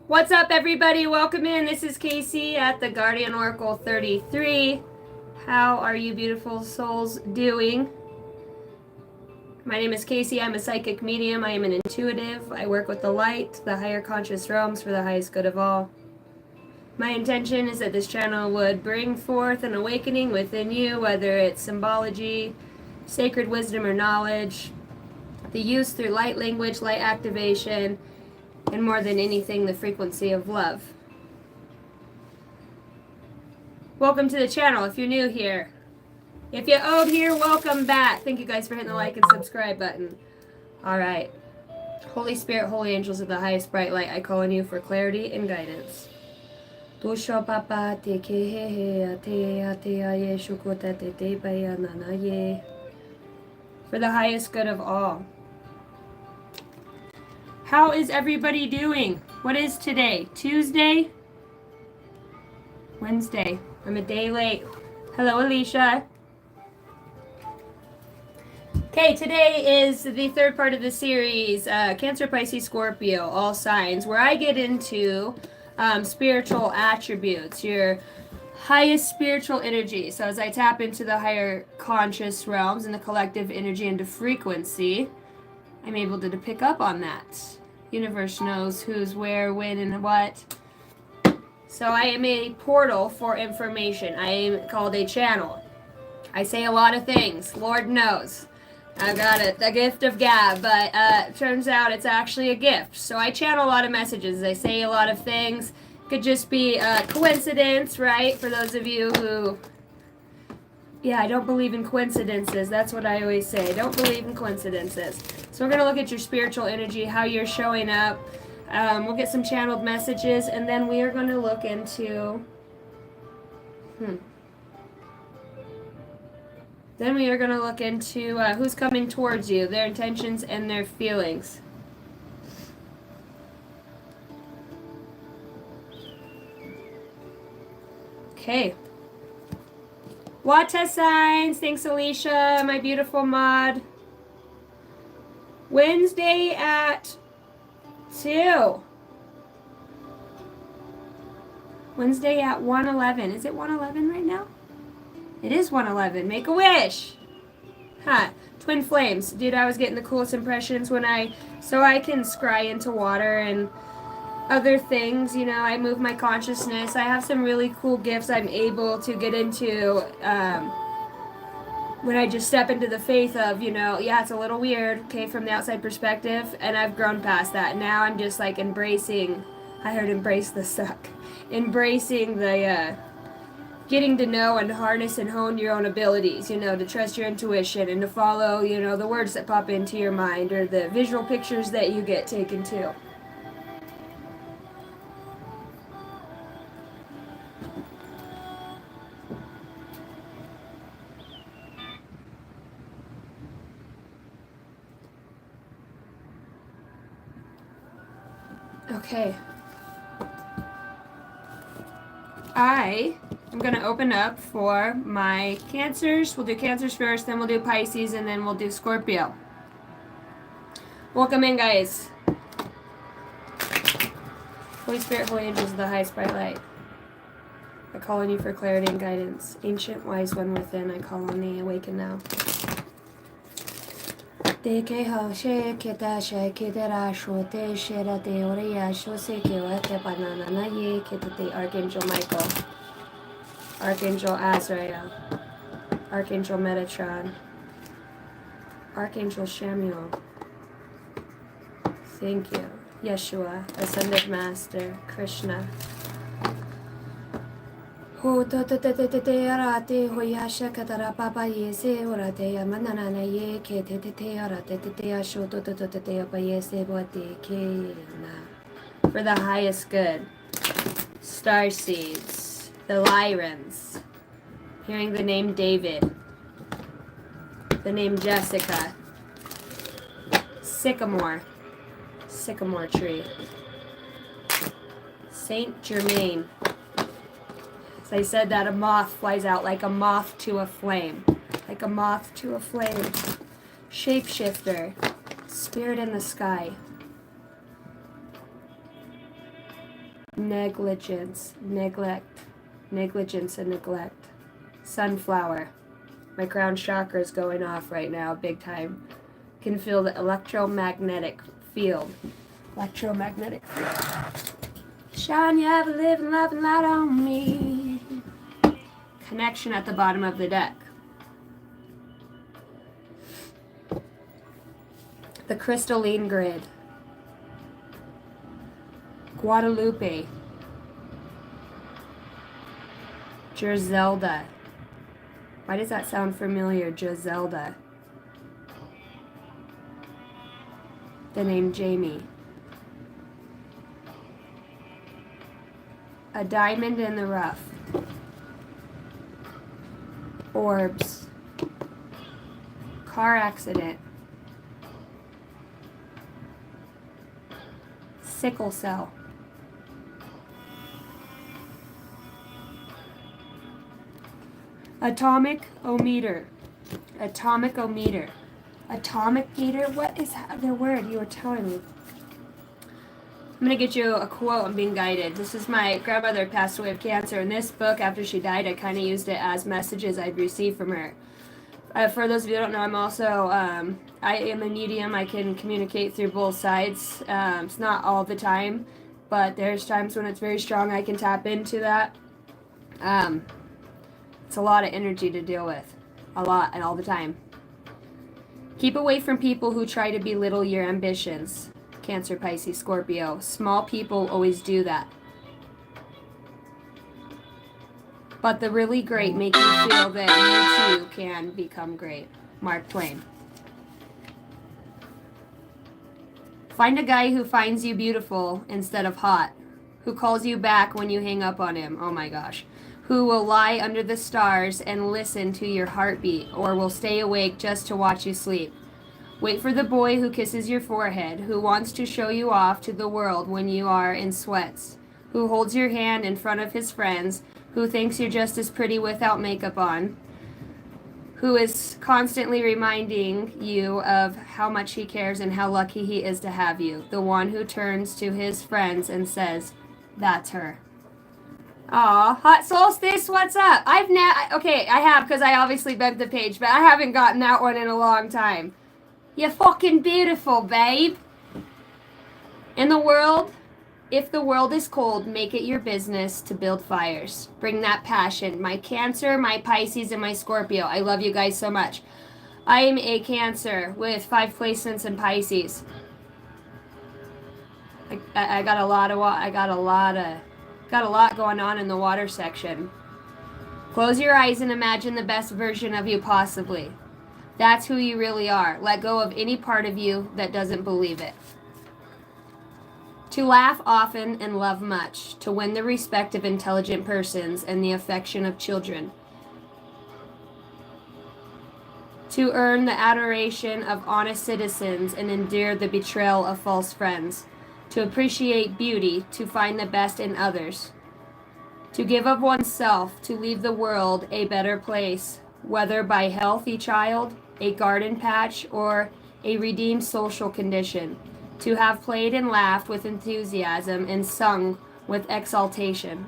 What's up, everybody? Welcome in. This is Casey at the Guardian Oracle 33. How are you beautiful souls doing? My name is Casey. I'm a psychic medium. I am an intuitive. I work with the light, the higher conscious realms for the highest good of all. My intention is that this channel would bring forth an awakening within you, whether it's symbology, sacred wisdom, or knowledge, the use through light language, light activation, and more than anything, the frequency of love. Welcome to the channel if you're new here. If you're old here, welcome back. Thank you guys for hitting the like and subscribe button. Alright. Holy Spirit, holy angels of the highest bright light, I call on you for clarity and guidance. For the highest good of all. How is everybody doing? What is today? Tuesday? Wednesday. I'm a day late. Hello, Alicia. Okay, today is the third part of the series, Cancer, Pisces, Scorpio, all signs, where I get into spiritual attributes, your highest spiritual energy. So as I tap into the higher conscious realms and the collective energy into frequency, I'm able to pick up on that. Universe knows who's where, when, and what. So I am a portal for information. I am called a channel. I say a lot of things. Lord knows. I've got the gift of gab, but turns out it's actually a gift. So I channel a lot of messages. I say a lot of things. Could just be a coincidence, right? For those of you who... Yeah, I don't believe in coincidences. That's what I always say. I don't believe in coincidences. So we're going to look at your spiritual energy, how you're showing up. We'll get some channeled messages, and then we are going to look into... Then we are going to look into who's coming towards you, their intentions and their feelings. Okay. Water signs. Thanks, Alicia, my beautiful mod. Wednesday at 2. Wednesday at 1:11. Is it 1:11 right now? It is 1:11. Make a wish. Huh. Twin flames. Dude, I was getting the coolest impressions when so I can scry into water and other things, you know, I move my consciousness. I have some really cool gifts I'm able to get into when I just step into the faith of, you know, yeah, it's a little weird, okay, from the outside perspective, and I've grown past that. Now I'm just like embracing, I heard embrace the suck, embracing the, getting to know and harness and hone your own abilities, you know, to trust your intuition and to follow, you know, the words that pop into your mind or the visual pictures that you get taken to. Okay. I'm going to open up for my Cancers. We'll do Cancers first, then we'll do Pisces, and then we'll do Scorpio. Welcome in, guys. Holy Spirit, Holy Angels of the highest bright light, I call on you for clarity and guidance. Ancient wise one within, I call on thee. Awaken now. Archangel Michael, Archangel Azrael, Archangel Metatron, Archangel Shamuel. Thank you. Yeshua, Ascended Master, Krishna. Ho to te te te te te arate ho yasha katara papa yese orate yamanana ye ke te te te arate te te asho to te te te apa yese boate ke na. For the highest good. Star seeds, the Lyrans, hearing the name David, the name Jessica, sycamore tree, Saint Germain. As I said that, a moth flies out like a moth to a flame, like a moth to a flame. Shapeshifter, spirit in the sky. negligence, neglect, negligence and neglect. Sunflower. My crown chakra is going off right now, big time. Can feel the electromagnetic field. Electromagnetic field. Shine your ever living, loving light on me. Connection at the bottom of the deck. The crystalline grid. Guadalupe. Jerzelda. Why does that sound familiar? Jerzelda. The name Jamie. A diamond in the rough. Orbs. Car accident. Sickle cell. Atomic ometer. Atomic ometer. Atomic meter? What is the word you were telling me? I'm going to get you a quote. I'm being guided. This is my grandmother passed away of cancer. In this book, after she died, I kind of used it as messages I'd received from her. For those of you who don't know, I'm also, I am a medium. I can communicate through both sides. It's not all the time, but there's times when it's very strong. I can tap into that. It's a lot of energy to deal with. A lot and all the time. Keep away from people who try to belittle your ambitions. Cancer, Pisces, Scorpio. Small people always do that. But the really great make you feel that you too can become great. Mark Twain. Find a guy who finds you beautiful instead of hot. Who calls you back when you hang up on him. Oh my gosh. Who will lie under the stars and listen to your heartbeat, or will stay awake just to watch you sleep. Wait for the boy who kisses your forehead, who wants to show you off to the world when you are in sweats, who holds your hand in front of his friends, who thinks you're just as pretty without makeup on, who is constantly reminding you of how much he cares and how lucky he is to have you, the one who turns to his friends and says, "That's her." Aw, Hot Solstice, what's up? Okay, I have, because I obviously bent the page, but I haven't gotten that one in a long time. You're fucking beautiful, babe. In the world, if the world is cold, make it your business to build fires. Bring that passion. My Cancer, my Pisces, and my Scorpio. I love you guys so much. I'm a Cancer with 5 placements in Pisces. I got a lot going on in the water section. Close your eyes and imagine the best version of you possibly. That's who you really are. Let go of any part of you that doesn't believe it. To laugh often and love much. To win the respect of intelligent persons and the affection of children. To earn the adoration of honest citizens and endure the betrayal of false friends. To appreciate beauty, to find the best in others. To give of oneself, to leave the world a better place, whether by healthy child, a garden patch, or a redeemed social condition. To have played and laughed with enthusiasm and sung with exaltation.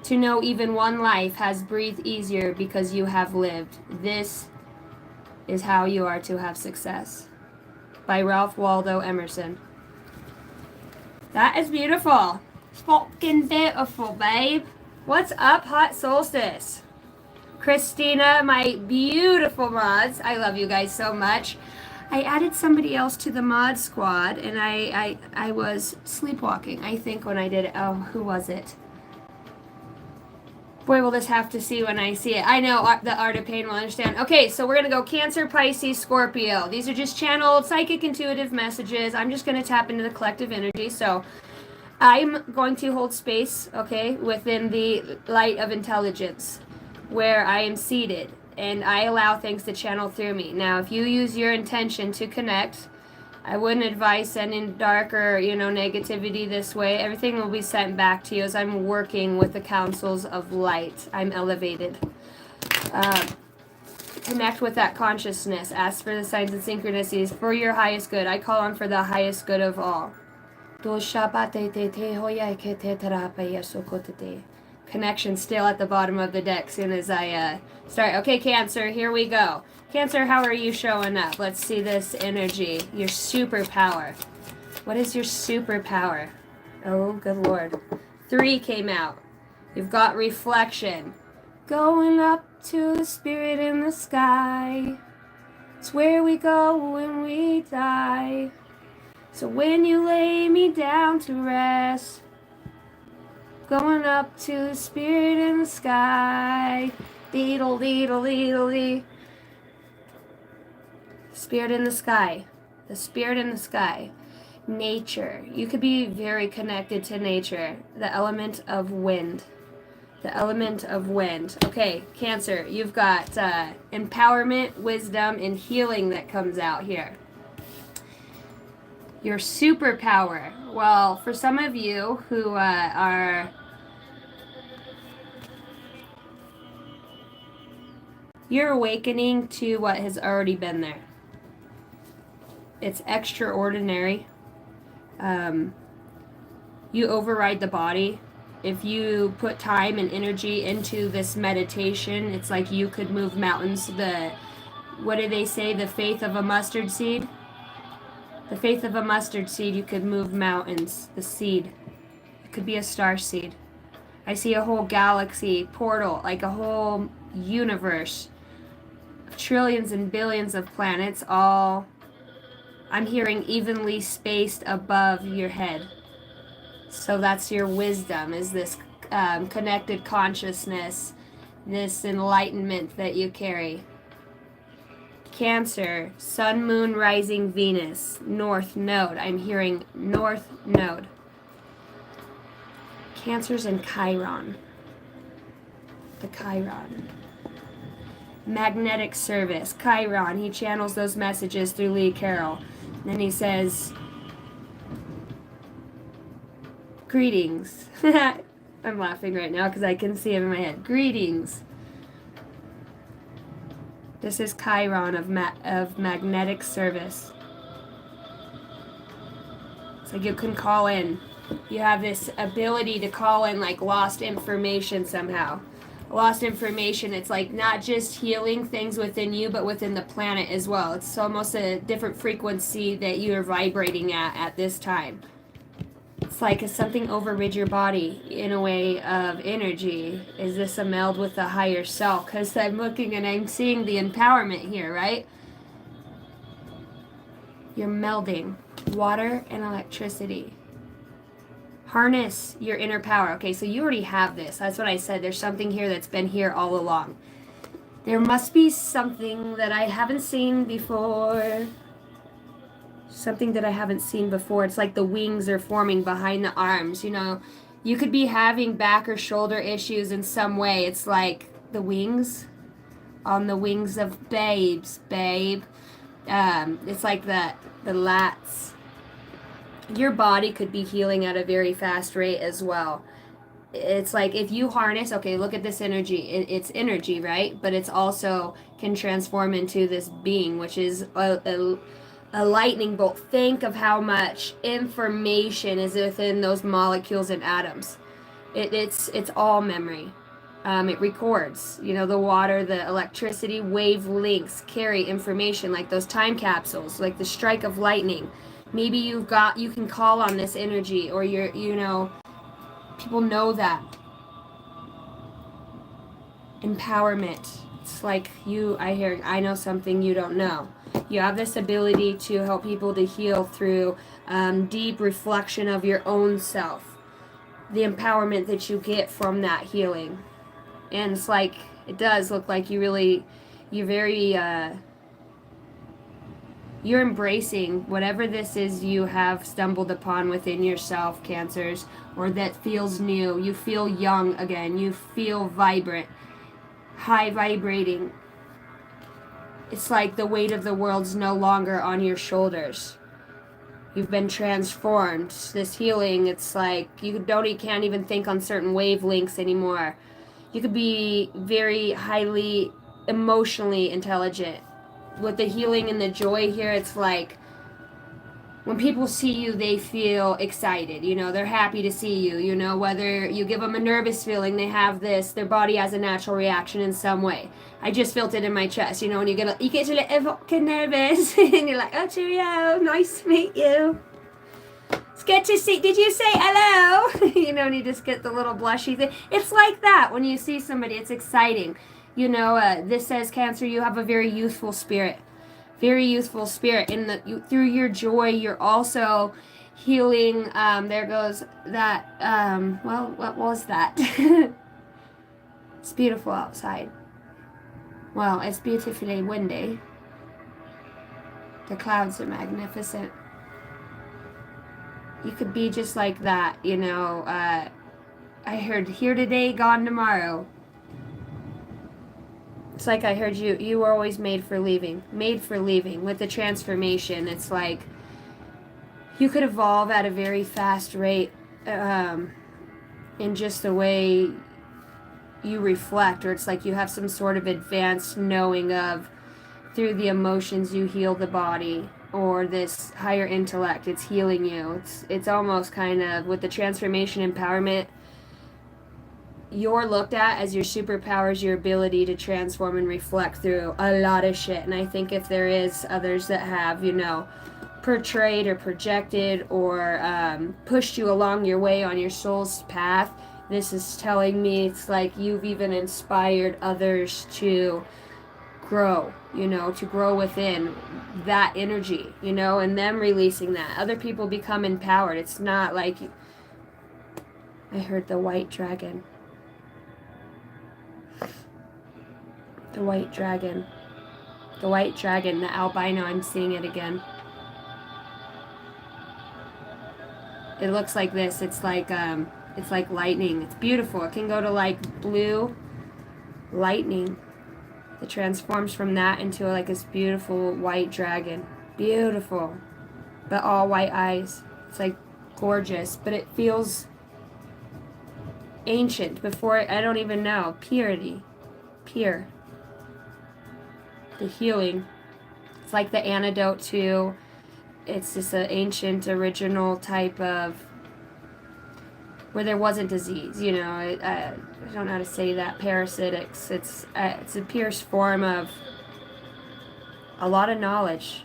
To know even one life has breathed easier because you have lived. This is how you are to have success. By Ralph Waldo Emerson. That is beautiful. It's fucking beautiful, babe. What's up, Hot Solstice? Christina, my beautiful mods. I love you guys so much. I added somebody else to the mod squad, and I was sleepwalking, I think, when I did it. Oh, who was it? Boy, we'll just have to see when I see it. I know the Art of Pain will understand. Okay, so we're going to go Cancer, Pisces, Scorpio. These are just channeled psychic intuitive messages. I'm just going to tap into the collective energy. So I'm going to hold space, okay, within the light of intelligence where I am seated. And I allow things to channel through me. Now, if you use your intention to connect, I wouldn't advise sending dark or, negativity this way. Everything will be sent back to you as I'm working with the councils of light. I'm elevated. Connect with that consciousness. Ask for the signs and synchronicities for your highest good. I call on for the highest good of all. Connection still at the bottom of the deck soon as I start. Okay, Cancer, here we go. Cancer, how are you showing up? Let's see this energy. Your superpower. What is your superpower? Oh, good Lord. 3 came out. You've got reflection. Going up to the spirit in the sky. It's where we go when we die. So when you lay me down to rest, going up to the spirit in the sky. Deedle, deedle, deedle, dee. Spirit in the sky. The spirit in the sky. Nature. You could be very connected to nature. The element of wind. The element of wind. Okay, Cancer, you've got empowerment, wisdom, and healing that comes out here. Your superpower. Well, for some of you who are... You're awakening to what has already been there. It's extraordinary. You override the body. If you put time and energy into this meditation, it's like you could move mountains. What do they say? The faith of a mustard seed? The faith of a mustard seed, you could move mountains. The seed. It could be a star seed. I see a whole galaxy portal, like a whole universe. Trillions and billions of planets, all, I'm hearing, evenly spaced above your head. So that's your wisdom, is this connected consciousness, this enlightenment that you carry. Cancer, Sun, Moon, Rising, Venus, North Node. I'm hearing North Node. Cancer's in Chiron. The Chiron. Magnetic service. Chiron. He channels those messages through Lee Carroll. And then he says, greetings. I'm laughing right now because I can see him in my head. Greetings. This is Chiron of magnetic service. So you can call in. You have this ability to call in like lost information somehow. Lost information, it's like not just healing things within you, but within the planet as well. It's almost a different frequency that you are vibrating at this time. It's like if something overrid your body in a way of energy. Is this a meld with the higher self? Because I'm looking and I'm seeing the empowerment here, right? You're melding water and electricity. Harness your inner power. Okay, so you already have this. That's what I said. There's something here that's been here all along. There must be something that I haven't seen before. Something that I haven't seen before. It's like the wings are forming behind the arms. You know, you could be having back or shoulder issues in some way. It's like the wings on the wings of babes, babe. It's like the lats. Your body could be healing at a very fast rate as well. It's like if you harness, okay, look at this energy. It's energy, right? But it's also can transform into this being, which is a lightning bolt. Think of how much information is within those molecules and atoms. It's all memory. It records. You know, the water, the electricity, wavelengths carry information like those time capsules, like the strike of lightning. Maybe you can call on this energy, or people know that. Empowerment. It's like I know something you don't know. You have this ability to help people to heal through deep reflection of your own self. The empowerment that you get from that healing. And it's like, it does look like you're very, you're embracing whatever this is you have stumbled upon within yourself, Cancers, or that feels new. You feel young again. You feel vibrant, high vibrating. It's like the weight of the world's no longer on your shoulders. You've been transformed. This healing, it's like you can't even think on certain wavelengths anymore. You could be very highly emotionally intelligent. With the healing and the joy here, it's like when people see you, they feel excited. You know, they're happy to see you. You know, whether you give them a nervous feeling, they have this, their body has a natural reaction in some way. I just felt it in my chest. You know, when you get a little fucking nervous and you're like, oh, cheerio, nice to meet you. It's good to see. Did you say hello? You know, and you just get the little blushy thing. It's like that when you see somebody. It's exciting. You know, this says, Cancer, you have a very youthful spirit. Very youthful spirit. And through your joy, you're also healing. There goes that. Well, what was that? It's beautiful outside. Well, it's beautifully windy. The clouds are magnificent. You could be just like that, you know. I heard here today, gone tomorrow. It's like I heard you were always made for leaving. Made for leaving. With the transformation, it's like you could evolve at a very fast rate in just the way you reflect, or it's like you have some sort of advanced knowing of, through the emotions you heal the body, or this higher intellect, it's healing you. It's almost kind of, with the transformation empowerment, you're looked at as your superpowers, your ability to transform and reflect through a lot of shit. And I think if there is others that have, you know, portrayed or projected or pushed you along your way on your soul's path, this is telling me it's like you've even inspired others to grow, you know, to grow within that energy, you know, and them releasing that. Other people become empowered. It's not like, I heard the white dragon. The white dragon. The white dragon, the albino, I'm seeing it again. It looks like this. It's like lightning. It's beautiful. It can go to like blue lightning. It transforms from that into like this beautiful white dragon. Beautiful. But all white eyes. It's like gorgeous. But it feels ancient. Before, I don't even know. Purity. Pure. The healing. It's like the antidote to, it's just an ancient original type of, where there wasn't disease, you know. I don't know how to say that. Parasitics. It's a purest form of a lot of knowledge.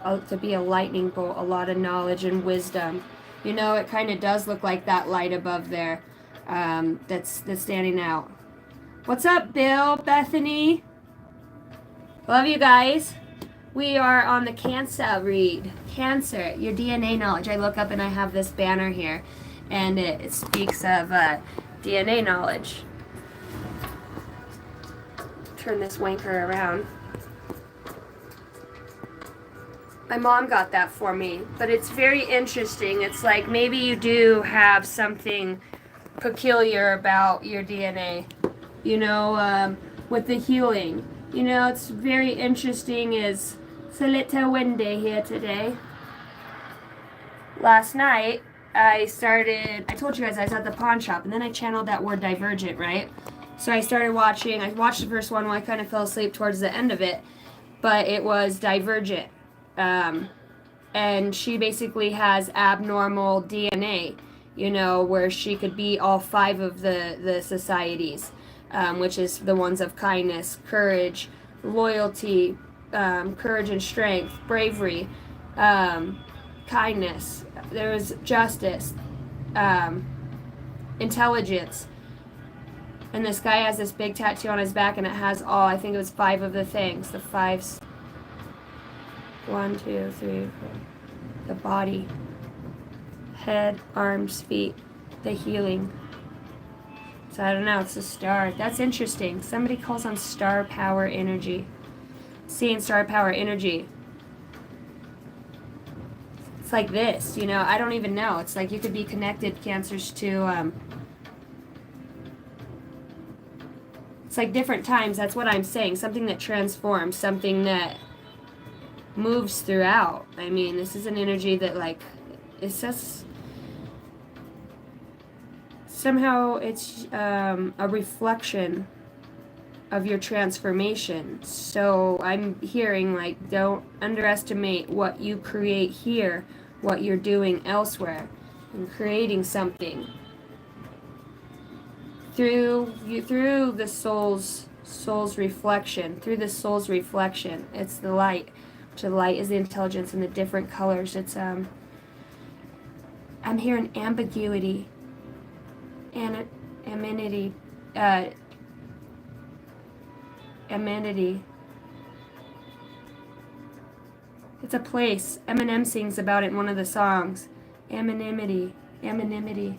To be a lightning bolt, a lot of knowledge and wisdom. You know, it kind of does look like that light above there, that's standing out. What's up, Bill? Bethany? Love you guys. We are on the Cancer read. Cancer, your DNA knowledge. I look up and I have this banner here, and it speaks of DNA knowledge. Turn this wanker around. My mom got that for me, but it's very interesting. It's like maybe you do have something peculiar about your DNA, you know, with the healing. You know, it's very interesting. It's a little windy here today. Last night, I told you guys I was at the pawn shop, and then I channeled that word divergent, right? So I started watching. I watched the first one, I kind of fell asleep towards the end of it, but it was divergent. And she basically has abnormal DNA, you know, where she could be all 5 of the societies, which is the ones of kindness, courage, loyalty, courage and strength, bravery, kindness. There was justice, intelligence. And this guy has this big tattoo on his back, and it has all, I think it was 5 of the things. The 5s. 1, 2, 3, 4. The body, head, arms, feet, the healing. So I don't know, it's a star. That's interesting. Somebody calls on star power energy. Seeing star power energy. It's like this, you know, I don't even know. It's like you could be connected, Cancers, to, it's like different times. That's what I'm saying. Something that transforms, something that moves throughout. I mean, this is an energy that, like, it's just somehow it's a reflection of your transformation. So I'm hearing like, don't underestimate what you create here, what you're doing elsewhere, and creating something through the soul's reflection, through the soul's reflection. It's the light. Which the light is the intelligence in the different colors. It's I'm hearing ambiguity, amenity, amenity. It's a place. Eminem sings about it in one of the songs. Anonymity. Anonymity.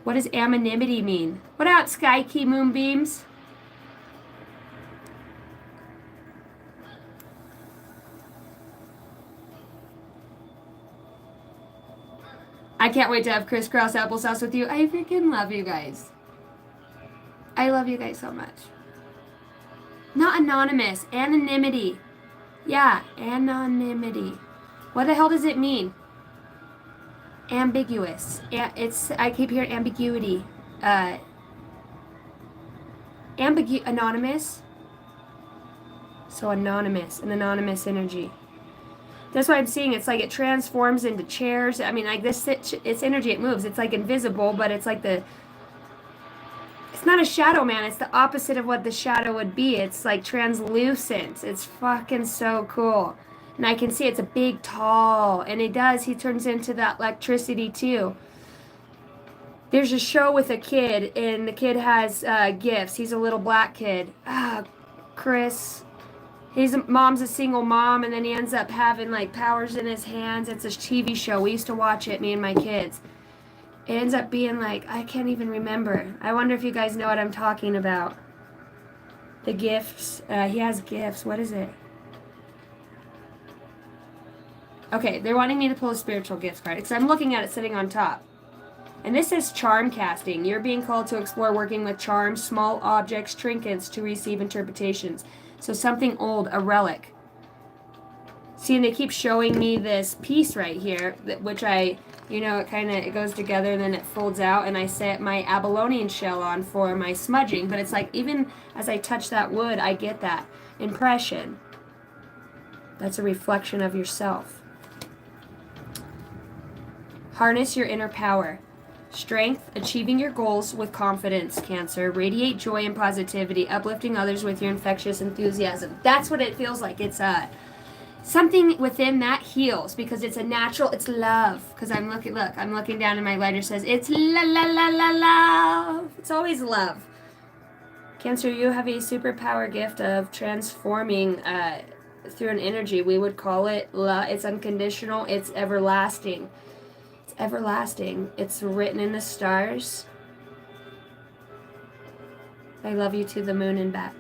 What does anonymity mean? What out, Sky Key Moonbeams? I can't wait to have crisscross applesauce with you. I freaking love you guys. I love you guys so much. Not anonymous. Anonymity. Yeah, anonymity. What the hell does it mean? Ambiguous. I keep hearing ambiguity. Anonymous. So anonymous, an anonymous energy. That's what I'm seeing. It's like it transforms into chairs. I mean, like this, it's energy. It moves. It's like invisible, but it's like it's not a shadow, man. It's the opposite of what the shadow would be. It's like translucent. It's fucking so cool. And I can see it's a big, tall, and he turns into that electricity too. There's a show with a kid, and the kid has gifts. He's a little black kid. Chris. Mom's a single mom, and then he ends up having like powers in his hands. It's a TV show. We used to watch it, me and my kids. It ends up being like, I can't even remember. I wonder if you guys know what I'm talking about. The gifts. He has gifts. What is it? Okay, they're wanting me to pull a spiritual gifts card because I'm looking at it sitting on top. And this is charm casting. You're being called to explore working with charms, small objects, trinkets to receive interpretations. So something old, a relic. See, and they keep showing me this piece right here, which it goes together and then it folds out, and I set my abalone shell on for my smudging. But it's like, even as I touch that wood, I get that impression. That's a reflection of yourself. Harness your inner power. Strength, achieving your goals with confidence, Cancer. Radiate joy and positivity, uplifting others with your infectious enthusiasm. That's what it feels like. It's something within that heals because it's a natural, it's love. Because I'm looking down and my lighter says, it's la la la la love. It's always love. Cancer, you have a superpower gift of transforming through an energy. We would call it love. It's unconditional. It's everlasting. Everlasting. It's written in the stars. I love you to the moon and back.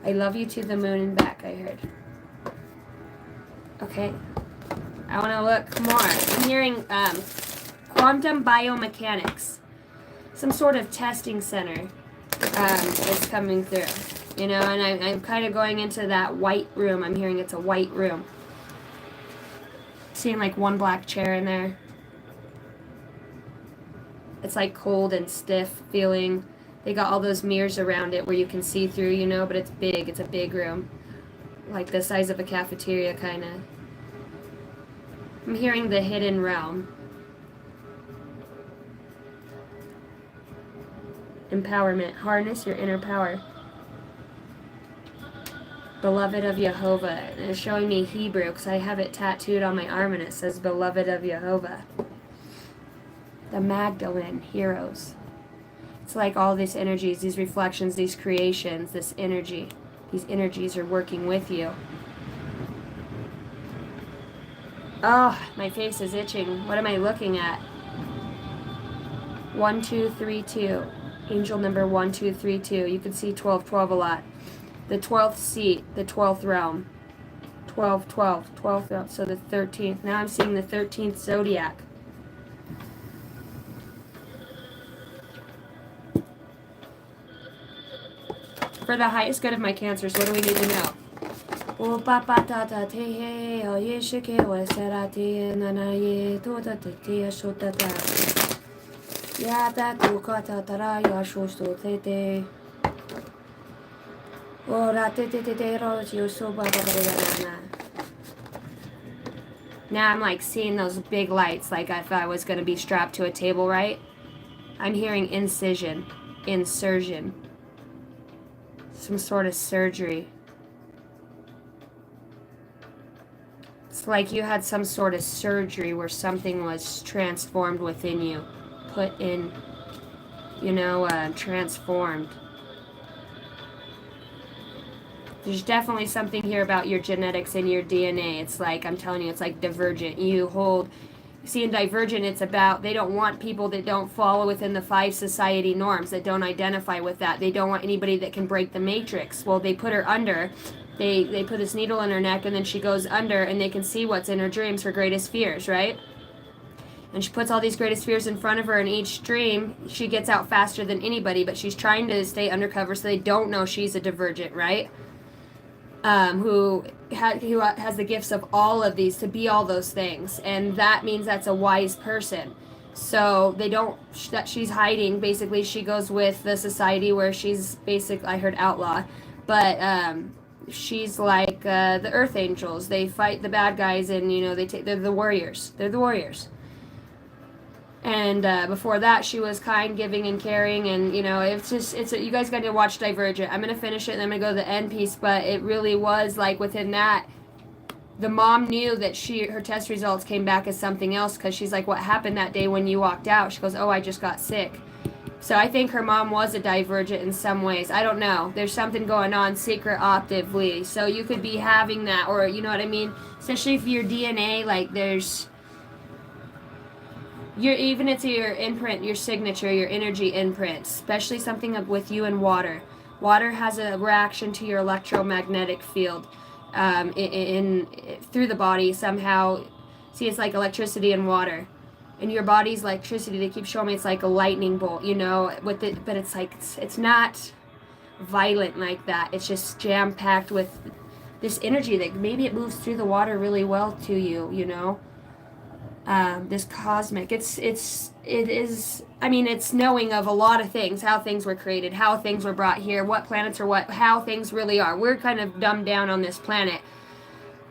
I love you to the moon and back, I heard. Okay. I want to look more. I'm hearing quantum biomechanics. Some sort of testing center is coming through. And I'm kind of going into that white room. I'm hearing it's a white room. Seeing like one black chair in there. It's like cold and stiff feeling. They got all those mirrors around it where you can see through, but it's big. It's a big room. Like the size of a cafeteria, kind of. I'm hearing the hidden realm. Empowerment. Harness your inner power. Beloved of Jehovah. And it's showing me Hebrew because I have it tattooed on my arm and it says Beloved of Jehovah. The Magdalene heroes. It's like all these energies, these reflections, these creations, this energy. These energies are working with you. Oh, my face is itching. What am I looking at? 1232. Angel number 1232. You can see 1212 a lot. The 12th seat, the 12th realm. 12th realm. So the 13th. Now I'm seeing the 13th zodiac. For the highest good of my Cancers, what do we need to know? Yata kukata taraya shusto tete. Ora tete tete rojo soba na. Now I'm like seeing those big lights, like if I was going to be strapped to a table, right? I'm hearing incision, insertion, some sort of surgery. It's like you had some sort of surgery where something was transformed within you, put in, transformed. There's definitely something here about your genetics and your DNA. It's like, I'm telling you, it's like divergent. See, in Divergent, it's about they don't want people that don't follow within the 5 society norms, that don't identify with that. They don't want anybody that can break the matrix. Well, they put her under. They put this needle in her neck, and then she goes under, and they can see what's in her dreams, her greatest fears, right? And she puts all these greatest fears in front of her, and each dream, she gets out faster than anybody, but she's trying to stay undercover so they don't know she's a divergent, right? Who has the gifts of all of these to be all those things, and that means that's a wise person. So they don't that she's hiding. Basically, she goes with the society where she's I heard outlaw, but she's like the Earth Angels. They fight the bad guys, and they're the warriors. They're the warriors. And before that, she was kind, giving, and caring. And you guys got to watch Divergent. I'm gonna finish it, and I'm gonna go to the end piece. But it really was like within that, the mom knew that her test results came back as something else, because she's like, "What happened that day when you walked out?" She goes, "Oh, I just got sick." So I think her mom was a divergent in some ways. I don't know. There's something going on secret optively. So you could be having that, or you know what I mean. Especially if your DNA, like there's. Even it's your imprint, your signature, your energy imprint, especially something with you and water. Water has a reaction to your electromagnetic field through the body somehow. See, it's like electricity and water. And your body's electricity, they keep showing me it's like a lightning bolt, but it's like, it's not violent like that. It's just jam-packed with this energy that maybe it moves through the water really well to you, this cosmic, it is, I mean, it's knowing of a lot of things, how things were created, how things were brought here, what planets are how things really are. We're kind of dumbed down on this planet,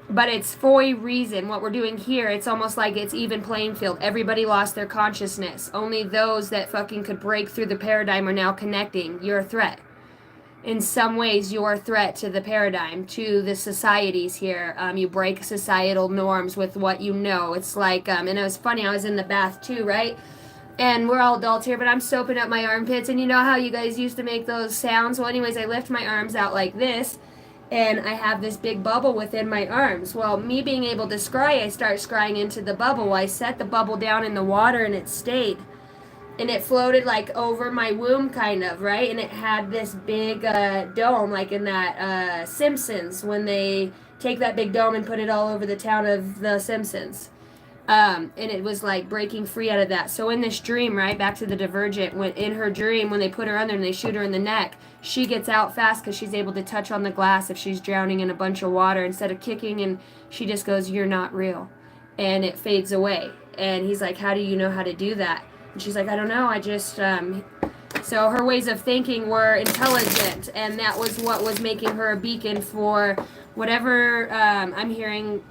but it's for a reason. What we're doing here, it's almost like it's even playing field. Everybody lost their consciousness. Only those that fucking could break through the paradigm are now connecting. You're a threat. In some ways, you're a threat to the paradigm, to the societies here. You break societal norms with what you know. It's like, and it was funny, I was in the bath too, right? And we're all adults here, but I'm soaping up my armpits, and you know how you guys used to make those sounds? Well, anyways, I lift my arms out like this, and I have this big bubble within my arms. Well, me being able to scry, I start scrying into the bubble. I set the bubble down in the water, and it stayed. And it floated like over my womb, kind of, right? And it had this big dome, like in that Simpsons, when they take that big dome and put it all over the town of the Simpsons. And it was like breaking free out of that. So in this dream, right, back to the Divergent, in her dream, when they put her under and they shoot her in the neck, she gets out fast because she's able to touch on the glass if she's drowning in a bunch of water, instead of kicking, and she just goes, "You're not real." And it fades away. And he's like, "How do you know how to do that?" And she's like, "I don't know, I just," so her ways of thinking were intelligent, and that was what was making her a beacon for whatever, I'm hearing,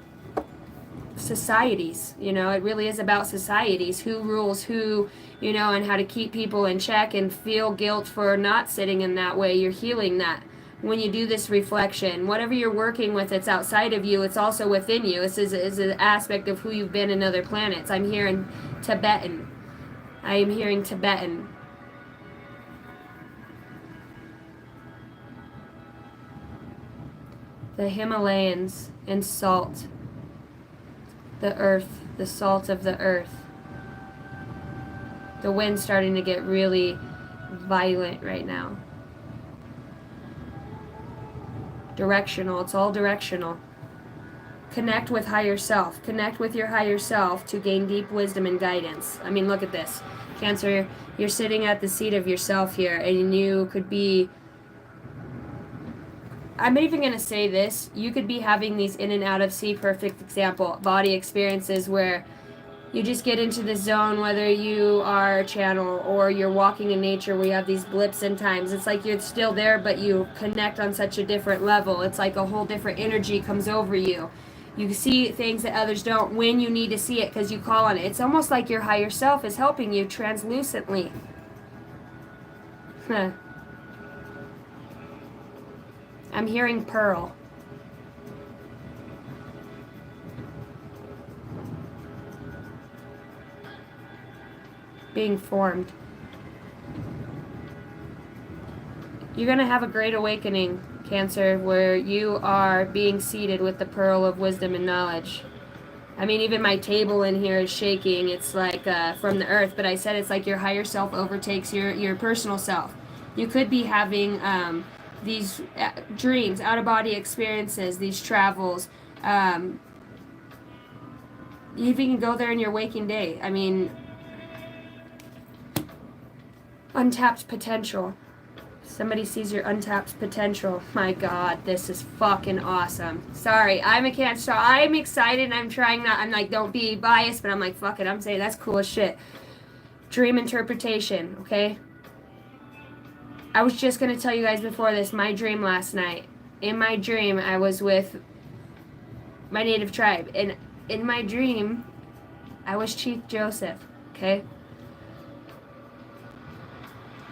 societies. It really is about societies, who rules who, and how to keep people in check and feel guilt for not sitting in that way. You're healing that. When you do this reflection, whatever you're working with, it's outside of you, it's also within you. This is an aspect of who you've been in other planets. I'm hearing Tibetan. I am hearing Tibetan. The Himalayas and salt. The earth, the salt of the earth. The wind's starting to get really violent right now. Directional, it's all directional. Connect with higher self. Connect with your higher self to gain deep wisdom and guidance. I mean, look at this. Cancer, you're sitting at the seat of yourself here, and you could be, I'm even going to say this, you could be having these in and out of, see, perfect example, body experiences where You just get into the zone, whether you are a channel or you're walking in nature where you have these blips in times. It's like you're still there, but you connect on such a different level. It's like a whole different energy comes over you. You see things that others don't when you need to see it because you call on it. It's almost like your higher self is helping you translucently. Huh. I'm hearing pearl. Being formed. You're going to have a great awakening, Cancer, where you are being seated with the pearl of wisdom and knowledge. I mean, even my table in here is shaking. It's like from the earth, but I said it's like your higher self overtakes your personal self. You could be having these dreams, out-of-body experiences, these travels. You even go there in your waking day. I mean, untapped potential. Somebody sees your untapped potential. My God, this is fucking awesome. Sorry, I'm a Cancer. So I'm excited. I'm trying not. I'm like, don't be biased, but I'm like, fuck it. I'm saying that's cool as shit. Dream interpretation. Okay. I was just gonna tell you guys before this my dream last night. In my dream, I was with my native tribe, and in my dream, I was Chief Joseph. Okay.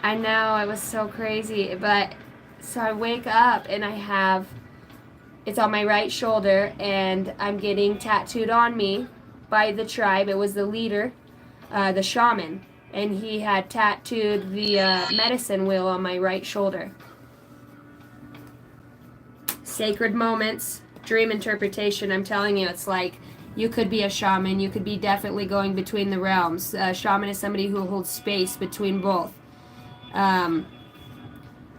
I know, it was so crazy, but so I wake up and it's on my right shoulder and I'm getting tattooed on me by the tribe. It was the leader, the shaman, and he had tattooed the medicine wheel on my right shoulder. Sacred moments, dream interpretation, I'm telling you, it's like you could be a shaman, you could be definitely going between the realms. A shaman is somebody who holds space between both.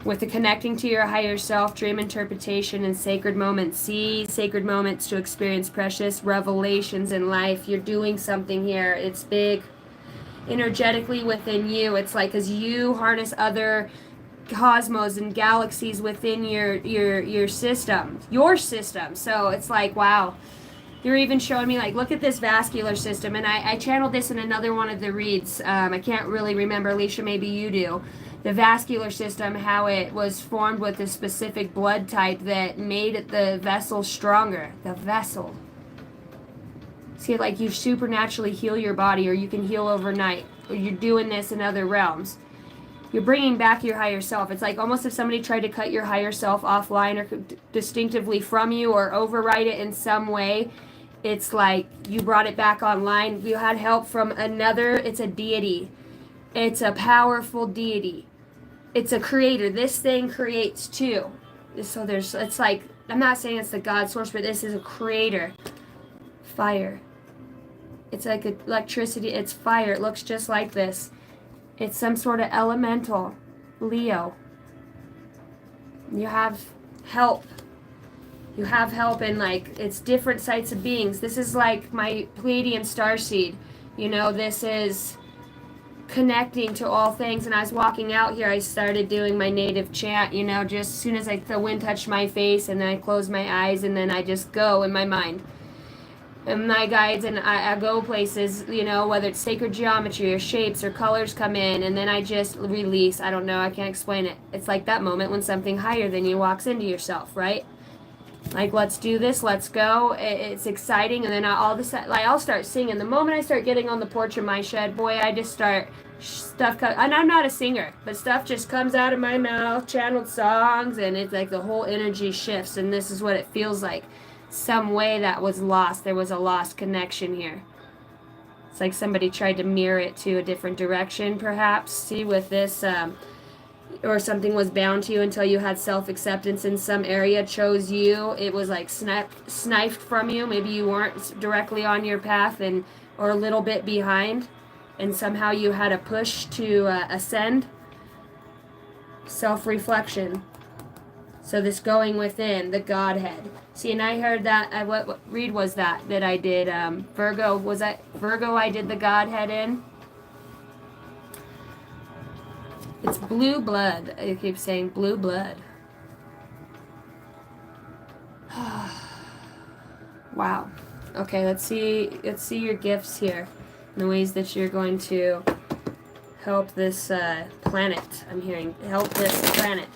With the connecting to your higher self, dream interpretation, and sacred moments. See sacred moments to experience precious revelations in life. You're doing something here. It's big energetically within you. It's like as you harness other cosmos and galaxies within your system. Your system. So it's like, wow. You're even showing me, like, look at this vascular system. And I channeled this in another one of the reads. I can't really remember. Alicia, maybe you do. The vascular system, how it was formed with a specific blood type that made the vessel stronger. The vessel. See, like, you supernaturally heal your body, or you can heal overnight. Or you're doing this in other realms. You're bringing back your higher self. It's like almost if somebody tried to cut your higher self offline or distinctively from you or override it in some way. It's like you brought it back online. You had help from another. It's a deity. It's a powerful deity. It's a creator. This thing creates too. So it's like, I'm not saying it's the God source, but this is a creator. Fire. It's like electricity. It's fire. It looks just like this. It's some sort of elemental. Leo. You have help. You have help in, like, it's different sites of beings. This is like my Pleiadian starseed. You know, this is connecting to all things. And I was walking out here, I started doing my native chant, you know, just as soon as the wind touched my face, and then I close my eyes, and then I just go in my mind. And my guides, and I go places, you know, whether it's sacred geometry or shapes or colors come in, and then I just release. I don't know, I can't explain it. It's like that moment when something higher than you walks into yourself, right? Like, let's do this, let's go. It's exciting, and then all of a sudden, like, I'll start singing. The moment I start getting on the porch of my shed, boy, I just start, and I'm not a singer, but stuff just comes out of my mouth, channeled songs, and it's like the whole energy shifts, and this is what it feels like. Some way that was lost. There was a lost connection here. It's like somebody tried to mirror it to a different direction, perhaps. See, with this, or something was bound to you until you had self-acceptance in some area, chose you. It was like sniped from you. Maybe you weren't directly on your path, or a little bit behind, and somehow you had a push to ascend. Self-reflection. So this going within, the Godhead. See, and I heard that, what read was that I did? Virgo, was that Virgo I did the Godhead in? It's blue blood. I keep saying blue blood. Wow. Okay, let's see your gifts here. the ways that you're going to help this planet. I'm hearing help this planet.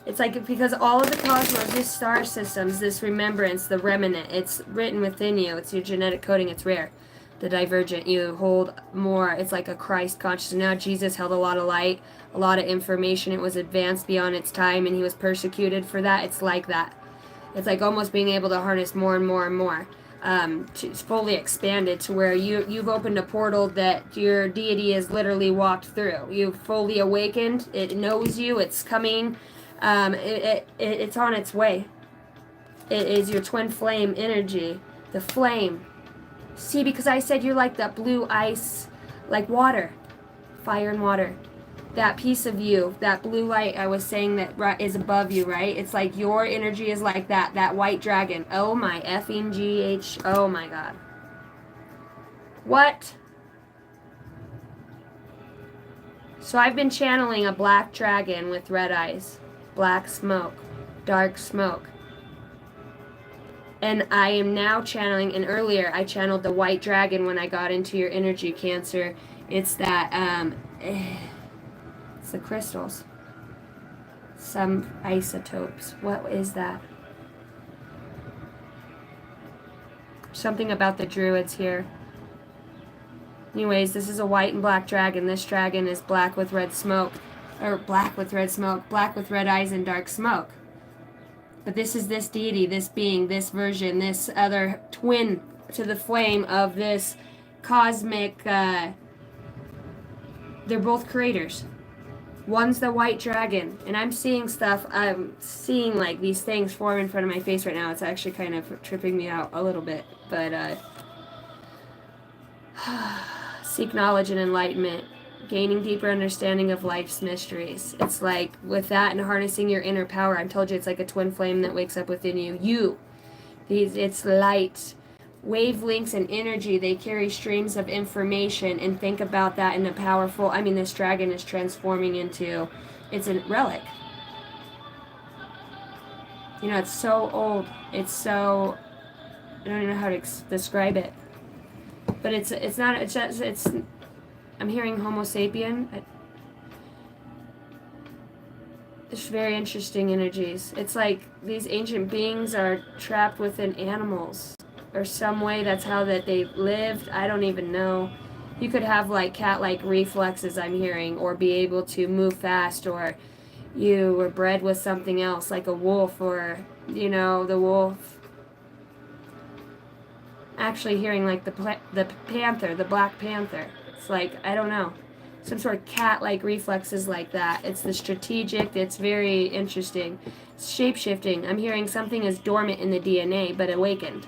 It's like because all of the cosmos, this star systems, this remembrance, the remnant, it's written within you. It's your genetic coding. It's rare. The divergent, you hold more. It's like a Christ consciousness. Now Jesus held a lot of light, a lot of information. It was advanced beyond its time, and he was persecuted for that. It's like that. It's like almost being able to harness more and more and more. It's fully expanded to where you've opened a portal that your deity has literally walked through. You've fully awakened. It knows you. It's coming. It's on its way. It is your twin flame energy. The flame. See, because I said you're like that blue ice, like water. Fire and water. That piece of you, that blue light I was saying that is above you, right? It's like your energy is like that white dragon. Oh my effing GH. Oh my God. What? So I've been channeling a black dragon with red eyes. Black smoke. Dark smoke. And I am now channeling, and earlier I channeled the white dragon when I got into your energy, Cancer. It's that, it's the crystals. Some isotopes. What is that? Something about the druids here. Anyways, this is a white and black dragon. This dragon is black with red smoke. Or black with red smoke. Black with red eyes and dark smoke. But this is this deity, this being, this version, this other twin to the flame of this cosmic, they're both creators. One's the white dragon, and I'm seeing stuff, I'm seeing like these things form in front of my face right now. It's actually kind of tripping me out a little bit, but seek knowledge and enlightenment. Gaining deeper understanding of life's mysteries. It's like with that and harnessing your inner power. I told you it's like a twin flame that wakes up within you. It's light, wavelengths and energy. They carry streams of information, and think about that in a powerful. I mean, this dragon is transforming into. It's a relic. You know, it's so old. It's so. I don't even know how to describe it. But it's not. It's just it's. I'm hearing Homo sapien. It's very interesting energies. It's like these ancient beings are trapped within animals or some way. That's how that they lived. I don't even know. You could have like cat-like reflexes, I'm hearing, or be able to move fast, or you were bred with something else like a wolf, or you know, the wolf. Actually hearing like the panther, the Black Panther. It's like, I don't know, some sort of cat-like reflexes like that. It's the strategic. It's very interesting. Shape-shifting. I'm hearing something is dormant in the DNA but awakened.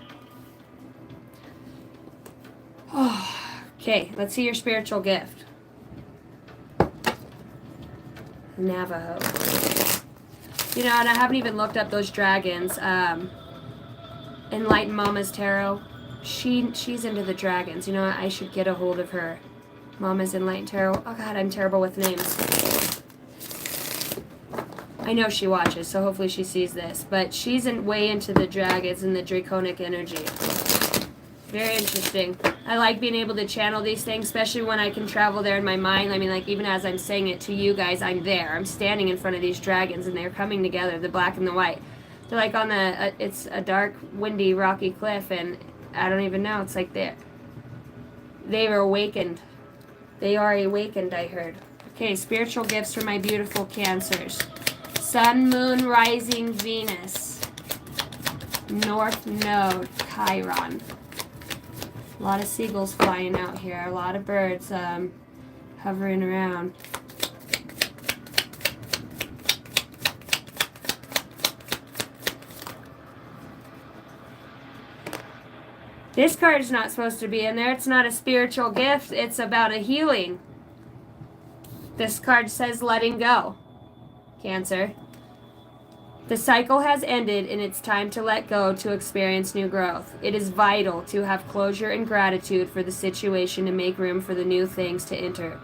Oh, okay, let's see your spiritual gift. Navajo. You know, and I haven't even looked up those dragons. Enlightened Mama's Tarot. She's into the dragons. You know what? I should get a hold of her. Mama's Enlightened Tarot. Oh God, I'm terrible with names. I know she watches, so hopefully she sees this. But she's way into the dragons and the draconic energy. Very interesting. I like being able to channel these things, especially when I can travel there in my mind. I mean, like, even as I'm saying it to you guys, I'm there. I'm standing in front of these dragons, and they're coming together, the black and the white. They're like on it's a dark, windy, rocky cliff, and I don't even know. It's like they were awakened. They are awakened, I heard. Okay, spiritual gifts for my beautiful Cancers. Sun, Moon, Rising, Venus. North Node, Chiron. A lot of seagulls flying out here. A lot of birds hovering around. This card is not supposed to be in there. It's not a spiritual gift. It's about a healing. This card says letting go. Cancer. The cycle has ended and it's time to let go to experience new growth. It is vital to have closure and gratitude for the situation to make room for the new things to enter.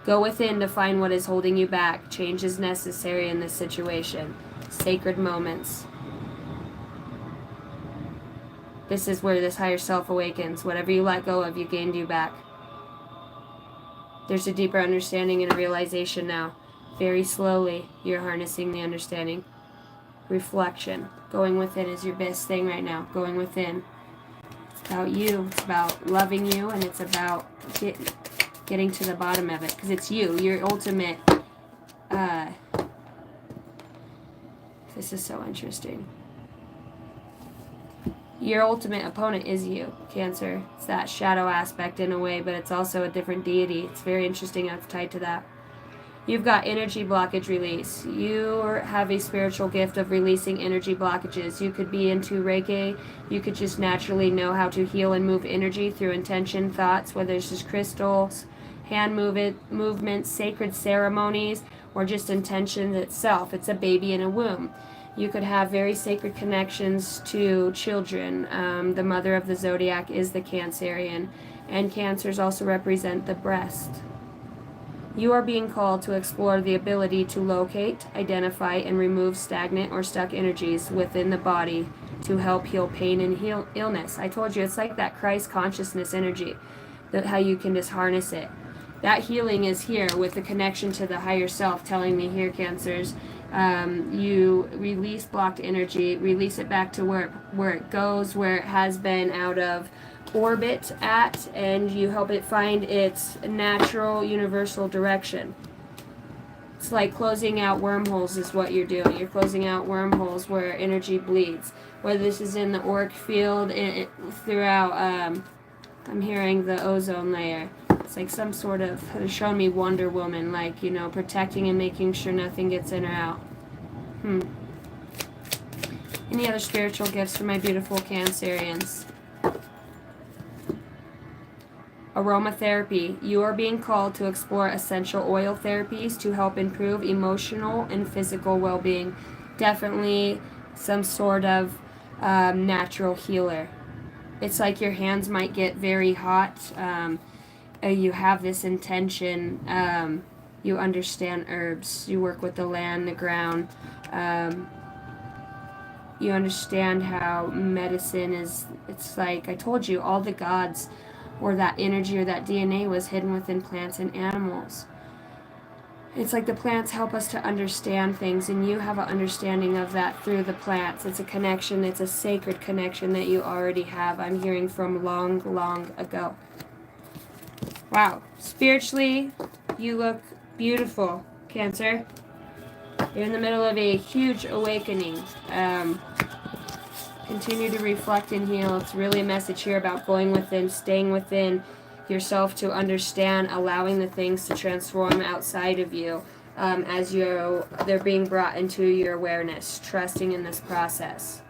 Go within to find what is holding you back. Change is necessary in this situation. Sacred moments. This is where this higher self awakens. Whatever you let go of, you gained you back. There's a deeper understanding and a realization now. Very slowly, you're harnessing the understanding. Reflection. Going within is your best thing right now. Going within. It's about you. It's about loving you, and it's about getting to the bottom of it. Because it's you. Your ultimate... this is so interesting. Your ultimate opponent is you, Cancer. It's that shadow aspect in a way, but it's also a different deity. It's very interesting how it's tied to that. You've got energy blockage release. You have a spiritual gift of releasing energy blockages. You could be into Reiki. You could just naturally know how to heal and move energy through intention, thoughts, whether it's just crystals, hand movements, sacred ceremonies, or just intention itself. It's a baby in a womb. You could have very sacred connections to children. The mother of the zodiac is the Cancerian, and Cancers also represent the breast. You are being called to explore the ability to locate, identify, and remove stagnant or stuck energies within the body to help heal pain and heal illness. I told you, it's like that Christ consciousness energy, how you can just harness it. That healing is here with the connection to the higher self telling me here, Cancers, you release blocked energy, release it back to where it goes, where it has been out of orbit at, and you help it find its natural universal direction. It's like closing out wormholes is what you're doing. You're closing out wormholes where energy bleeds, whether this is in the auric field, throughout I'm hearing the ozone layer. It's like some sort of, they're showing me Wonder Woman, like, you know, protecting and making sure nothing gets in or out. Any other spiritual gifts for my beautiful Cancerians? Aromatherapy. You are being called to explore essential oil therapies to help improve emotional and physical well-being. Definitely some sort of natural healer. It's like your hands might get very hot. You have this intention. You understand herbs. You work with the land, the ground. You understand how medicine is. It's like I told you, all the gods, or that energy or that DNA was hidden within plants and animals. It's like the plants help us to understand things, and you have an understanding of that through the plants. It's a connection. It's a sacred connection that you already have. I'm hearing from long, long ago. Wow. Spiritually, you look beautiful, Cancer. You're in the middle of a huge awakening. Continue to reflect and heal. It's really a message here about going within, staying within yourself to understand, allowing the things to transform outside of you as they're being brought into your awareness, trusting in this process.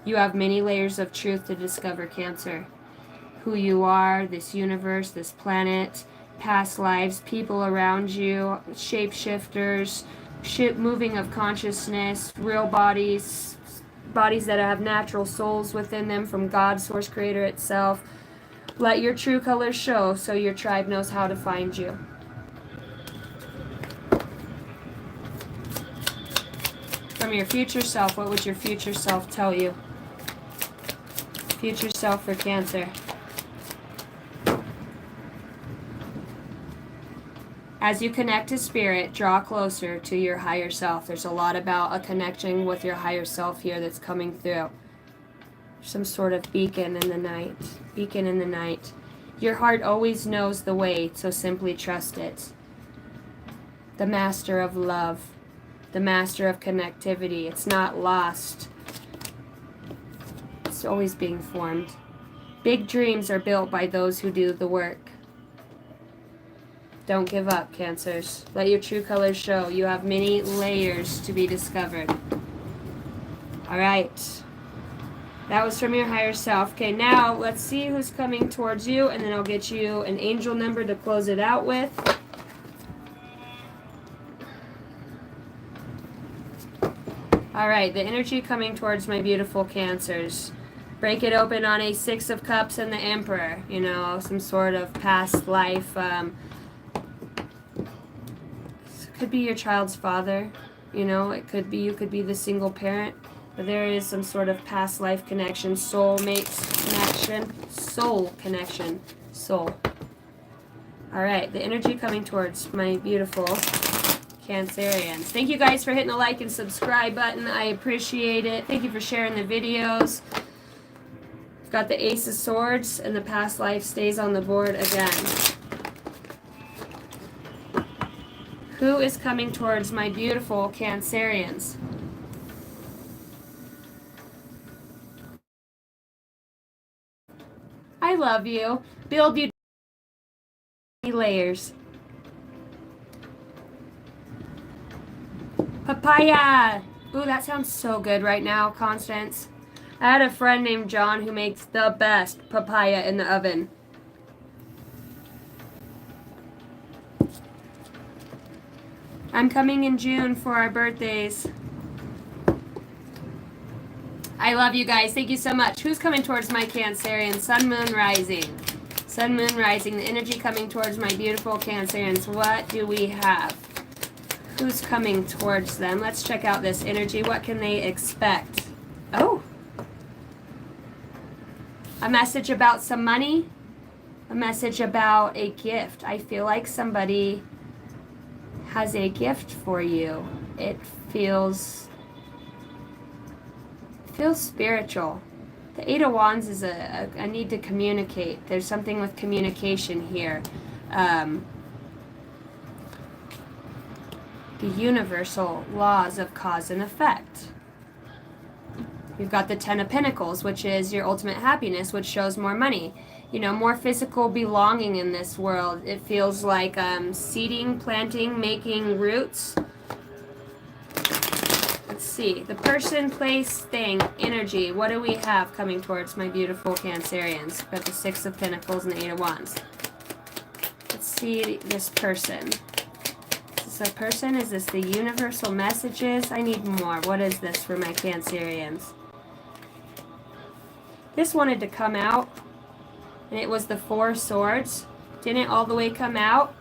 You have many layers of truth to discover, Cancer. Who you are, this universe, this planet, past lives, people around you, shapeshifters, moving of consciousness, real bodies that have natural souls within them from God, Source Creator itself. Let your true colors show so your tribe knows how to find you. From your future self, what would your future self tell you? Future self for Cancer. As you connect to spirit, draw closer to your higher self. There's a lot about a connection with your higher self here that's coming through. Some sort of beacon in the night. Beacon in the night. Your heart always knows the way, so simply trust it. The master of love. The master of connectivity. It's not lost. It's always being formed. Big dreams are built by those who do the work. Don't give up, Cancers. Let your true colors show. You have many layers to be discovered. All right. That was from your higher self. Okay, now let's see who's coming towards you, and then I'll get you an angel number to close it out with. All right, the energy coming towards my beautiful Cancers. Break it open on a Six of Cups and the Emperor. You know, some sort of past life. Could be your child's father, you know, it could be, you could be the single parent, But there is some sort of past life connection, soulmates connection, soul connection, soul. All right, the energy coming towards my beautiful Cancerians. Thank you guys for hitting the like and subscribe button. I appreciate it. Thank you for sharing the videos. I've got the Ace of Swords, and the past life stays on the board again. Who is coming towards my beautiful Cancerians? I love you. Build you layers. Papaya! Ooh, that sounds so good right now, Constance. I had a friend named John who makes the best papaya in the oven. I'm coming in June for our birthdays. I love you guys. Thank you so much. Who's coming towards my Cancerian? Sun, Moon, Rising. Sun, Moon, Rising. The energy coming towards my beautiful Cancerians. What do we have? Who's coming towards them? Let's check out this energy. What can they expect? Oh. A message about some money. A message about a gift. I feel like somebody has a gift for you. It feels spiritual. The Eight of Wands is a need to communicate. There's something with communication here. The universal laws of cause and effect. You've got the Ten of Pentacles, which is your ultimate happiness, which shows more money. You know, more physical belonging in this world. It feels like seeding, planting, making roots. Let's see. The person, place, thing, energy. What do we have coming towards my beautiful Cancerians? We've got the Six of Pentacles and the Eight of Wands. Let's see this person. Is this a person? Is this the universal messages? I need more. What is this for my Cancerians? This wanted to come out, and it was the Four of Swords. Didn't all the way come out.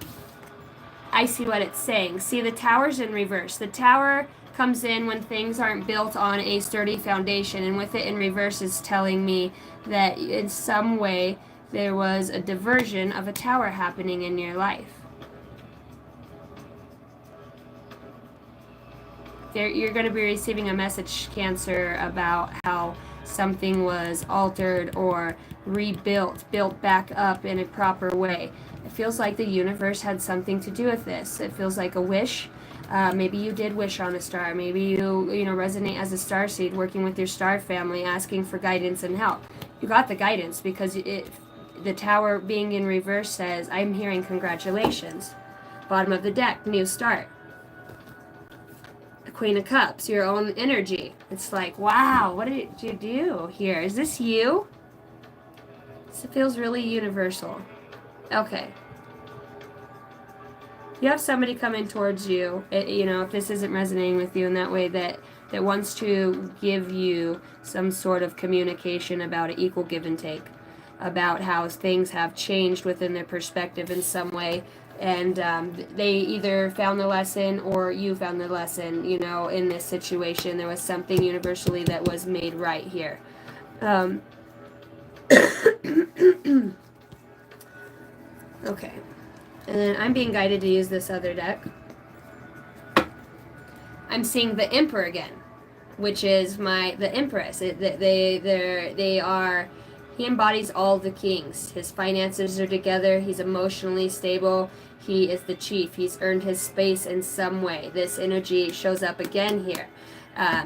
I see what it's saying. See, the Tower's in reverse. The Tower comes in when things aren't built on a sturdy foundation, and with it in reverse is telling me that in some way there was a diversion of a tower happening in your life. You're going to be receiving a message, Cancer, about how something was altered or rebuilt, built back up in a proper way. It feels like the universe had something to do with this. It feels like a wish. Maybe you did wish on a star. Maybe you resonate as a star seed, working with your star family, asking for guidance and help. You got the guidance because the Tower being in reverse says, I'm hearing congratulations. Bottom of the deck, new start. Queen of Cups, your own energy. It's like, wow, what did you do here? Is this you? This feels really universal. Okay. You have somebody coming towards you, if this isn't resonating with you in that way, that wants to give you some sort of communication about an equal give and take, about how things have changed within their perspective in some way. And they either found the lesson or you found the lesson, in this situation. There was something universally that was made right here. Okay. And then I'm being guided to use this other deck. I'm seeing the Emperor again, which is the Empress. He embodies all the kings. His finances are together. He's emotionally stable. He is the chief. He's earned his space in some way. This energy shows up again here.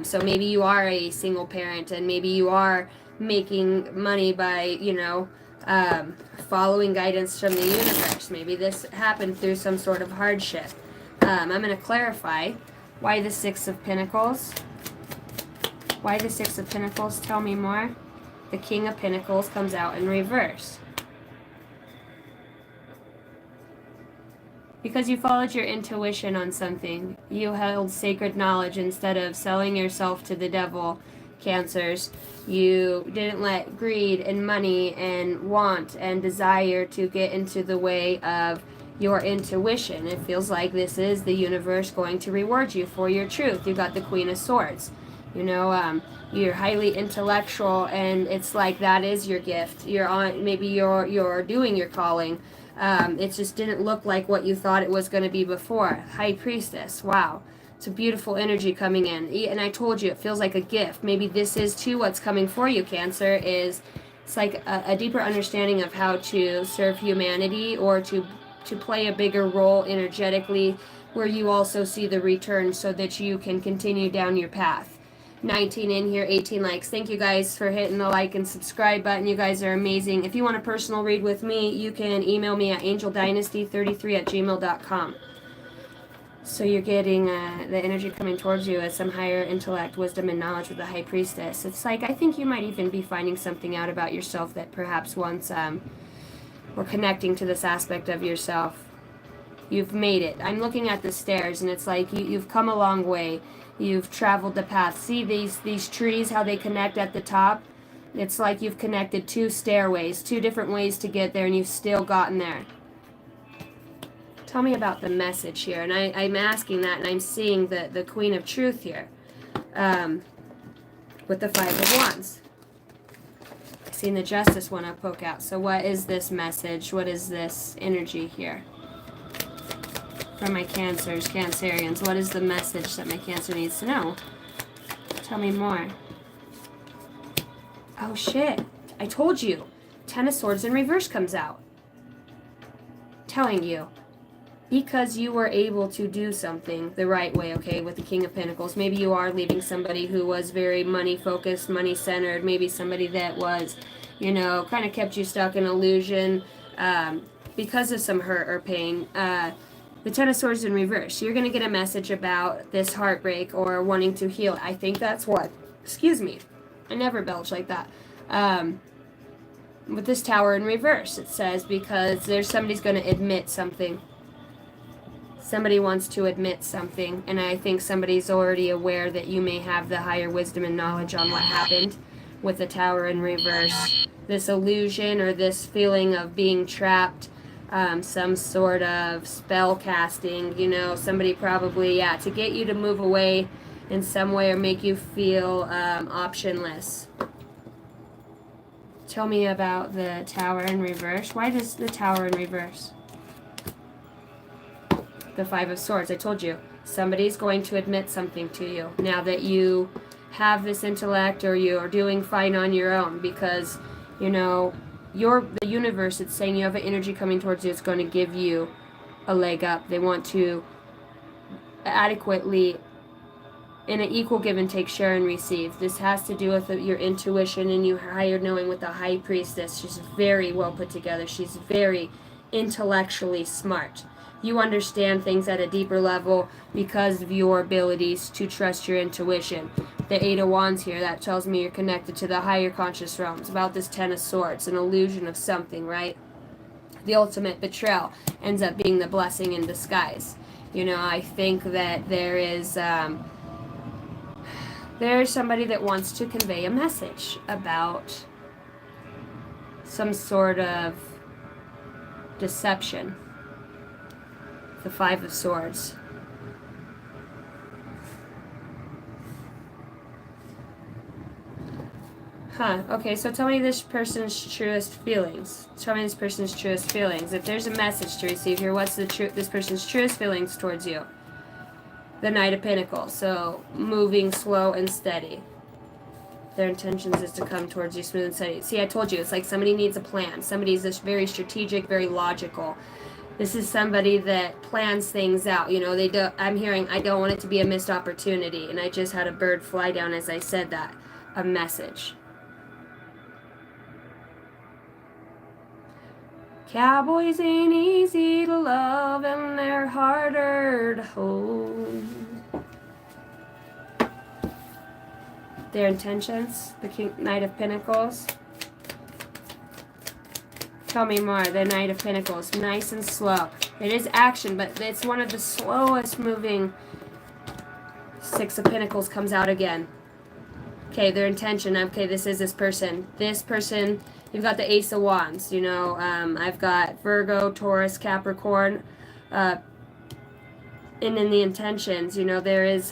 So maybe you are a single parent, and maybe you are making money by, following guidance from the universe. Maybe this happened through some sort of hardship. I'm going to clarify why the Six of Pentacles. Why the Six of Pentacles? Tell me more. The King of Pentacles comes out in reverse. Because you followed your intuition on something. You held sacred knowledge instead of selling yourself to the devil, Cancers. You didn't let greed and money and want and desire to get into the way of your intuition. It feels like this is the universe going to reward you for your truth. You got the Queen of Swords. You know, you're highly intellectual, and it's like that is your gift. You're on, maybe you're doing your calling. It just didn't look like what you thought it was going to be before. High Priestess, wow. It's a beautiful energy coming in. And I told you, it feels like a gift. Maybe this is too what's coming for you, Cancer, is it's like a deeper understanding of how to serve humanity, or to play a bigger role energetically, where you also see the return so that you can continue down your path. 19 in here, 18 likes. Thank you guys for hitting the like and subscribe button. You guys are amazing. If you want a personal read with me, you can email me at angeldynasty33@gmail.com. So you're getting the energy coming towards you as some higher intellect, wisdom, and knowledge with the High Priestess. It's like, I think you might even be finding something out about yourself that perhaps once were connecting to this aspect of yourself. You've made it. I'm looking at the stairs, and it's like you've come a long way. You've traveled the path. See these trees, how they connect at the top? It's like you've connected two stairways, two different ways to get there, and you've still gotten there. Tell me about the message here. And I'm asking that, and I'm seeing the Queen of Truth here with the Five of Wands. I've seen the Justice one up poke out. So what is this message? What is this energy here? For my Cancerians, what is the message that my Cancer needs to know? Tell me more. Oh shit, I told you. Ten of Swords in reverse comes out. Telling you. Because you were able to do something the right way, okay, with the King of Pentacles. Maybe you are leaving somebody who was very money-focused, money-centered. Maybe somebody that was, you know, kind of kept you stuck in illusion because of some hurt or pain. The Ten of Swords in reverse. You're going to get a message about this heartbreak or wanting to heal. I think that's what. Excuse me. I never belch like that. With this Tower in reverse, it says, because somebody's going to admit something. Somebody wants to admit something, and I think somebody's already aware that you may have the higher wisdom and knowledge on what happened with the Tower in reverse. This illusion or this feeling of being trapped. Some sort of spell casting, you know, somebody probably, to get you to move away in some way or make you feel optionless. Tell me about the Tower in reverse. Why does the Tower in reverse? The Five of Swords. I told you, somebody's going to admit something to you now that you have this intellect, or you are doing fine on your own, because, you know, the universe, it's saying you have an energy coming towards you. It's going to give you a leg up. They want to adequately, in an equal give and take, share and receive. This has to do with your intuition and your higher knowing with the High Priestess. She's very well put together. She's very intellectually smart. You understand things at a deeper level because of your abilities to trust your intuition. The Eight of Wands here, that tells me you're connected to the higher conscious realms. About this Ten of Swords, an illusion of something, right? The ultimate betrayal ends up being the blessing in disguise. You know, I think that there's somebody that wants to convey a message about some sort of deception. The Five of Swords. Okay, so tell me this person's truest feelings. Tell me this person's truest feelings. If there's a message to receive here, what's this person's truest feelings towards you? The Knight of Pentacles. So, moving slow and steady. Their intentions is to come towards you smooth and steady. See, I told you, it's like somebody needs a plan. Somebody's just very strategic, very logical. This is somebody that plans things out. You know, I'm hearing, I don't want it to be a missed opportunity. And I just had a bird fly down as I said that. A message. Cowboys ain't easy to love, and they're harder to hold. Their intentions, the Knight of Pentacles. Tell me more. The Knight of Pentacles, nice and slow. It is action, but it's one of the slowest moving. Six of Pentacles comes out again. Okay, their intention. Okay, this is this person. This person, you've got the Ace of Wands. You know, I've got Virgo, Taurus, Capricorn. And in the intentions, you know,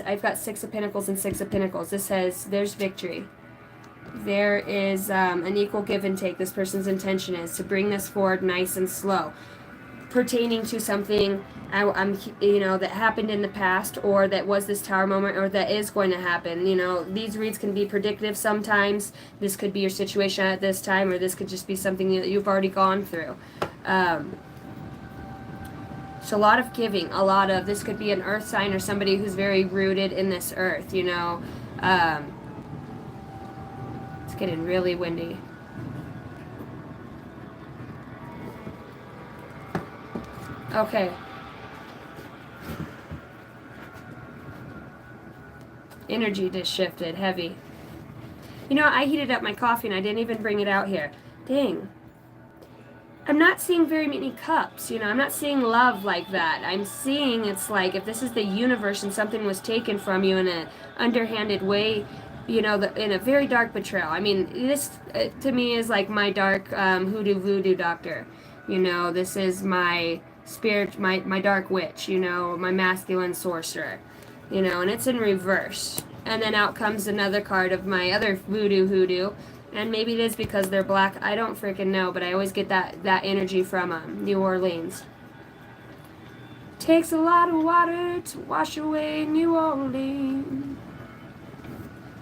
I've got Six of Pentacles and Six of Pentacles. This says there's victory. There is an equal give and take. This person's intention is to bring this forward nice and slow, pertaining to something that happened in the past, or that was this Tower moment, or that is going to happen. You know, these reads can be predictive sometimes. This could be your situation at this time, or this could just be something that you've already gone through. So a lot of giving, this could be an earth sign or somebody who's very rooted in this earth, you know. It's getting really windy. Okay. Energy just shifted, heavy. You know, I heated up my coffee and I didn't even bring it out here. Dang. I'm not seeing very many cups, you know. I'm not seeing love like that. I'm seeing it's like if this is the universe and something was taken from you in an underhanded way, you know, in a very dark betrayal. I mean, this to me is like my dark hoodoo voodoo doctor. You know, this is my spirit, my dark witch, you know, my masculine sorcerer, you know, and it's in reverse. And then out comes another card of my other voodoo hoodoo, and maybe it is because they're black, I don't freaking know, but I always get that energy from New Orleans. Takes a lot of water to wash away New Orleans.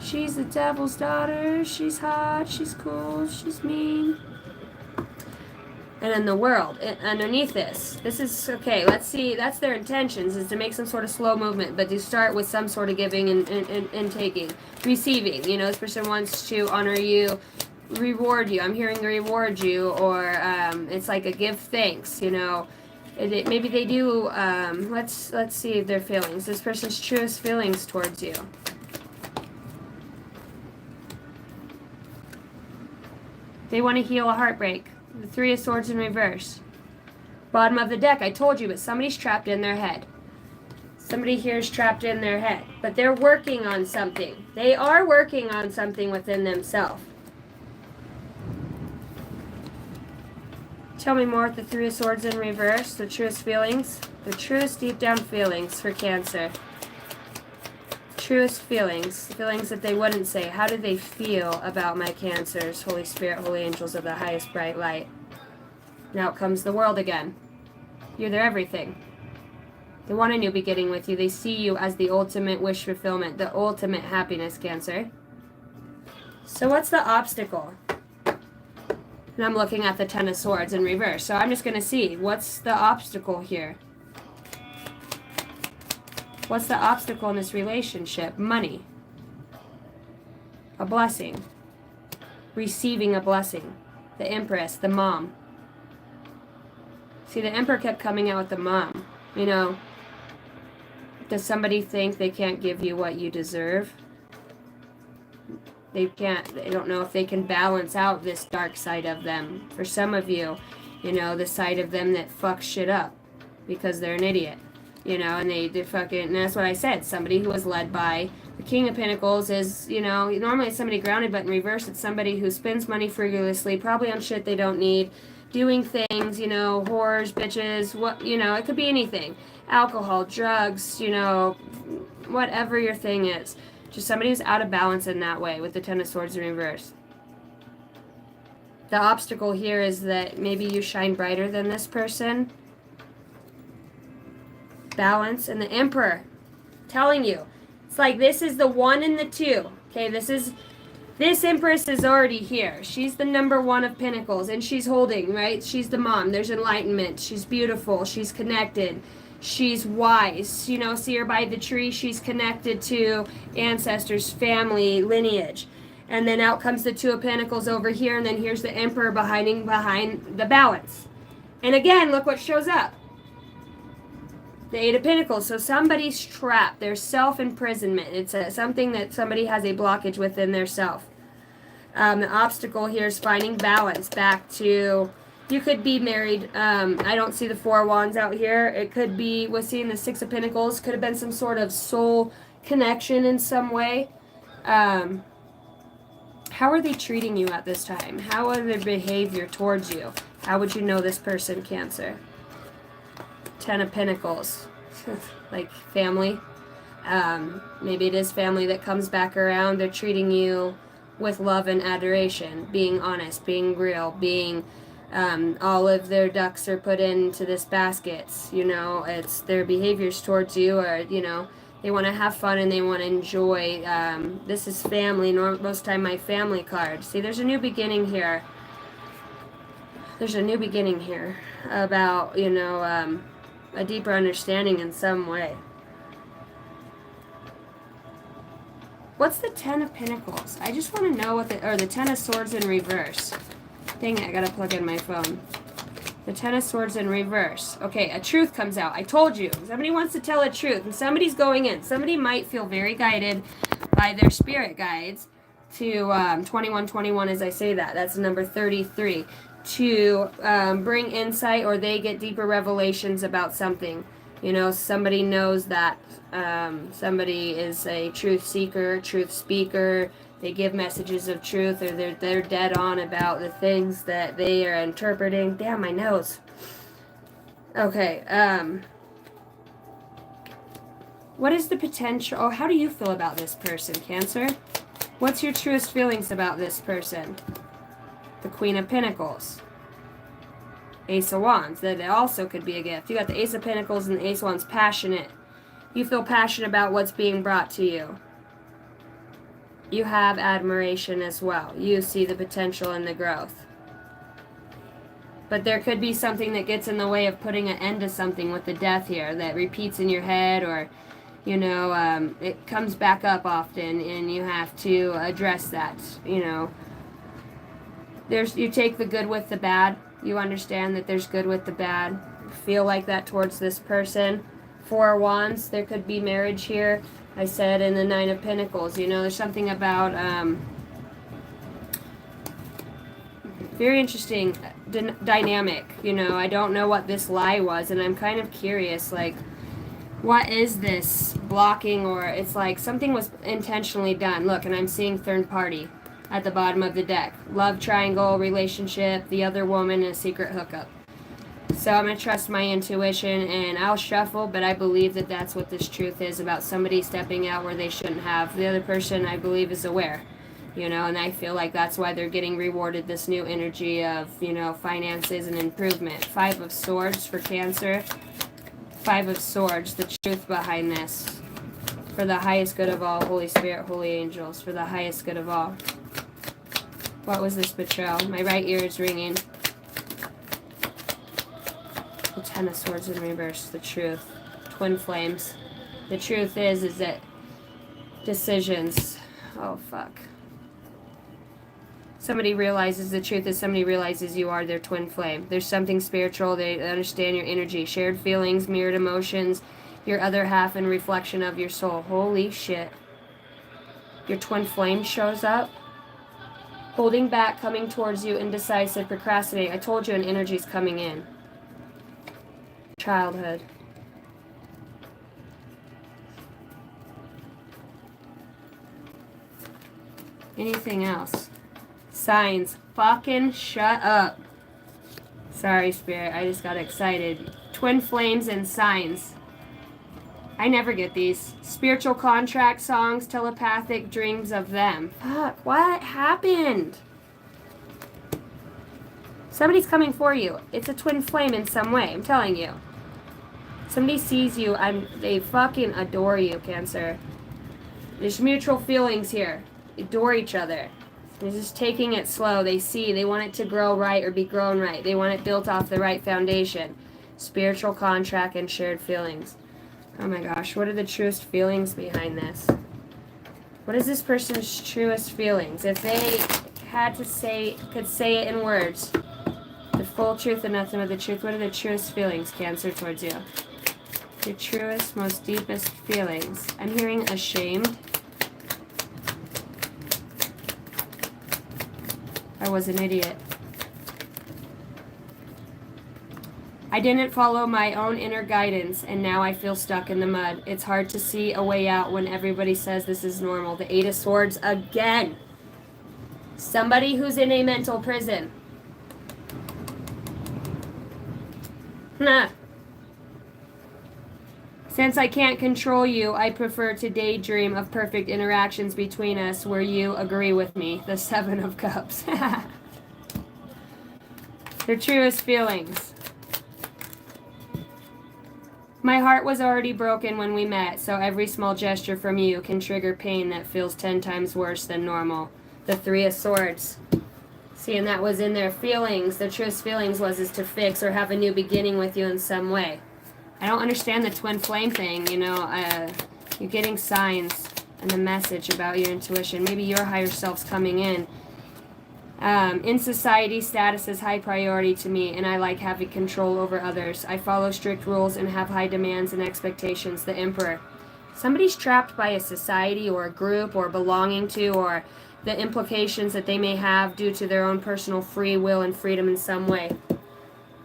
She's the devil's daughter, she's hot, she's cool, she's mean. And in the world, underneath this is, okay, let's see, that's their intentions, is to make some sort of slow movement, but to start with some sort of giving and taking. Receiving, you know, this person wants to honor you, reward you. I'm hearing reward you, or it's like a give thanks, you know. Maybe they do, let's see their feelings. This person's truest feelings towards you. They want to heal a heartbreak. The Three of Swords in reverse. Bottom of the deck, I told you, but somebody's trapped in their head. Somebody here is trapped in their head. But they're working on something. They are working on something within themselves. Tell me more with the Three of Swords in reverse. The truest feelings. The truest deep down feelings for Cancer. Truest feelings. Feelings that they wouldn't say. How do they feel about my Cancers? Holy Spirit, holy angels of the highest bright light. Now comes the world again. You're their everything. They want a new beginning with you. They see you as the ultimate wish fulfillment. The ultimate happiness, Cancer. So what's the obstacle? And I'm looking at the Ten of Swords in reverse. So I'm just going to see. What's the obstacle here? What's the obstacle in this relationship? Money. A blessing. Receiving a blessing. The Empress, the mom. See, the Emperor kept coming out with the mom. You know, does somebody think they can't give you what you deserve? They can't. They don't know if they can balance out this dark side of them. For some of you, you know, the side of them that fucks shit up because they're an idiot. You know, and they fucking, and that's what I said. Somebody who was led by the King of Pentacles is, you know, normally it's somebody grounded, but in reverse, it's somebody who spends money frivolously, probably on shit they don't need, doing things, you know, whores, bitches, what, you know, it could be anything. Alcohol, drugs, you know, whatever your thing is. Just somebody who's out of balance in that way with the Ten of Swords in reverse. The obstacle here is that maybe you shine brighter than this person. Balance, and the Emperor telling you, it's like this is the 1 and the 2. Okay, this Empress is already here. She's the number 1 of Pentacles, and she's holding, right? She's the mom. There's enlightenment. She's beautiful. She's connected. She's wise. You know, see her by the tree. She's connected to ancestors, family, lineage. And then out comes the 2 of Pentacles over here, and then here's the Emperor behind the balance. And again, look what shows up. The 8 of Pentacles. So somebody's trapped. There's self-imprisonment. It's something that somebody has a blockage within their self. The obstacle here is finding balance back to, you could be married. I don't see the 4 of Wands out here. It could be, we're seeing the 6 of Pentacles. Could have been some sort of soul connection in some way. How are they treating you at this time? How are their behavior towards you? How would you know this person, Cancer? 10 of Pentacles. like family. Maybe it is family that comes back around. They're treating you with love and adoration, being honest, being real, being all of their ducks are put into this basket. You know, it's their behaviors towards you, or you know, they want to have fun and they want to enjoy. This is family. Most of the time, my family card. See, there's a new beginning here. There's a new beginning here about, you know, a deeper understanding in some way. What's the Ten of Pentacles? I just want to know what the Ten of Swords in reverse. Dang it, I gotta plug in my phone. The Ten of Swords in reverse. Okay, a truth comes out. I told you. Somebody wants to tell a truth, and somebody's going in. Somebody might feel very guided by their spirit guides to 2121 as I say that. That's number 33. To bring insight, or they get deeper revelations about something. You know, somebody knows that somebody is a truth seeker, truth speaker. They give messages of truth, or they're dead on about the things that they are interpreting. Damn, my nose. Okay. What is the potential? Oh, how do you feel about this person, Cancer? What's your truest feelings about this person? The Queen of Pentacles. Ace of Wands. That also could be a gift. You got the Ace of Pentacles and the Ace of Wands. Passionate. You feel passionate about what's being brought to you. You have admiration as well. You see the potential and the growth. But there could be something that gets in the way of putting an end to something with the Death here that repeats in your head, or, you know, it comes back up often and you have to address that, you know. You take the good with the bad. You understand that there's good with the bad. Feel like that towards this person. Four of Wands. There could be marriage here. I said in the Nine of Pentacles. You know, there's something about very interesting dynamic. You know, I don't know what this lie was, and I'm kind of curious, like, what is this blocking? Or it's like something was intentionally done. Look, and I'm seeing third party at the bottom of the deck. Love triangle, relationship, the other woman, and a secret hookup. So I'm going to trust my intuition, and I'll shuffle, but I believe that that's what this truth is about somebody stepping out where they shouldn't have. The other person, I believe, is aware, you know, and I feel like that's why they're getting rewarded this new energy of, you know, finances and improvement. Five of Swords for Cancer. Five of Swords, the truth behind this. For the highest good of all, Holy Spirit, holy angels, for the highest good of all. What was this betrayal? My right ear is ringing. The Ten of Swords in reverse, the truth. Twin flames. The truth is that decisions. Oh, fuck. Somebody realizes the truth is somebody realizes you are their twin flame. There's something spiritual. They understand your energy. Shared feelings, mirrored emotions. Your other half and reflection of your soul. Holy shit. Your twin flame shows up. Holding back, coming towards you, indecisive, procrastinating. I told you an energy's coming in. Childhood. Anything else? Signs. Fucking shut up. Sorry, Spirit. I just got excited. Twin flames and signs. I never get these. Spiritual contract songs, telepathic dreams of them. Fuck, what happened? Somebody's coming for you. It's a twin flame in some way, I'm telling you. Somebody sees you, they fucking adore you, Cancer. There's mutual feelings here. Adore each other. They're just taking it slow. They want it to grow right or be grown right. They want it built off the right foundation. Spiritual contract and shared feelings. Oh my gosh, what are the truest feelings behind this? What is this person's truest feelings? If they could say it in words, the full truth and nothing but the truth, what are the truest feelings, Cancer, towards you? Your truest, most deepest feelings. I'm hearing ashamed. I was an idiot. I didn't follow my own inner guidance, and now I feel stuck in the mud. It's hard to see a way out when everybody says this is normal. The Eight of Swords again. Somebody who's in a mental prison. Nah. Since I can't control you, I prefer to daydream of perfect interactions between us where you agree with me. The Seven of Cups. Their truest feelings. My heart was already broken when we met, so every small gesture from you can trigger pain that feels 10 times worse than normal. The Three of Swords. See, and that was in their feelings. Their truest feelings is to fix or have a new beginning with you in some way. I don't understand the twin flame thing, you know. You're getting signs and a message about your intuition. Maybe your higher self's coming in. In society, status is high priority to me, and I like having control over others. I follow strict rules and have high demands and expectations. The Emperor. Somebody's trapped by a society or a group or belonging to, or the implications that they may have due to their own personal free will and freedom in some way.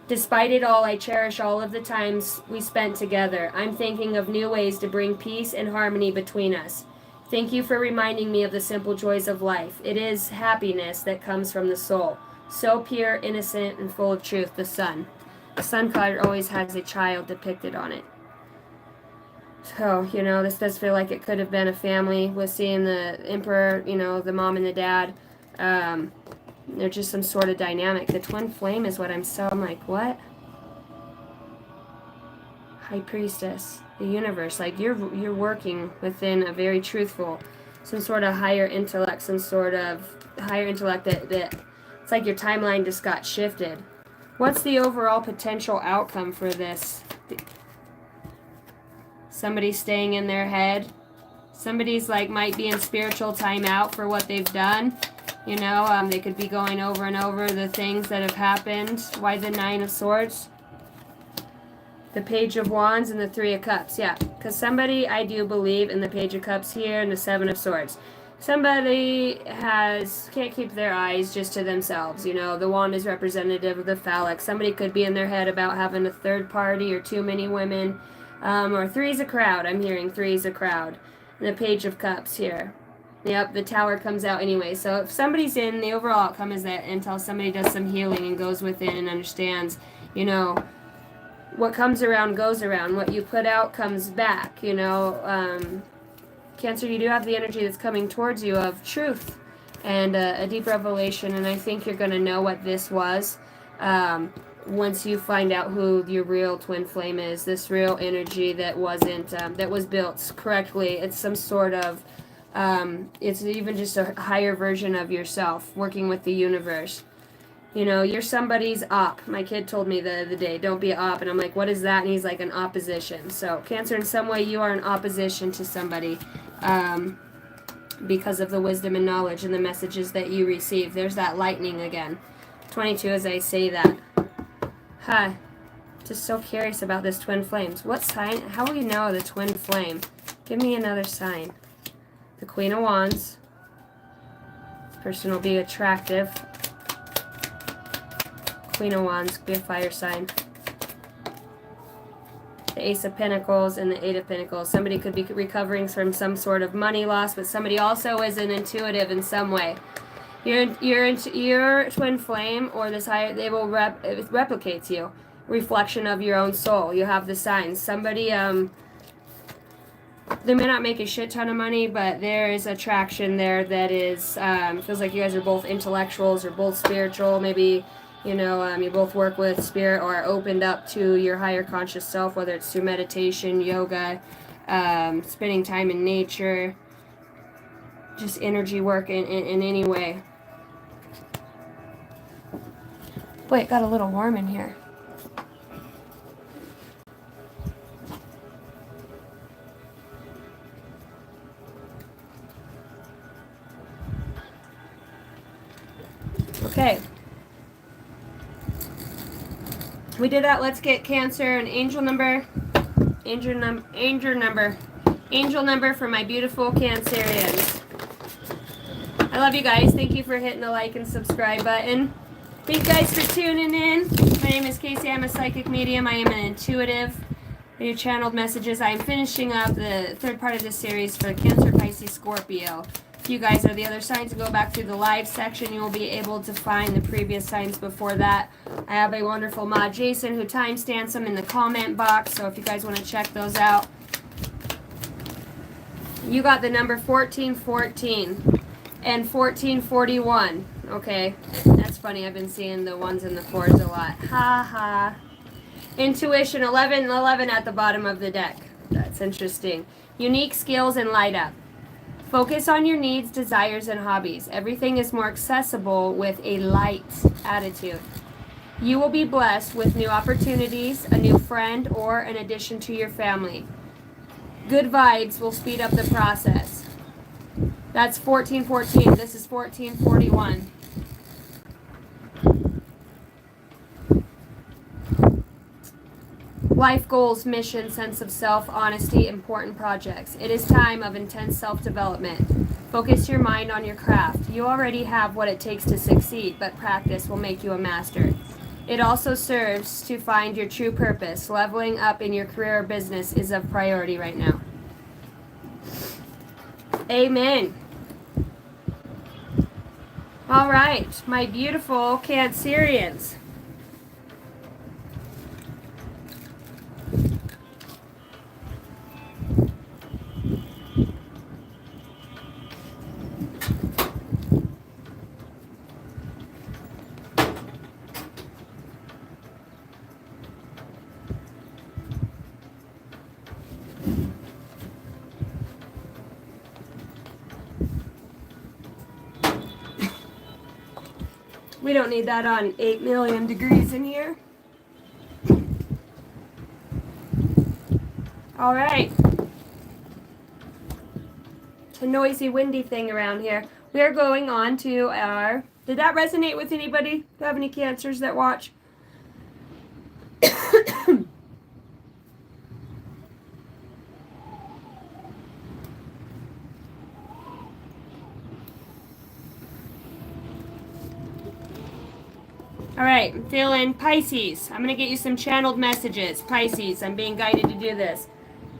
Despite it all, I cherish all of the times we spent together. I'm thinking of new ways to bring peace and harmony between us. Thank you for reminding me of the simple joys of life. It is happiness that comes from the soul. So pure, innocent, and full of truth. The Sun. The Sun card always has a child depicted on it. So, you know, this does feel like it could have been a family with seeing the Emperor, you know, the mom and the dad. They're just some sort of dynamic. The twin flame is what I'm like, what? High Priestess, the universe. Like, you're working within a very truthful, some sort of higher intellect, some sort of higher intellect that it's like your timeline just got shifted. What's the overall potential outcome for this? Somebody's staying in their head. Somebody's like might be in spiritual timeout for what they've done. You know, they could be going over and over the things that have happened. Why the Nine of Swords? The Page of Wands and the Three of Cups. Yeah, because somebody, I do believe in the Page of Cups here and the Seven of Swords. Somebody can't keep their eyes just to themselves. You know, the wand is representative of the phallic. Somebody could be in their head about having a third party or too many women. Or three's a crowd. I'm hearing three's a crowd. And the Page of Cups here. Yep, the Tower comes out anyway. So if somebody's in, the overall outcome is that until somebody does some healing and goes within and understands, you know, what comes around goes around. What you put out comes back, you know. Cancer, you do have the energy that's coming towards you of truth and a deep revelation. And I think you're going to know what this was once you find out who your real twin flame is. This real energy that wasn't, that was built correctly. It's some sort of... it's even just a higher version of yourself working with the universe. You know, you're somebody's op. My kid told me the other day, don't be an op. And I'm like, what is that? And he's like, an opposition. So Cancer, in some way you are an opposition to somebody because of the wisdom and knowledge and the messages that you receive. There's that lightning again. 22 as I say that. Huh. Just so curious about this twin flames. What sign? How will you know the twin flame? Give me another sign. The Queen of Wands. This person will be attractive. Queen of Wands, be a fire sign. The Ace of Pentacles and the Eight of Pentacles. Somebody could be recovering from some sort of money loss, but somebody also is an intuitive in some way. Your twin flame or this higher, it replicates you. Reflection of your own soul. You have the signs. Somebody, they may not make a shit ton of money, but there is attraction there that is, feels like you guys are both intellectuals or both spiritual. Maybe, you know, you both work with spirit or are opened up to your higher conscious self, whether it's through meditation, yoga, spending time in nature, just energy work in any way. Boy, it got a little warm in here. Okay. We did that. Let's get Cancer an angel number. Angel number for my beautiful Cancerians. I love you guys. Thank you for hitting the like and subscribe button. Thank you guys for tuning in. My name is Casey. I'm a psychic medium. I am an intuitive. I do channeled messages. I am finishing up the third part of this series for Cancer, Pisces, Scorpio. If you guys are the other signs, go back through the live section. You will be able to find the previous signs before that. I have a wonderful mod, Jason, who timestamps them in the comment box. So if you guys want to check those out, You got the number 1414 and 1441. Okay, that's funny. I've been seeing the ones and the fours a lot. Ha ha. Intuition, 1111 at the bottom of the deck. That's interesting. Unique skills and light up. Focus on your needs, desires, and hobbies. Everything is more accessible with a light attitude. You will be blessed with new opportunities, a new friend, or an addition to your family. Good vibes will speed up the process. That's 1414. This is 1441. Life goals, mission, sense of self, honesty, important projects. It is time of intense self-development. Focus your mind on your craft. You already have what it takes to succeed, but practice will make you a master. It also serves to find your true purpose. Leveling up in your career or business is of priority right now. Amen. All right, my beautiful Cancerians. We don't need that on 8 million degrees in here. All right. It's a noisy, windy thing around here. We are going on to our... Did that resonate with anybody? Do you have any Cancers that watch? All right, I'm feeling Pisces. I'm going to get you some channeled messages. Pisces, I'm being guided to do this.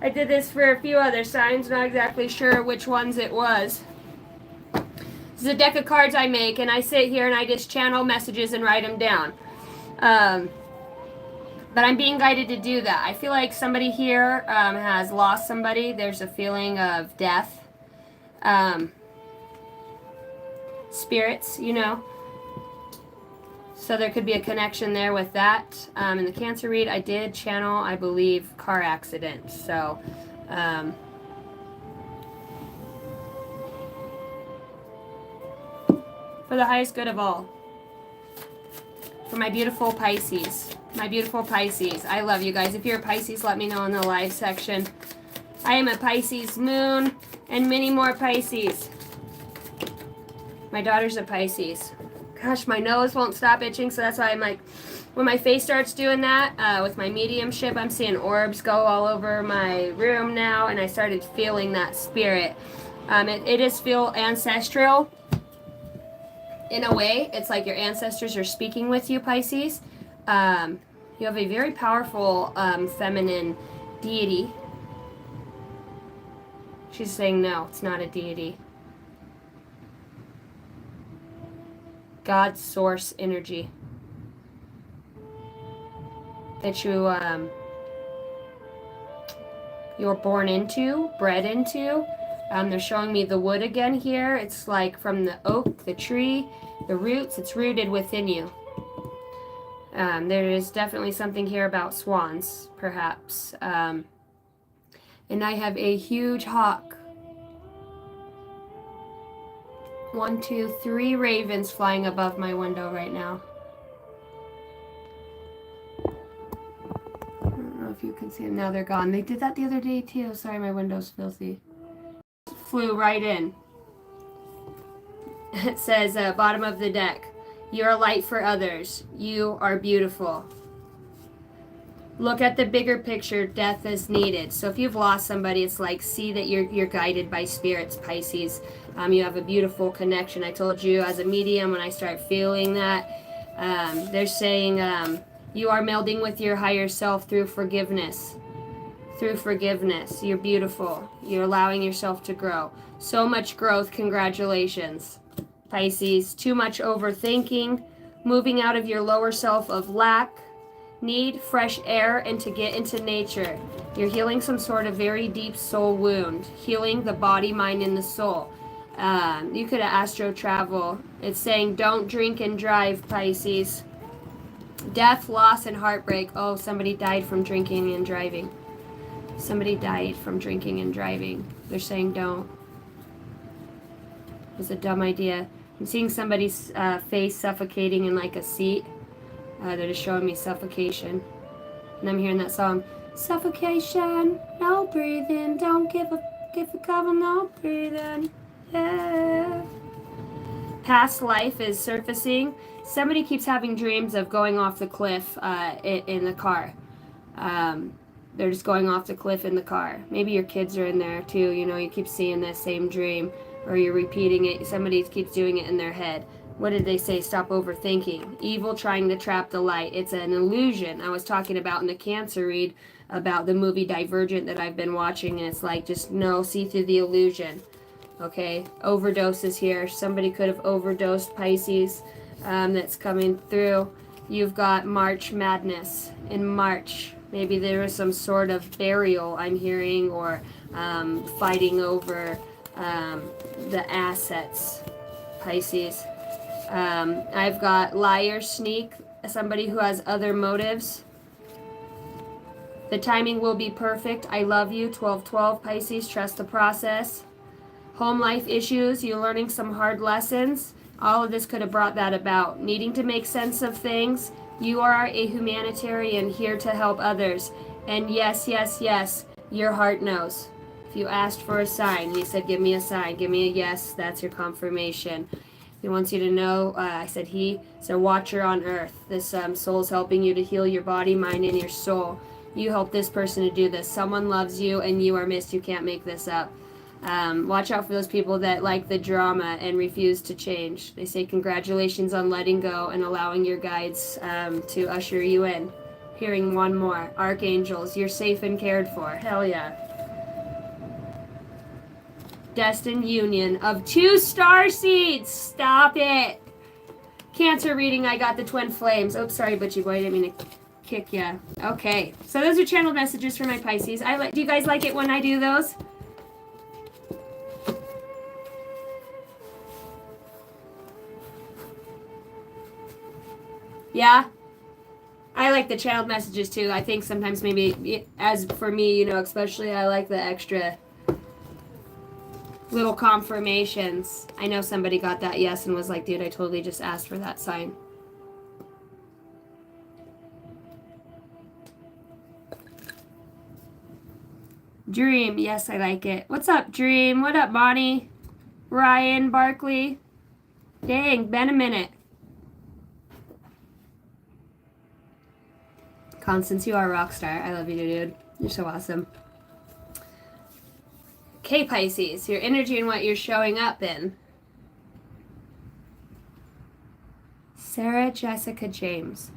I did this for a few other signs, not exactly sure which ones it was. This is a deck of cards I make, and I sit here and I just channel messages and write them down. But I'm being guided to do that. I feel like somebody here has lost somebody. There's a feeling of death. Spirits, you know. So there could be a connection there with that. In the Cancer read, I did channel, I believe, car accident. So, for the highest good of all. For my beautiful Pisces. My beautiful Pisces. I love you guys. If you're a Pisces, let me know in the live section. I am a Pisces moon and many more Pisces. My daughter's a Pisces. Gosh, my nose won't stop itching, so that's why I'm like, when my face starts doing that, with my mediumship, I'm seeing orbs go all over my room now, and I started feeling that spirit. It is feel ancestral in a way. It's like your ancestors are speaking with you, Pisces. You have a very powerful feminine deity. She's saying no, it's not a deity. God's source energy that you're born into, bred into. They're showing me the wood again here. It's like from the oak, the tree, the roots. It's rooted within you. There is definitely something here about swans, perhaps. And I have a huge hawk. 1, 2, 3 ravens flying above my window right now. I don't know if you can see them. Now they're gone. They did that the other day too. Sorry, my window's filthy. Flew right in. It says, bottom of the deck, you're a light for others. You are beautiful. Look at the bigger picture. Death is needed. So if you've lost somebody, it's like, see that you're guided by spirits, Pisces. You have a beautiful connection. I told you as a medium, when I start feeling that, they're saying you are melding with your higher self through forgiveness. Through forgiveness. You're beautiful. You're allowing yourself to grow. So much growth. Congratulations, Pisces. Too much overthinking. Moving out of your lower self of lack. need fresh air and to get into nature. You're healing some sort of very deep soul wound, healing the body, mind, and the soul. You could astro travel. It's saying don't drink and drive, Pisces. Death, loss, and heartbreak. Oh, somebody died from drinking and driving. Somebody died from drinking and driving. They're saying don't. It was a dumb idea. I'm seeing somebody's face suffocating in like a seat. They're just showing me suffocation. And I'm hearing that song. Suffocation, no breathing, don't give a cover, no breathing. Yeah. Past life is surfacing. Somebody keeps having dreams of going off the cliff in the car. They're just going off the cliff in the car. Maybe your kids are in there too. You know, you keep seeing that same dream, or you're repeating it. Somebody keeps doing it in their head. What did they say? Stop overthinking. Evil trying to trap the light. It's an illusion. I was talking about in the Cancer read about the movie Divergent that I've been watching, and it's like just see through the illusion. Okay, overdoses here. Somebody could have overdosed, Pisces. That's coming through. You've got March Madness in March. Maybe there was some sort of burial I'm hearing, or fighting over the assets, Pisces. I've got liar, sneak, somebody who has other motives. The timing will be perfect. I love you, 1212, Pisces. Trust the process. Home life issues. You're learning some hard lessons. All of this could have brought that about. Needing to make sense of things. You are a humanitarian here to help others. And yes, yes, yes, your heart knows. If you asked for a sign, he said, give me a sign, give me a yes, that's your confirmation. He wants you to know, I said he's a watcher on earth. This soul is helping you to heal your body, mind, and your soul. You help this person to do this. Someone loves you and you are missed. You can't make this up. Watch out for those people that like the drama and refuse to change. They say congratulations on letting go and allowing your guides to usher you in. Hearing one more. Archangels, you're safe and cared for. Hell yeah. Destined union of 2 star seeds. Stop it. Cancer reading, I got the twin flames. Oops, sorry, Butchie Boy. I didn't mean to kick ya. Okay, so those are channeled messages for my Pisces. Do you guys like it when I do those? Yeah? I like the channeled messages too. I think sometimes maybe, as for me, you know, especially I like the extra little confirmations. I know somebody got that yes and was like, dude, I totally just asked for that sign. Dream, yes, I like it. What's up, Dream? What up, Bonnie? Ryan, Barkley? Dang, been a minute. Constance, you are a rock star. I love you, dude. You're so awesome. Okay, Pisces, your energy and what you're showing up in. Sarah Jessica James.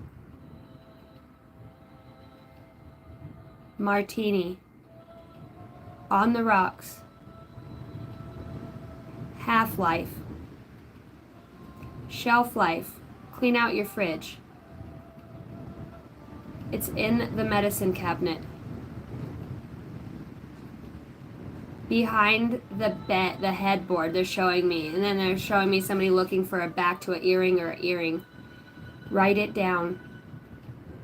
Martini. On the Rocks. Half-Life. Shelf life. Clean out your fridge. It's in the medicine cabinet. Behind the bed, the headboard, they're showing me. And then they're showing me somebody looking for a back to an earring or an earring. Write it down.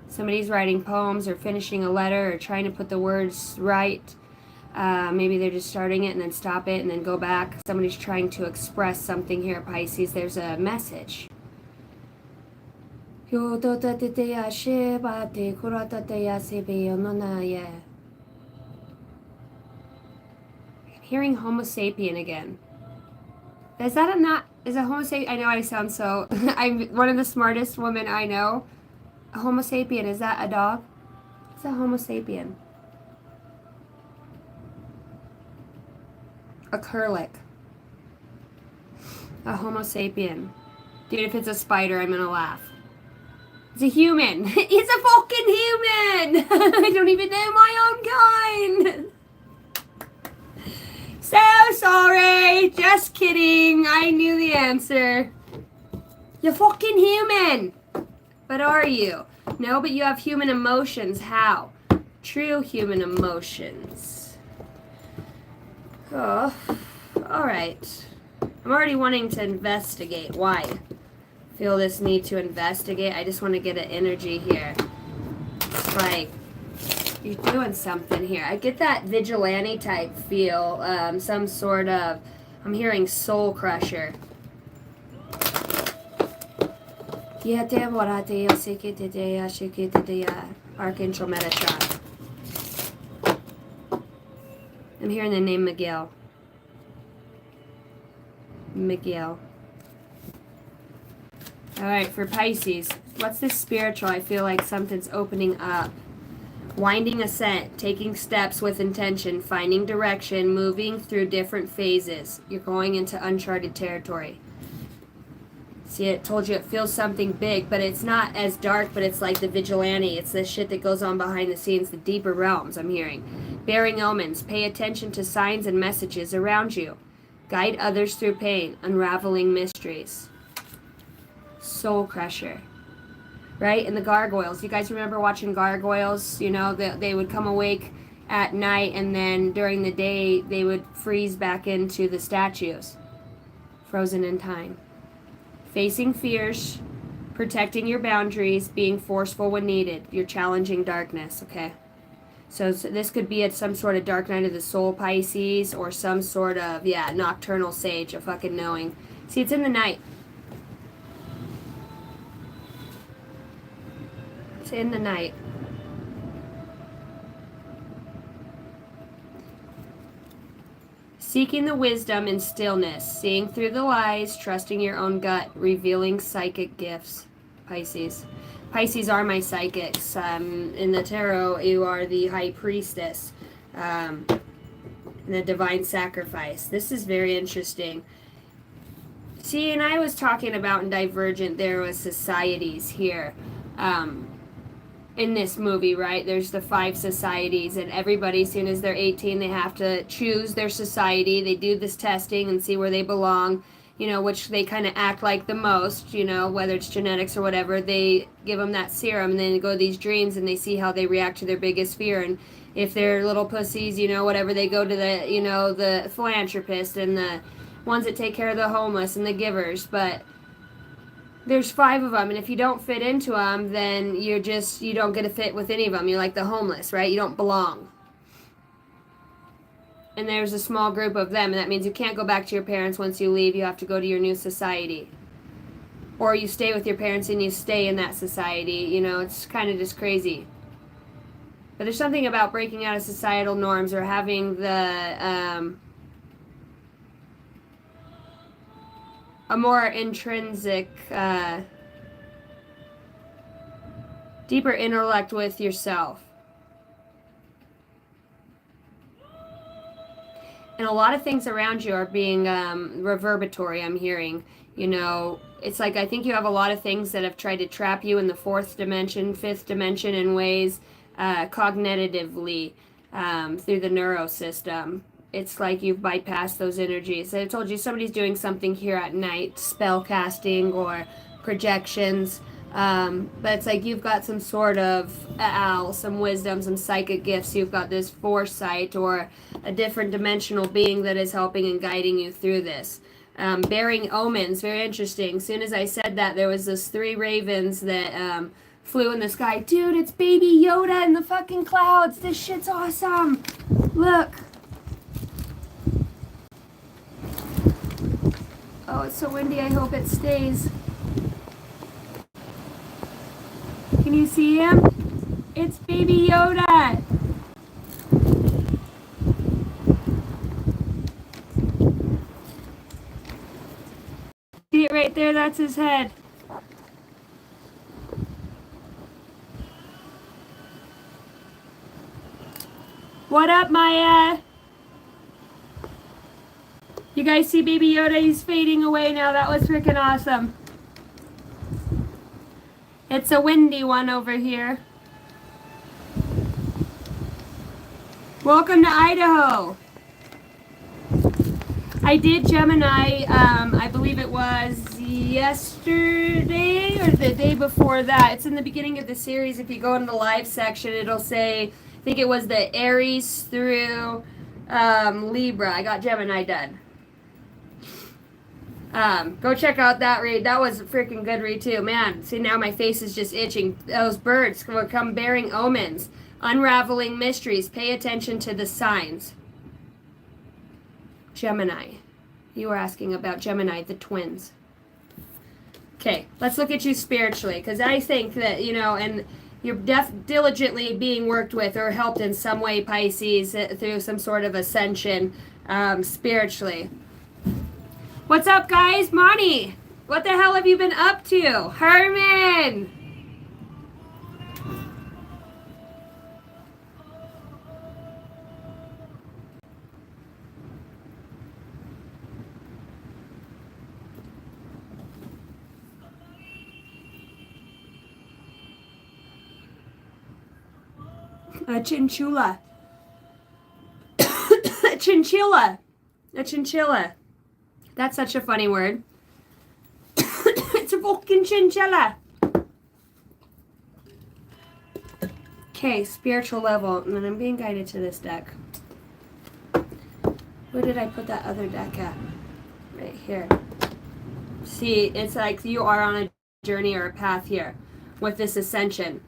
Somebody's writing poems or finishing a letter or trying to put the words right. Maybe they're just starting it and then stop it and then go back. Somebody's trying to express something here, Pisces. There's a message. Hearing Homo sapien again. Is that is a Homo sapien? I know I sound so, I'm one of the smartest women I know. A Homo sapien, is that a dog? It's a Homo sapien. A curlic. A Homo sapien. Dude, if it's a spider, I'm gonna laugh. It's a human. It's a fucking human! I don't even know my own kind! So sorry! Just kidding. I knew the answer. You're fucking human! But are you? No, but you have human emotions. How? True human emotions. Oh, all right. I'm already wanting to investigate. Why? Feel this need to investigate. I just want to get an energy here. It's like you're doing something here. I get that vigilante type feel. Some sort of, I'm hearing soul crusher. Archangel Metatron. I'm hearing the name Miguel. Miguel. Alright, for Pisces, what's this spiritual? I feel like something's opening up. Winding ascent, taking steps with intention, finding direction, moving through different phases. You're going into uncharted territory. See, it told you it feels something big, but it's not as dark, but it's like the vigilante. It's the shit that goes on behind the scenes, the deeper realms I'm hearing. Bearing omens, pay attention to signs and messages around you. Guide others through pain, unraveling mysteries. Soul crusher. Right? And the gargoyles. You guys remember watching gargoyles? You know, they would come awake at night, and then during the day, they would freeze back into the statues. Frozen in time. Facing fears, protecting your boundaries, being forceful when needed. You're challenging darkness, okay? So this could be some sort of dark night of the soul, Pisces, or some sort of, nocturnal sage, a fucking knowing. See, it's in the night. It's in the night. Seeking the wisdom in stillness, seeing through the lies, trusting your own gut, revealing psychic gifts. Pisces. Pisces are my psychics. In the tarot, you are the high priestess. The divine sacrifice. This is very interesting. See, and I was talking about in Divergent, there was societies here. In this movie, right? There's the 5 societies, and everybody, as soon as they're 18, they have to choose their society. They do this testing and see where they belong, you know, which they kind of act like the most, you know, whether it's genetics or whatever. They give them that serum, and then they go to these dreams, and they see how they react to their biggest fear. And if they're little pussies, you know, whatever, they go to the, you know, the philanthropist and the ones that take care of the homeless and the givers. But there's 5 of them, and if you don't fit into them, then you don't get a fit with any of them. You're like the homeless, right? You don't belong. And there's a small group of them, and that means you can't go back to your parents once you leave. You have to go to your new society. Or you stay with your parents and you stay in that society. You know, it's kind of just crazy. But there's something about breaking out of societal norms or having the a more intrinsic, deeper intellect with yourself. And a lot of things around you are being reverberatory, I'm hearing. You know, it's like I think you have a lot of things that have tried to trap you in the 4th dimension, 5th dimension in ways cognitively through the neurosystem. It's like you've bypassed those energies. I told you somebody's doing something here at night, spell casting or projections. But it's like you've got some sort of some wisdom, some psychic gifts. You've got this foresight or a different dimensional being that is helping and guiding you through this. Bearing omens, very interesting. As soon as I said that, there was this 3 ravens that flew in the sky. Dude, it's Baby Yoda in the fucking clouds. This shit's awesome. Look. Oh, it's so windy. I hope it stays. Can you see him? It's Baby Yoda. See it right there? That's his head. What up, Maya? You guys see Baby Yoda? He's fading away now. That was freaking awesome. It's a windy one over here. Welcome to Idaho. I did Gemini, I believe it was yesterday or the day before that. It's in the beginning of the series. If you go in the live section, it'll say, I think it was the Aries through Libra. I got Gemini done. Go check out that read. That was a freaking good read too. Man, see now my face is just itching. Those birds will come bearing omens, unraveling mysteries. Pay attention to the signs. Gemini. You were asking about Gemini, the twins. Okay, let's look at you spiritually, because I think that, and you're diligently being worked with or helped in some way, Pisces, through some sort of ascension spiritually. What's up, guys? Monty, what the hell have you been up to? Herman! A chinchilla. A chinchilla. A chinchilla. That's such a funny word. It's a fucking chinchilla. Okay, spiritual level. And then I'm being guided to this deck. Where did I put that other deck at? Right here. See, it's like you are on a journey or a path here with this ascension.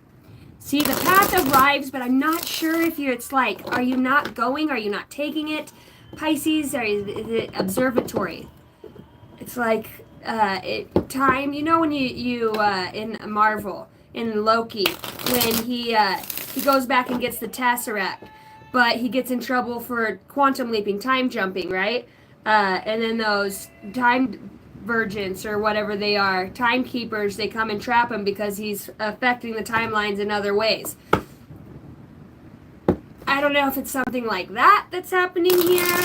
See, the path arrives, but I'm not sure if it's like, are you not going? Are you not taking it? Pisces, is it observatory? It's like time. You know when you in Marvel, in Loki, when he goes back and gets the Tesseract, but he gets in trouble for quantum leaping, time jumping, right? And then those time virgins or whatever they are, timekeepers, they come and trap him because he's affecting the timelines in other ways. I don't know if it's something like that that's happening here,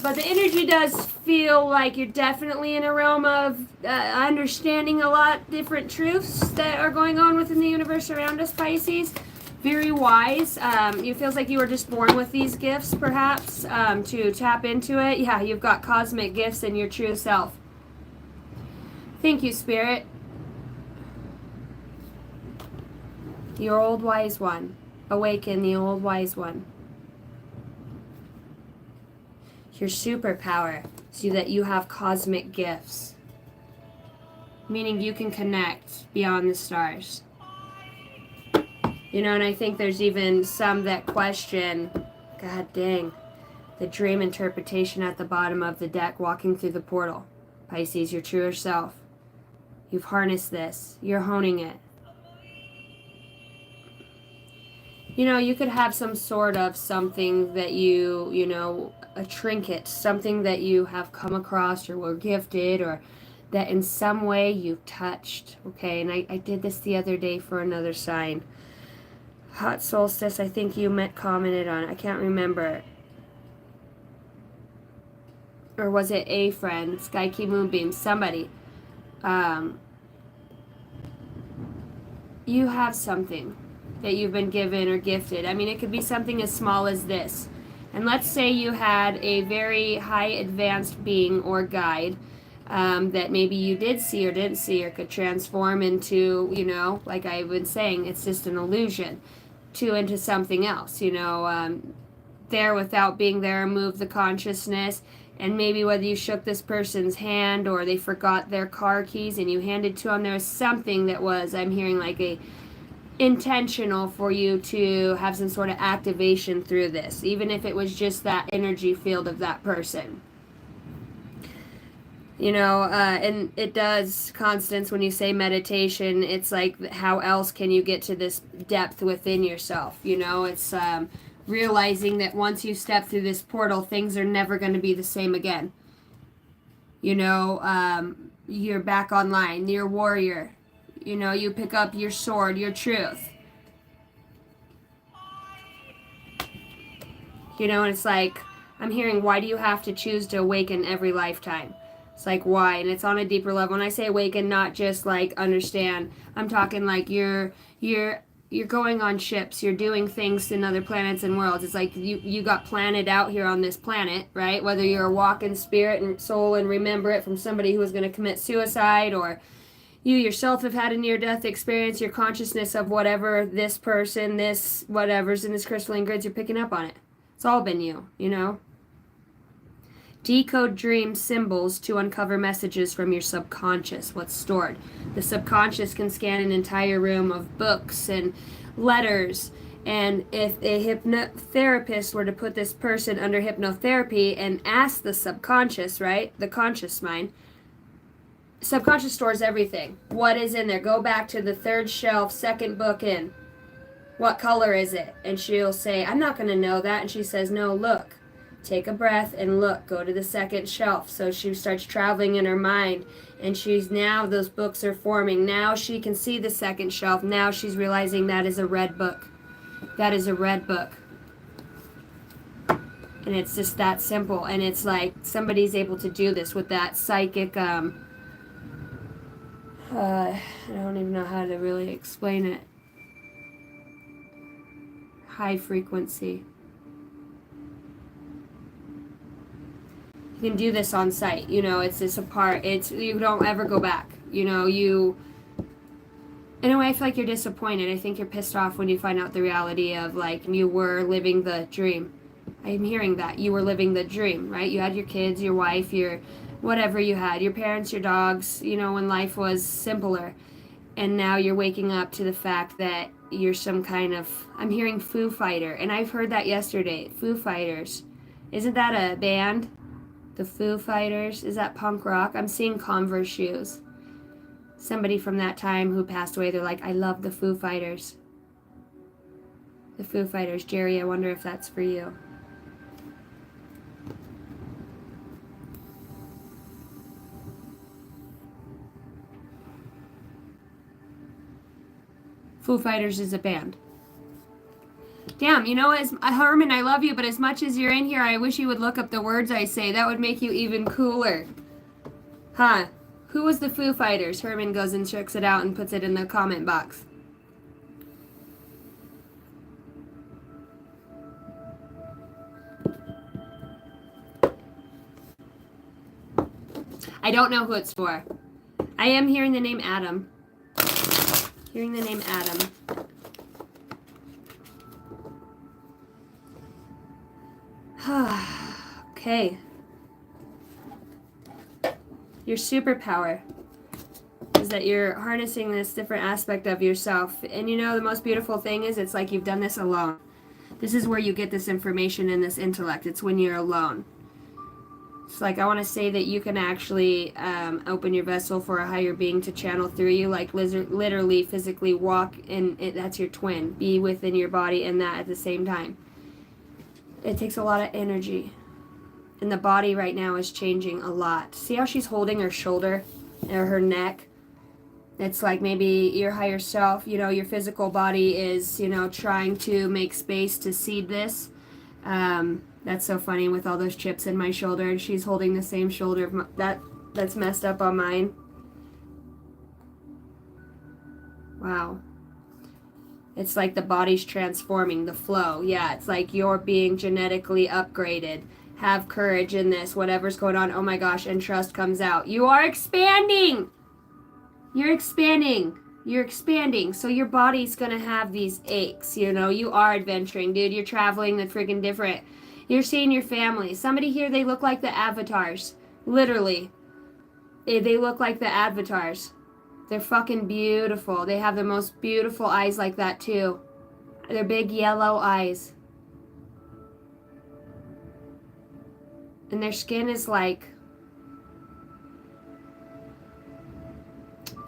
but the energy does feel like you're definitely in a realm of understanding a lot different truths that are going on within the universe around us, Pisces. Very wise. It feels like you were just born with these gifts, perhaps, to tap into it. Yeah, you've got cosmic gifts in your true self. Thank you, Spirit. Your old wise one. Awaken the old wise one. Your superpower, so that you have cosmic gifts. Meaning you can connect beyond the stars. And I think there's even some that question, God dang, the dream interpretation at the bottom of the deck, walking through the portal. Pisces, your truer self. You've harnessed this. You're honing it. You could have some sort of something that a trinket, something that you have come across or were gifted or that in some way you've touched. Okay, and I did this the other day for another sign. Hot solstice, I think you commented on it. I can't remember. Or was it a friend? Sky Key Moonbeam, somebody. You have something that you've been given or gifted. I mean, it could be something as small as this. And let's say you had a very high advanced being or guide that maybe you did see or didn't see or could transform into, like I've been saying, it's just an illusion, into something else, there without being there, move the consciousness. And maybe whether you shook this person's hand or they forgot their car keys and you handed to them, there was something that was, I'm hearing like a intentional for you to have some sort of activation through this, even if it was just that energy field of that person. And it does, Constance, when you say meditation, it's like, how else can you get to this depth within yourself? It's realizing that once you step through this portal, things are never going to be the same again. You're back online, you're a warrior. You pick up your sword, your truth. And it's like, I'm hearing, why do you have to choose to awaken every lifetime? It's like, why? And it's on a deeper level. When I say awaken, not just like understand. I'm talking like you're you're going on ships, you're doing things in other planets and worlds. It's like you got planted out here on this planet, right? Whether you're a walking spirit and soul and remember it from somebody who was going to commit suicide, or you yourself have had a near-death experience, your consciousness of whatever this person, this whatever's in this crystalline grids, you're picking up on it. It's all been you, you know? Decode dream symbols to uncover messages from your subconscious, what's stored. The subconscious can scan an entire room of books and letters. And if a hypnotherapist were to put this person under hypnotherapy and ask the subconscious, right, the conscious mind, subconscious stores everything. What is in there? Go back to the third shelf, second book in. What color is it? And she'll say, I'm not going to know that. And she says, no, look. Take a breath and look. Go to the second shelf. So she starts traveling in her mind. And she's now, those books are forming. Now she can see the second shelf. Now she's realizing that is a red book. That is a red book. And it's just that simple. And it's like somebody's able to do this with that psychic, I don't even know how to really explain it. High frequency. You can do this on site. You know, it's just a part. It's, you don't ever go back. You know, you, in a way, I feel like you're disappointed. I think you're pissed off when you find out the reality of, like, you were living the dream. I'm hearing that. You were living the dream, right? You had your kids, your wife, your whatever you had, your parents, your dogs, you know, when life was simpler. And now you're waking up to the fact that you're some kind of, I'm hearing Foo Fighter, and I've heard that yesterday, Foo Fighters. Isn't that a band? The Foo Fighters? Is that punk rock? I'm seeing Converse shoes. Somebody from that time who passed away, they're like, I love the Foo Fighters. The Foo Fighters. Jerry, I wonder if that's for you. Foo Fighters is a band. Damn, you know, as Herman, I love you, but as much as you're in here, I wish you would look up the words I say. That would make you even cooler. Huh. Who was the Foo Fighters? Herman goes and checks it out and puts it in the comment box. I don't know who it's for. I am hearing the name Adam. Hearing the name Adam. Okay. Your superpower is that you're harnessing this different aspect of yourself. And you know, the most beautiful thing is it's like you've done this alone. This is where you get this information and this intellect. It's when you're alone. It's like, I want to say that you can actually open your vessel for a higher being to channel through you, like literally physically walk in it. That's your twin. Be within your body and that at the same time. It takes a lot of energy. And the body right now is changing a lot. See how she's holding her shoulder or her neck? It's like maybe your higher self, you know, your physical body is, you know, trying to make space to seed this. That's so funny with all those chips in my shoulder, and she's holding the same shoulder that's messed up on mine. Wow. It's like the body's transforming, the flow. Yeah, it's like you're being genetically upgraded. Have courage in this, whatever's going on. Oh my gosh, and trust comes out. You are expanding. You're expanding. You're expanding. So your body's going to have these aches. You know, you are adventuring, dude. You're traveling the freaking different. You're seeing your family. Somebody here, they look like the avatars. Literally. They look like the avatars. They're fucking beautiful. They have the most beautiful eyes like that too. They're big yellow eyes. And their skin is like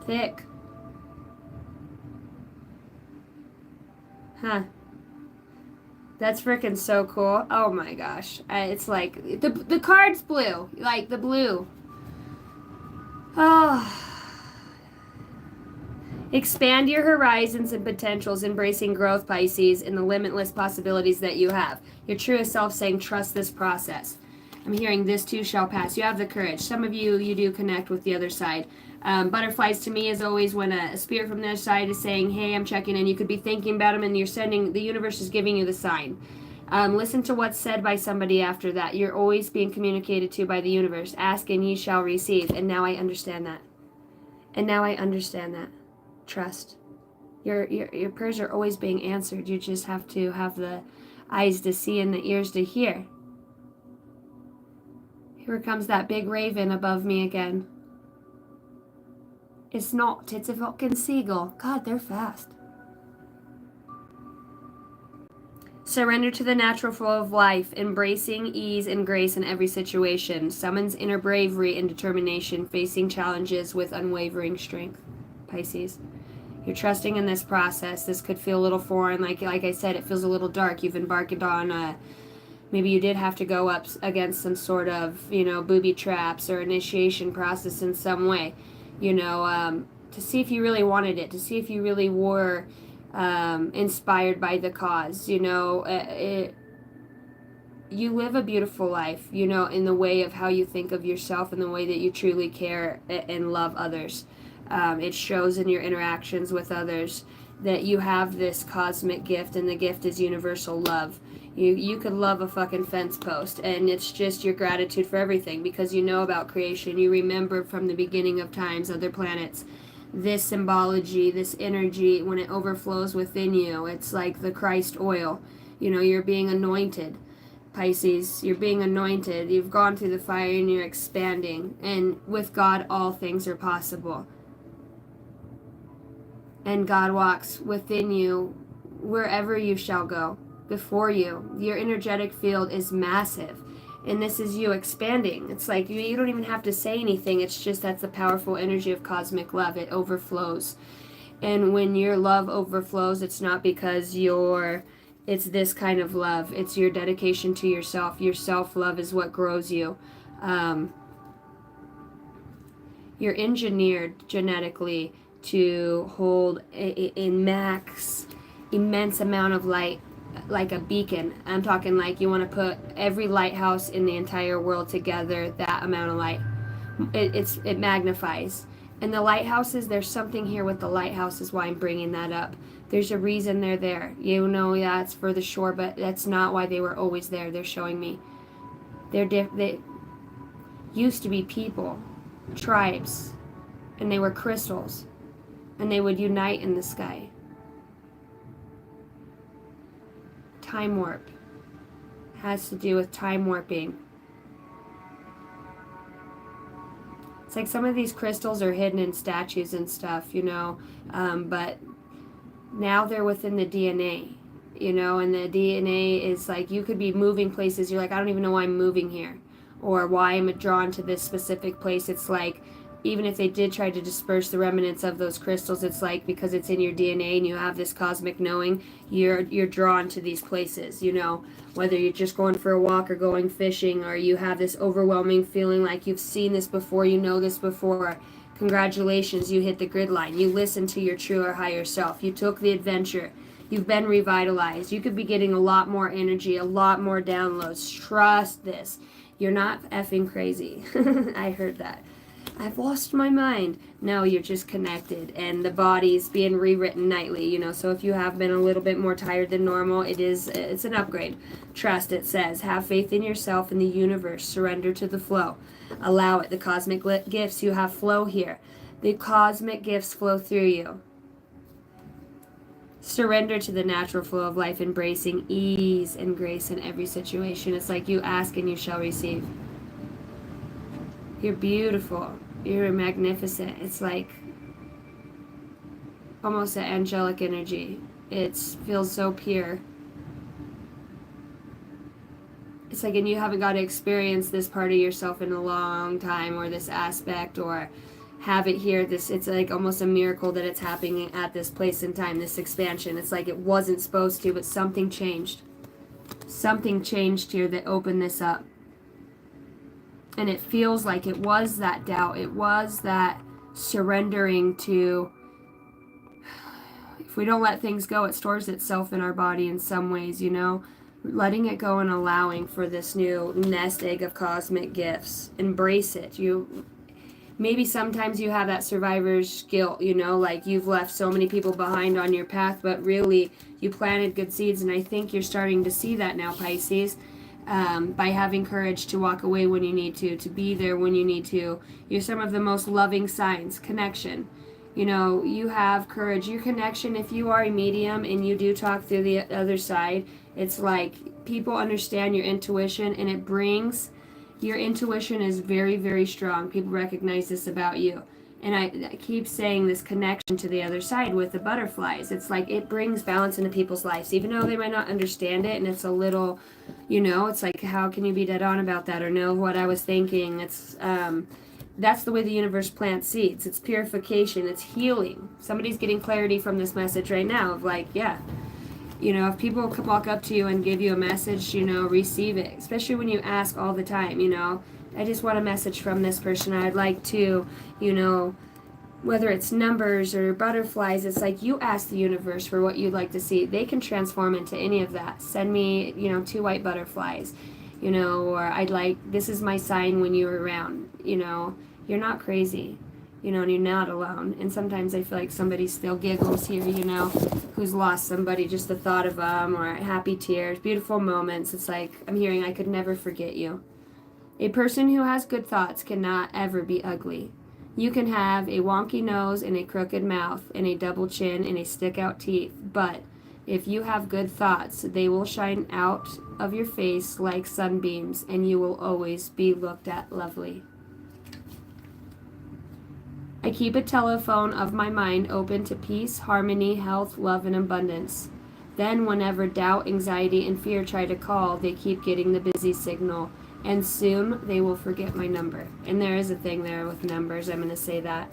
thick. Huh. That's freaking so cool. Oh my gosh. It's like the card's blue. Like the blue. Oh. Expand your horizons and potentials, embracing growth, Pisces, and the limitless possibilities that you have. Your truest self saying, trust this process. I'm hearing this too shall pass. You have the courage. Some of you, you do connect with the other side. Butterflies to me is always when a spirit from the other side is saying, hey, I'm checking in. You could be thinking about them and you're sending, the universe is giving you the sign. Listen to what's said by somebody after that. You're always being communicated to by the universe. Ask and ye shall receive. And now I understand that. And now I understand that. Trust. Your prayers are always being answered. You just have to have the eyes to see and the ears to hear. Here comes that big raven above me again. It's not. It's a fucking seagull. God, they're fast. Surrender to the natural flow of life, embracing ease and grace in every situation. Summons inner bravery and determination, facing challenges with unwavering strength. Pisces. You're trusting in this process. This could feel a little foreign. Like I said, it feels a little dark. You've embarked on maybe you did have to go up against some sort of, booby traps or initiation process in some way, to see if you really wanted it, to see if you really were inspired by the cause. You live a beautiful life, in the way of how you think of yourself and the way that you truly care and love others. It shows in your interactions with others that you have this cosmic gift, and the gift is universal love. You could love a fucking fence post, and it's just your gratitude for everything because you know about creation. You remember from the beginning of times, other planets. This symbology, this energy, when it overflows within you, it's like the Christ oil. You're being anointed. Pisces, you're being anointed. You've gone through the fire and you're expanding. And with God, all things are possible. And God walks within you wherever you shall go. Before you. Your energetic field is massive. And this is you expanding. It's like you don't even have to say anything. It's just that's the powerful energy of cosmic love. It overflows. And when your love overflows, it's not because it's this kind of love. It's your dedication to yourself. Your self-love is what grows you. You're engineered genetically to hold a immense amount of light, like a beacon. I'm talking like you want to put every lighthouse in the entire world together, that amount of light. It magnifies. And the lighthouses, there's something here with the lighthouses, why I'm bringing that up. There's a reason they're there. Yeah, it's for the shore, but that's not why they were always there. They're showing me. They used to be people, tribes, and they were crystals, and they would unite in the sky. Time warp has to do with time warping. It's like some of these crystals are hidden in statues and stuff, but now they're within the DNA, and the DNA is like you could be moving places. You're like, I don't even know why I'm moving here or why I'm drawn to this specific place. It's like even if they did try to disperse the remnants of those crystals, it's like because it's in your DNA and you have this cosmic knowing, you're drawn to these places, whether you're just going for a walk or going fishing, or you have this overwhelming feeling like you've seen this before, this before. Congratulations, you hit the grid line. You listened to your true or higher self. You took the adventure. You've been revitalized. You could be getting a lot more energy, a lot more downloads. Trust this. You're not effing crazy. I heard that. I've lost my mind. No, you're just connected, and the body's being rewritten nightly, so if you have been a little bit more tired than normal, it's an upgrade. Trust, it says. Have faith in yourself and the universe. Surrender to the flow. Allow it. The cosmic gifts, you have flow here. The cosmic gifts flow through you. Surrender to the natural flow of life, embracing ease and grace in every situation. It's like you ask and you shall receive. You're beautiful. You're magnificent. It's like almost an angelic energy. It feels so pure. It's like, and you haven't got to experience this part of yourself in a long time, or this aspect, or have it here. It's like almost a miracle that it's happening at this place in time, this expansion. It's like it wasn't supposed to, but something changed. Something changed here that opened this up. And it feels like it was that doubt. It was that surrendering to, if we don't let things go, it stores itself in our body in some ways, letting it go and allowing for this new nest egg of cosmic gifts. Embrace it. maybe sometimes you have that survivor's guilt, you know, like you've left so many people behind on your path, but really you planted good seeds. And I think you're starting to see that now, Pisces, by having courage to walk away when you need to be there when you need to. You're some of the most loving signs. Connection. You know, you have courage. Your connection, if you are a medium and you do talk through the other side, it's like people understand your intuition, and it brings, your intuition is very, very strong. People recognize this about you. And I keep saying this connection to the other side with the butterflies. It's like it brings balance into people's lives, even though they might not understand it. And it's a little, you know, it's like, how can you be dead on about that or know what I was thinking? It's, that's the way the universe plants seeds. It's purification. It's healing. Somebody's getting clarity from this message right now of like, yeah, you know, if people could walk up to you and give you a message, you know, receive it. Especially when you ask all the time, you know, I just want a message from this person. I'd like to, you know, whether it's numbers or butterflies, it's like you ask the universe for what you'd like to see. They can transform into any of that. Send me, you know, 2 white butterflies, you know, or I'd like, this is my sign when you're around, you know, you're not crazy. You know, and you're not alone. And sometimes I feel like somebody still giggles here, you know, who's lost somebody, just the thought of them, or happy tears, beautiful moments. It's like, I'm hearing, I could never forget you. A person who has good thoughts cannot ever be ugly. You can have a wonky nose and a crooked mouth and a double chin and a stick-out teeth, but if you have good thoughts, they will shine out of your face like sunbeams, and you will always be looked at lovely. I keep a telephone of my mind open to peace, harmony, health, love, and abundance. Then whenever doubt, anxiety, and fear try to call, they keep getting the busy signal, and soon they will forget my number. And there is a thing there with numbers, I'm going to say that.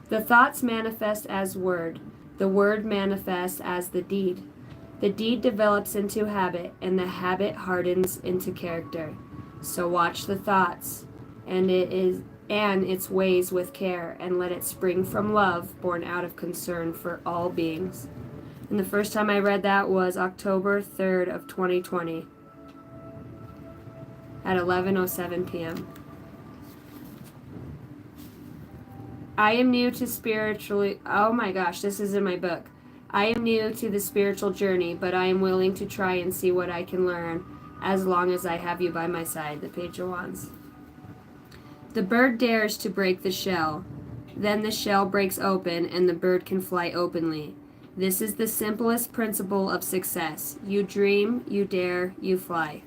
The thoughts manifest as word. The word manifests as the deed. The deed develops into habit, and the habit hardens into character. So watch the thoughts, and its ways with care, and let it spring from love, born out of concern for all beings. And the first time I read that was October 3rd of 2020 at 11:07 p.m. I am new to spiritually, oh my gosh, this is in my book. I am new to the spiritual journey, but I am willing to try and see what I can learn as long as I have you by my side. The Page of Wands. The bird dares to break the shell. Then the shell breaks open and the bird can fly openly. This is the simplest principle of success. You dream, you dare, you fly.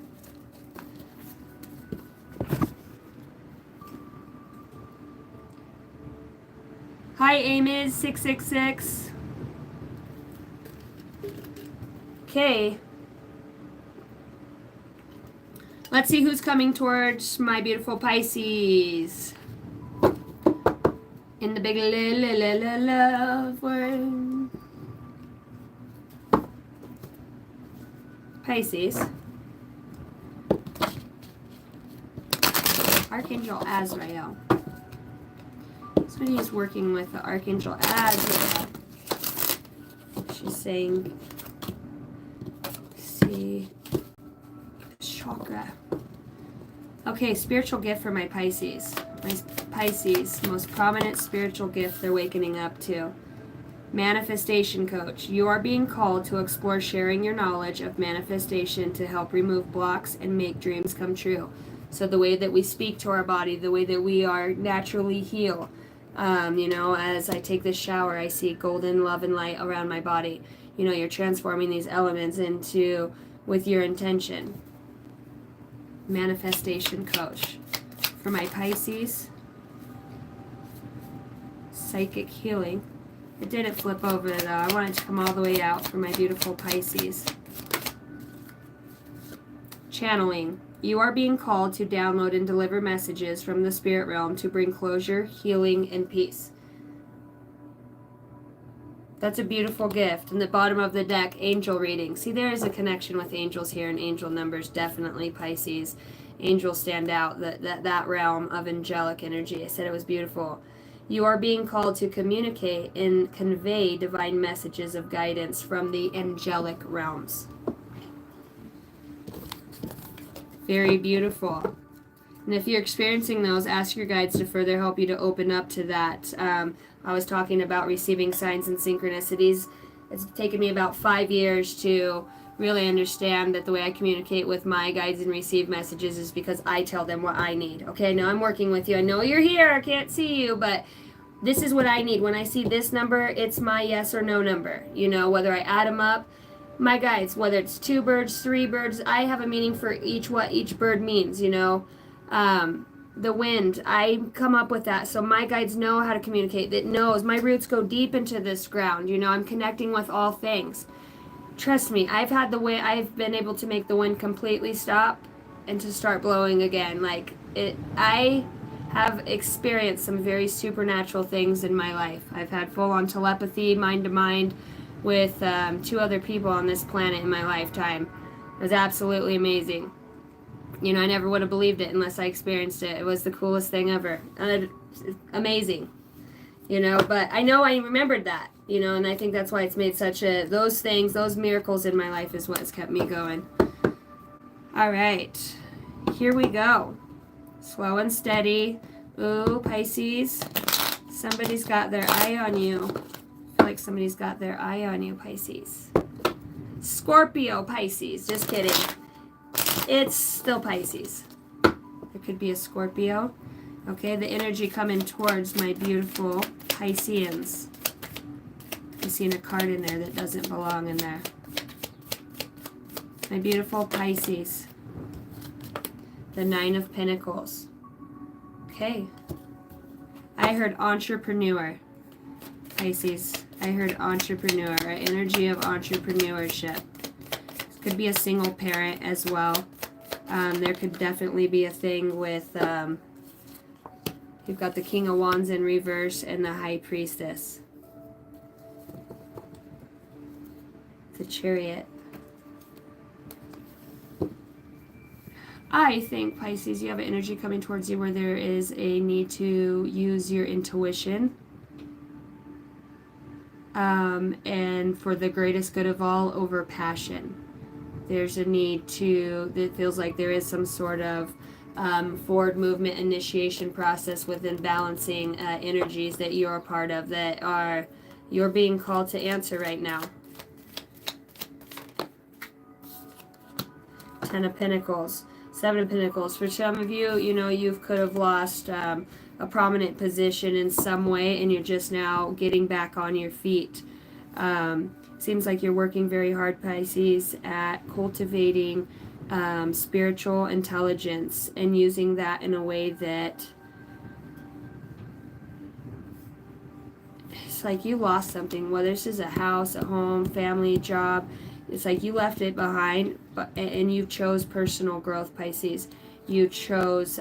Hi, Amiz666. Okay. Let's see who's coming towards my beautiful Pisces. In the big love word. Pisces. Archangel Azrael. Somebody's working with the Archangel Azrael. She's saying, see, chakra. Okay, spiritual gift for my Pisces. My Pisces, most prominent spiritual gift they're wakening up to. Manifestation coach. You are being called to explore sharing your knowledge of manifestation to help remove blocks and make dreams come true. So the way that we speak to our body, the way that we are naturally heal. You know, as I take this shower, I see golden love and light around my body. You know, you're transforming these elements into, with your intention. Manifestation coach. For my Pisces, psychic healing. It didn't flip over though. I wanted to come all the way out for my beautiful Pisces. Channeling. You are being called to download and deliver messages from the spirit realm to bring closure, healing, and peace. That's a beautiful gift. In the bottom of the deck, angel reading. See, there is a connection with angels here, and angel numbers, definitely Pisces. Angels stand out, that realm of angelic energy. I said it was beautiful. You are being called to communicate and convey divine messages of guidance from the angelic realms. Very beautiful. And if you're experiencing those, ask your guides to further help you to open up to that. I was talking about receiving signs and synchronicities. It's taken me about 5 years to really understand that the way I communicate with my guides and receive messages is because I tell them what I need. Okay, now I'm working with you. I know you're here. I can't see you, but this is what I need. When I see this number, it's my yes or no number. You know, whether I add them up, my guides, whether it's 2 birds, 3 birds, I have a meaning for what each bird means, you know. The wind, I come up with that. So my guides know how to communicate. It knows my roots go deep into this ground. You know, I'm connecting with all things. Trust me, I've been able to make the wind completely stop and to start blowing again. I have experienced some very supernatural things in my life. I've had full-on telepathy, mind-to-mind, with 2 other people on this planet in my lifetime. It was absolutely amazing. You know, I never would have believed it unless I experienced it. It was the coolest thing ever. Amazing. You know, but I know I remembered that, you know, and I think that's why it's made those things, those miracles in my life is what's kept me going. All right, here we go. Slow and steady. Ooh, Pisces. Somebody's got their eye on you. I feel like somebody's got their eye on you, Pisces. Scorpio, Pisces. Just kidding. It's still Pisces. There could be a Scorpio. Okay, the energy coming towards my beautiful Pisceans. I'm seeing a card in there that doesn't belong in there. My beautiful Pisces. The 9 of Pentacles. Okay. I heard entrepreneur. Pisces. I heard entrepreneur. An energy of entrepreneurship. This could be a single parent as well. There could definitely be a thing with... you've got the King of Wands in reverse and the High Priestess. The Chariot. I think, Pisces, you have an energy coming towards you where there is a need to use your intuition. And for the greatest good of all, over passion. There's a need it feels like there is some sort of forward movement initiation process within balancing energies that you're a part of you're being called to answer right now. 10 of Pentacles, 7 of Pentacles. For some of you, you know, you could have lost a prominent position in some way and you're just now getting back on your feet. Seems like you're working very hard, Pisces, at cultivating spiritual intelligence and using that in a way that it's like you lost something, whether this is a house, a home, family, job. It's like you left it behind, and you chose personal growth, Pisces. You chose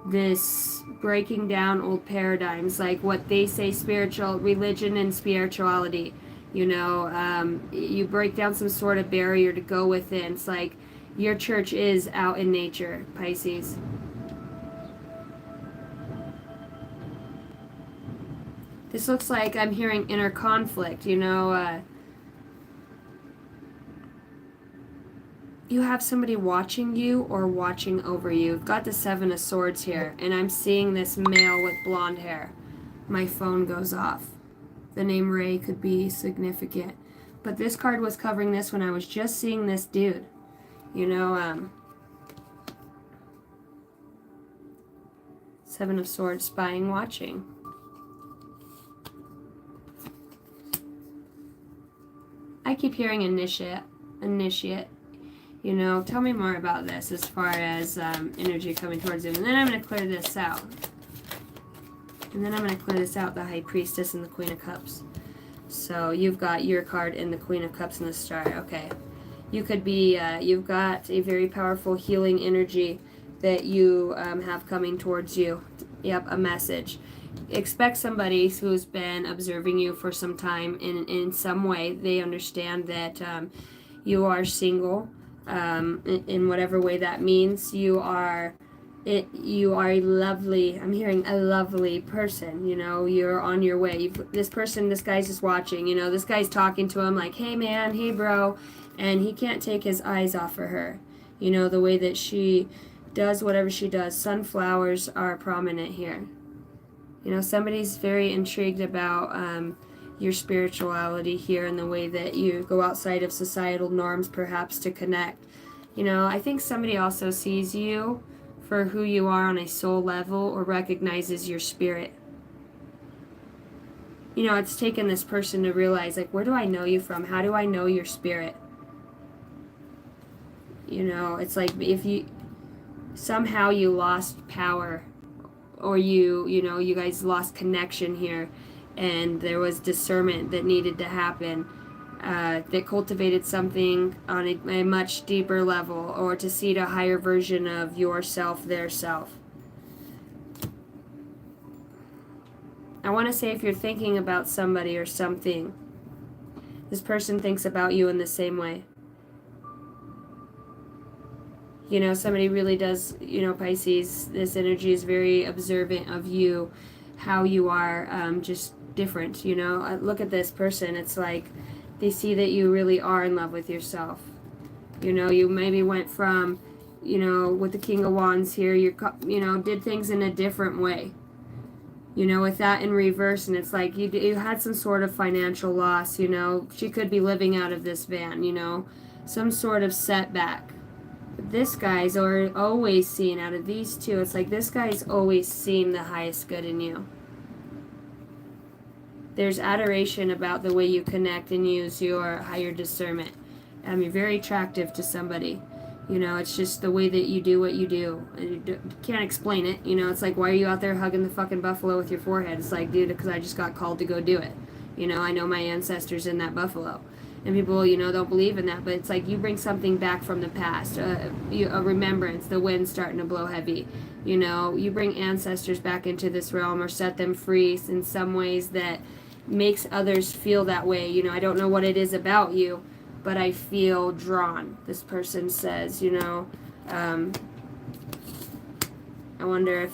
this breaking down old paradigms, like what they say, spiritual religion and spirituality. You know, you break down some sort of barrier to go within. It's like your church is out in nature, Pisces. This looks like I'm hearing inner conflict, you know. You have somebody watching you or watching over you. You've got the 7 of Swords here, and I'm seeing this male with blonde hair. My phone goes off. The name Ray could be significant. But this card was covering this when I was just seeing this dude. You know, 7 of Swords, spying, watching. I keep hearing initiate. You know, tell me more about this as far as energy coming towards him. And then I'm going to clear this out. The High Priestess and the Queen of Cups. So you've got your card in the Queen of Cups and the Star. Okay. You could be, you've got a very powerful healing energy that you have coming towards you. Yep, a message. Expect somebody who's been observing you for some time in some way. They understand that you are single. In whatever way that means. You are a lovely, I'm hearing a lovely person, you know, you're on your way. This guy's just watching, you know, this guy's talking to him like, hey man, hey bro, and he can't take his eyes off of her. You know, the way that she does whatever she does. Sunflowers are prominent here. You know, somebody's very intrigued about your spirituality here and the way that you go outside of societal norms perhaps to connect. You know, I think somebody also sees you for who you are on a soul level or recognizes your spirit. You know, it's taken this person to realize, like, where do I know you from? How do I know your spirit? You know, it's like if you somehow you lost power, or you know, you guys lost connection here, and there was discernment that needed to happen, that cultivated something on a much deeper level, or to see a higher version of yourself, their self. I want to say, if you're thinking about somebody or something, this person thinks about you in the same way. You know, somebody really does, you know, Pisces, this energy is very observant of you, how you are, just different, you know. Look at this person. It's like they see that you really are in love with yourself. You know, you maybe went from, you know, with the King of Wands here, you know, did things in a different way. You know, with that in reverse, and it's like you had some sort of financial loss, you know. She could be living out of this van, you know, some sort of setback. This guy's always seen, out of these two, it's like this guy's always seen the highest good in you. There's adoration about the way you connect and use your higher discernment. You're very attractive to somebody. You know, it's just the way that you do what you do. You can't explain it. You know, it's like, why are you out there hugging the fucking buffalo with your forehead? It's like, dude, because I just got called to go do it. You know, I know my ancestors in that buffalo. And people, you know, don't believe in that. But it's like you bring something back from the past. A remembrance, the wind starting to blow heavy. You know, you bring ancestors back into this realm or set them free in some ways that makes others feel that way. You know, I don't know what it is about you, but I feel drawn. This person says, you know, I wonder if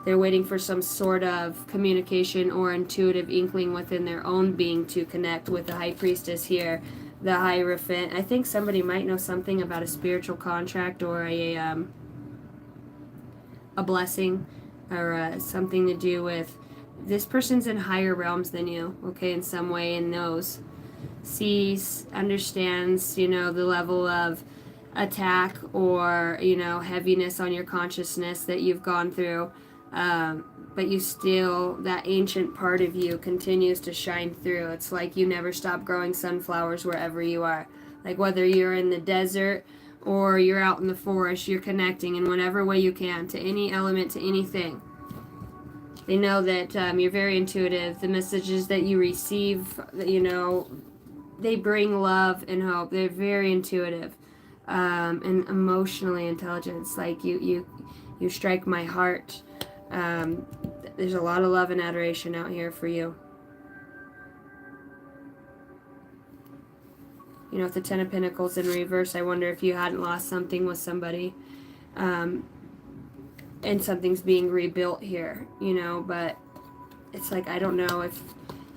they're waiting for some sort of communication or intuitive inkling within their own being to connect with the High Priestess here, the Hierophant. I think somebody might know something about a spiritual contract or a blessing, or something to do with this person's in higher realms than you, okay, in some way, and knows, sees, understands, you know, the level of attack or, you know, heaviness on your consciousness that you've gone through, but you still, that ancient part of you continues to shine through. It's like you never stop growing sunflowers wherever you are. Like whether you're in the desert or you're out in the forest, you're connecting in whatever way you can to any element, to anything. They know that you're very intuitive. The messages that you receive, you know, they bring love and hope. They're very intuitive, and emotionally intelligent. It's like you strike my heart. There's a lot of love and adoration out here for you. You know, with the Ten of Pentacles in reverse, I wonder if you hadn't lost something with somebody, and something's being rebuilt here, you know, but it's like, I don't know if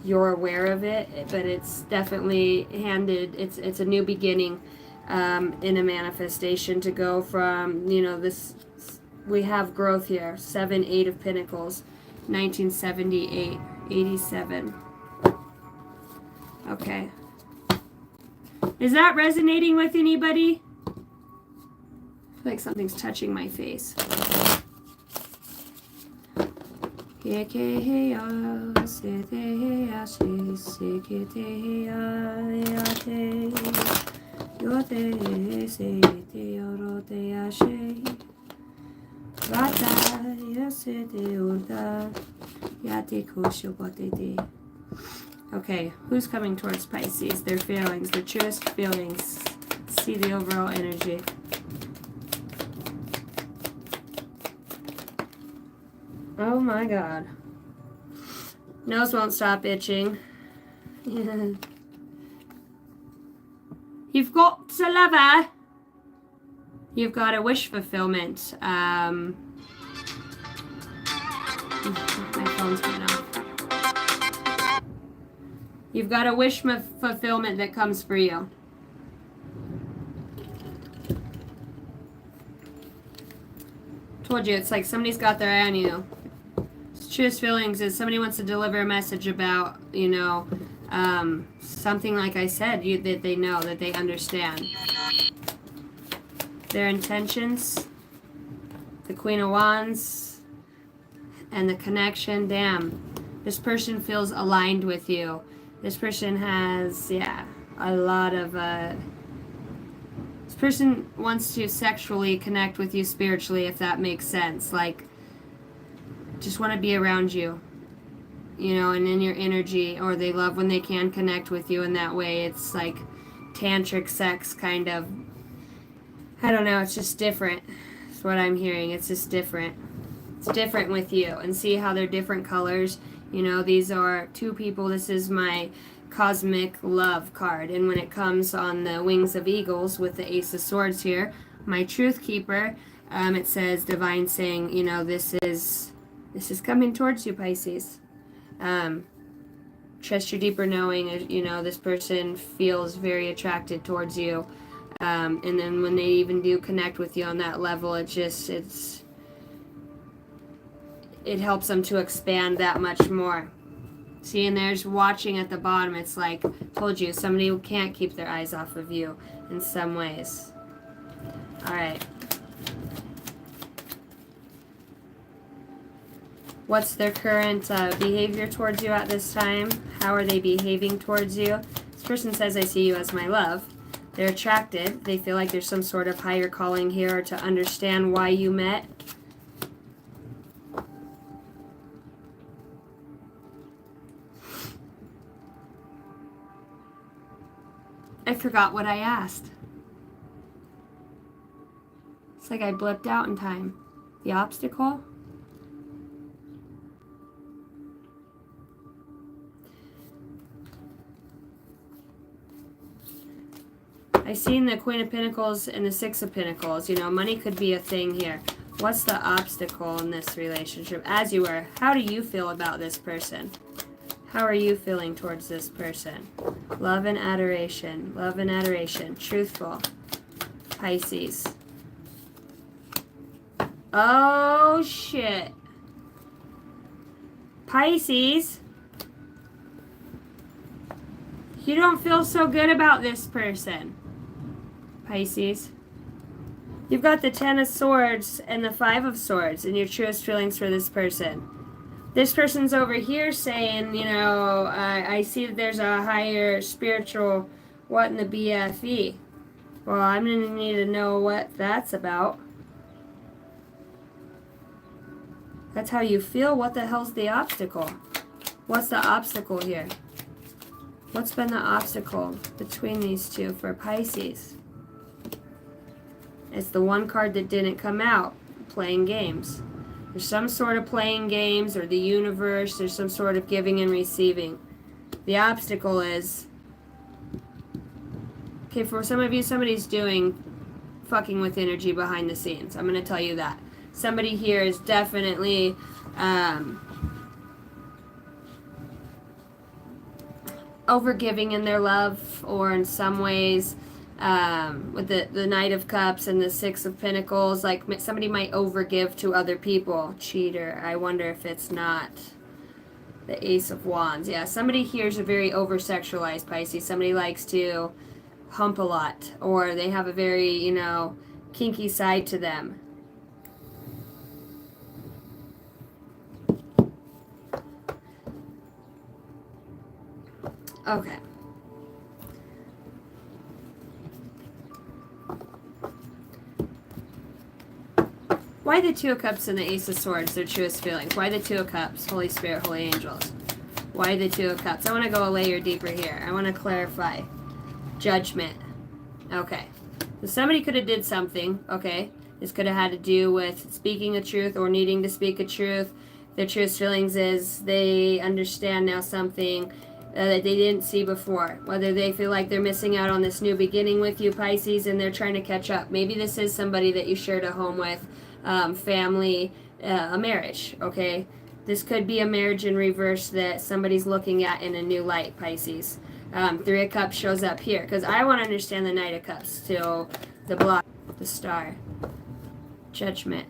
you're aware of it, but it's definitely handed, it's a new beginning, in a manifestation to go from, you know, this, we have growth here, 7, 8 of Pentacles, 1978, 87. Okay. Is that resonating with anybody? I feel like something's touching my face. Okay, who's coming towards Pisces? Their feelings, their truest feelings. Let's see the overall energy. Oh my God. Nose won't stop itching. You've got to love her. You've got a wish fulfillment. My phone's going off. You've got a wish fulfillment that comes for you. told you, it's like somebody's got their eye on you. Truest feelings is somebody wants to deliver a message about, you know, something like I said, that they know, that they understand. Their intentions, the Queen of Wands, and the connection. Damn, this person feels aligned with you. This person has, yeah, a lot of, this person wants to sexually connect with you spiritually, if that makes sense. Like, just want to be around you, you know, and in your energy, or they love when they can connect with you in that way. It's like tantric sex, kind of. I don't know, it's just different. That's what I'm hearing. It's just different. It's different with you. And see how they're different colors. You know, these are two people. This is my cosmic love card. And when it comes on the wings of eagles with the Ace of Swords here, my truth keeper, it says divine saying, you know, this is coming towards you, Pisces. Trust your deeper knowing. You know, this person feels very attracted towards you. And then when they even do connect with you on that level, it helps them to expand that much more. See, and there's watching at the bottom. It's like, told you, somebody who can't keep their eyes off of you in some ways. All right. What's their current behavior towards you at this time? How are they behaving towards you? This person says, I see you as my love. They're attracted. They feel like there's some sort of higher calling here to understand why you met. I forgot what I asked. It's like I blipped out in time. The obstacle? I seen the Queen of Pentacles and the Six of Pentacles. You know, money could be a thing here. What's the obstacle in this relationship? As you were, how do you feel about this person? How are you feeling towards this person? Love and adoration. Love and adoration. Truthful. Pisces. Oh, shit. Pisces. You don't feel so good about this person. Pisces. You've got the Ten of Swords and the Five of Swords in your truest feelings for this person. This person's over here saying, you know, I see that there's a higher spiritual, what in the BFE? Well, I'm going to need to know what that's about. That's how you feel? What the hell's the obstacle? What's the obstacle here? What's been the obstacle between these two for Pisces? It's the one card that didn't come out, playing games. There's some sort of playing games, or the universe, there's some sort of giving and receiving. The obstacle is, okay, for some of you, somebody's doing fucking with energy behind the scenes. I'm going to tell you that. Somebody here is definitely overgiving in their love, or in some ways with the Knight of Cups and the Six of Pentacles, like somebody might overgive to other people. Cheater. I wonder if it's not the Ace of Wands. Yeah, somebody here is a very over-sexualized Pisces. Somebody likes to hump a lot, or they have a very, you know, kinky side to them. Okay. Why the Two of Cups and the Ace of Swords, their truest feelings? Why the Two of Cups? Holy Spirit, Holy Angels. Why the Two of Cups? I want to go a layer deeper here. I want to clarify. Judgment. Okay. So somebody could have did something, okay? This could have had to do with speaking the truth or needing to speak a truth. Their truest feelings is they understand now something that they didn't see before. Whether they feel like they're missing out on this new beginning with you, Pisces, and they're trying to catch up. Maybe this is somebody that you shared a home with, family, a marriage, okay? This could be a marriage in reverse that somebody's looking at in a new light, Pisces. Three of Cups shows up here, because I want to understand the Knight of Cups. So the block, the Star, Judgment.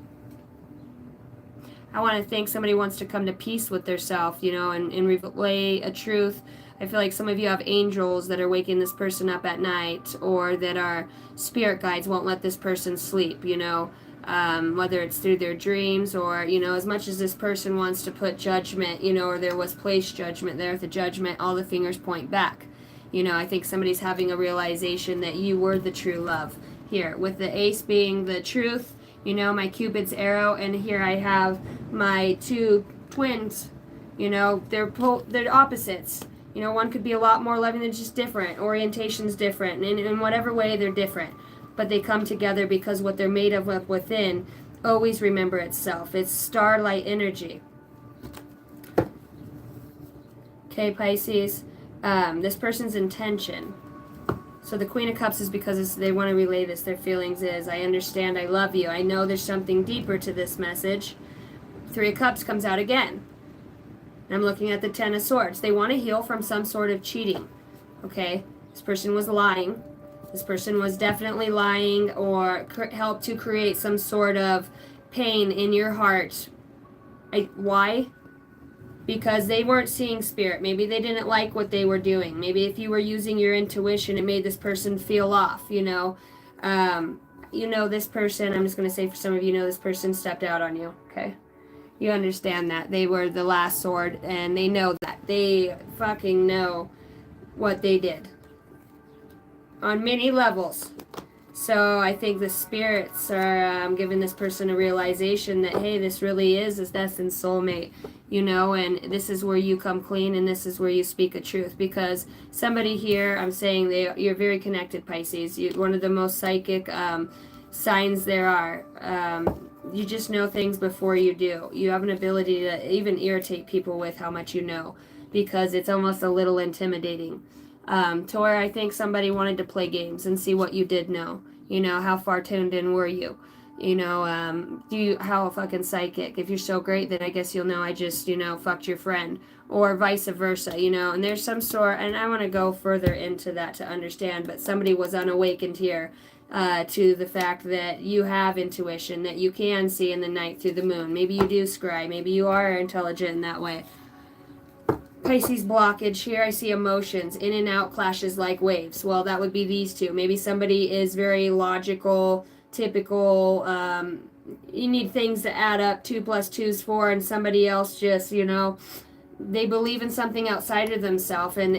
I want to think somebody wants to come to peace with their self, you know, and relay a truth. I feel like some of you have angels that are waking this person up at night, or that are spirit guides won't let this person sleep, you know, whether it's through their dreams, or, you know, as much as this person wants to put judgment, you know, or there was placed judgment there, the judgment, all the fingers point back. You know, I think somebody's having a realization that you were the true love. Here, with the ace being the truth, you know, my Cupid's arrow, and here I have my two twins. You know, they're opposites. You know, one could be a lot more loving, than just different. Orientation's different, and in whatever way they're different. But they come together because what they're made of within always remember itself. It's starlight energy. Okay, Pisces. This person's intention. So the Queen of Cups is because they want to relay this. Their feelings is, I understand, I love you. I know there's something deeper to this message. Three of Cups comes out again. And I'm looking at the Ten of Swords. They want to heal from some sort of cheating. Okay? This person was lying. This person was definitely lying, or helped to create some sort of pain in your heart. Why? Because they weren't seeing spirit. Maybe they didn't like what they were doing. Maybe if you were using your intuition, it made this person feel off, you know. You know, this person, I'm just going to say for some of you, know this person stepped out on you, okay? You understand that. They were the last sword, and they know that. They fucking know what they did. On many levels. So I think the spirits are giving this person a realization that, hey, this really is his destined soulmate, you know, and this is where you come clean, and this is where you speak a truth. Because somebody here, I'm saying you're very connected, Pisces. You're one of the most psychic signs there are. You just know things before you do. You have an ability to even irritate people with how much you know, because it's almost a little intimidating. To where I think somebody wanted to play games and see what you did know. You know, how far tuned in were you? You know, how fucking psychic. If you're so great, then I guess you'll know I just, you know, fucked your friend. Or vice versa, you know. And there's some sort, and I want to go further into that to understand, but somebody was unawakened here to the fact that you have intuition, that you can see in the night through the moon. Maybe you do scry. Maybe you are intelligent in that way. Pisces blockage here, I see emotions, in and out, clashes like waves. Well, that would be these two. Maybe somebody is very logical, typical, you need things to add up, 2 + 2 is 4, and somebody else just, you know, they believe in something outside of themselves, and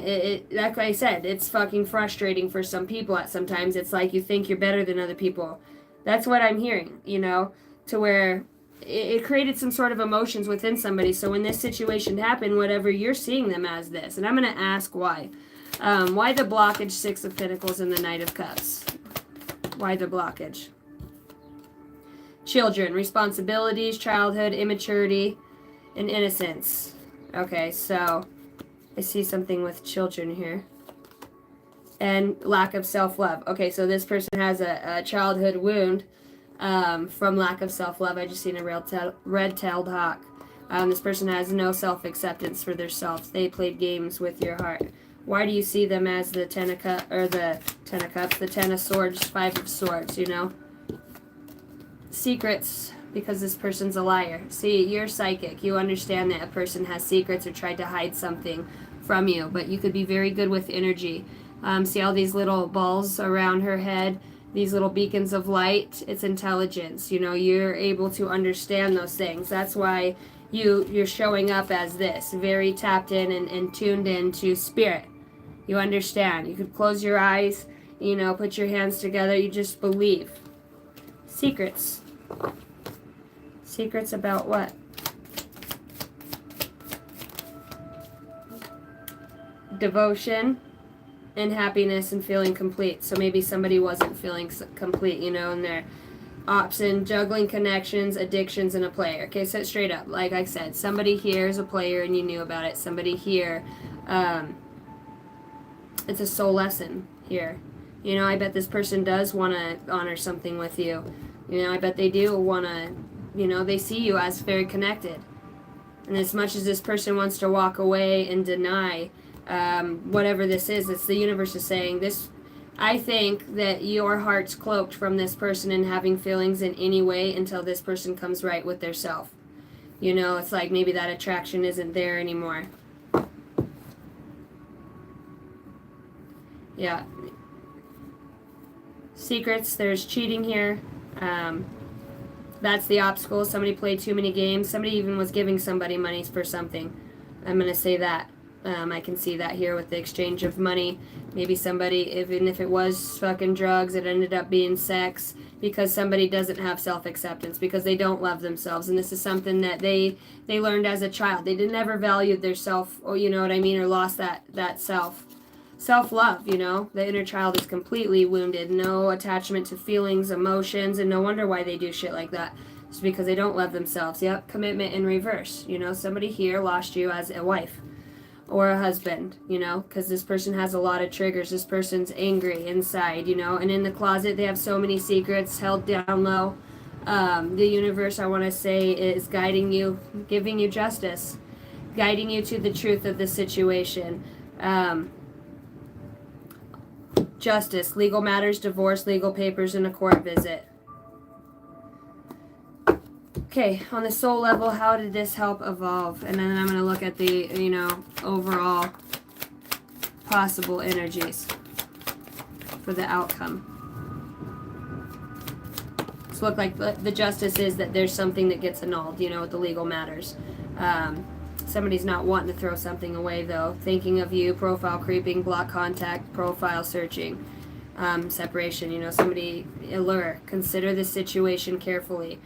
like I said, it's fucking frustrating for some people at sometimes. It's like you think you're better than other people. That's what I'm hearing, you know, to where it created some sort of emotions within somebody. So when this situation happened, whatever, you're seeing them as this. And I'm going to ask why. Why the blockage, 6 of Pentacles and the Knight of Cups? Why the blockage? Children, responsibilities, childhood, immaturity, and innocence. Okay, so I see something with children here. And lack of self-love. Okay, so this person has a childhood wound. From lack of self-love. I just seen a red-tailed hawk. This person has no self-acceptance for themselves. They played games with your heart. Why do you see them as the Ten of Cups, the Ten of Swords, 5 of Swords, you know? Secrets, because this person's a liar. See, you're psychic. You understand that a person has secrets or tried to hide something from you, but you could be very good with energy. See all these little balls around her head? These little beacons of light, it's intelligence. You know, you're able to understand those things. That's why you're showing up as this, very tapped in and tuned in to spirit. You understand. You could close your eyes, you know, put your hands together. You just believe. Secrets. Secrets about what? Devotion. And happiness and feeling complete. So maybe somebody wasn't feeling complete, you know, and they're option, juggling connections, addictions, and a player. Okay, so straight up, like I said, somebody here is a player and you knew about it. Somebody here, it's a soul lesson here. You know, I bet this person does want to honor something with you. You know, I bet they do want to, you know, they see you as very connected. And as much as this person wants to walk away and deny whatever this is, it's the universe is saying this. I think that your heart's cloaked from this person and having feelings in any way until this person comes right with their self. You know, it's like maybe that attraction isn't there anymore. Yeah. Secrets, there's cheating here. That's the obstacle. Somebody played too many games. Somebody even was giving somebody money for something. I'm going to say that. I can see that here with the exchange of money. Maybe somebody, even if it was fucking drugs, it ended up being sex because somebody doesn't have self-acceptance, because they don't love themselves. And this is something that they learned as a child. They didn't ever value their self, or you know what I mean, or lost that self-love, you know. The inner child is completely wounded. No attachment to feelings, emotions, and no wonder why they do shit like that. It's because they don't love themselves. Yep, commitment in reverse. You know, somebody here lost you as a wife or a husband, you know, because this person has a lot of triggers. This person's angry inside, you know, and in the closet they have so many secrets held down low. The universe, I want to say, is guiding you, giving you justice, guiding you to the truth of the situation. Justice, legal matters, divorce, legal papers, and a court visit. Okay, on the soul level, how did this help evolve? And then I'm going to look at the, you know, overall possible energies for the outcome. So look like the justice is that there's something that gets annulled, you know, with the legal matters. Somebody's not wanting to throw something away, though. Thinking of you, profile creeping, block contact, profile searching, separation, you know, somebody allure. Consider the situation carefully.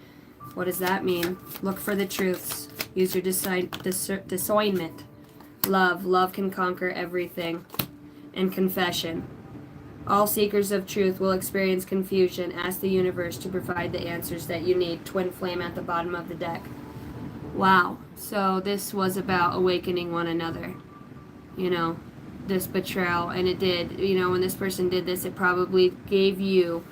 What does that mean? Look for the truths. Use your discernment. Love can conquer everything. And confession. All seekers of truth will experience confusion. Ask the universe to provide the answers that you need. Twin flame at the bottom of the deck. Wow. So this was about awakening one another. You know, this betrayal. And it did. You know, when this person did this, it probably gave you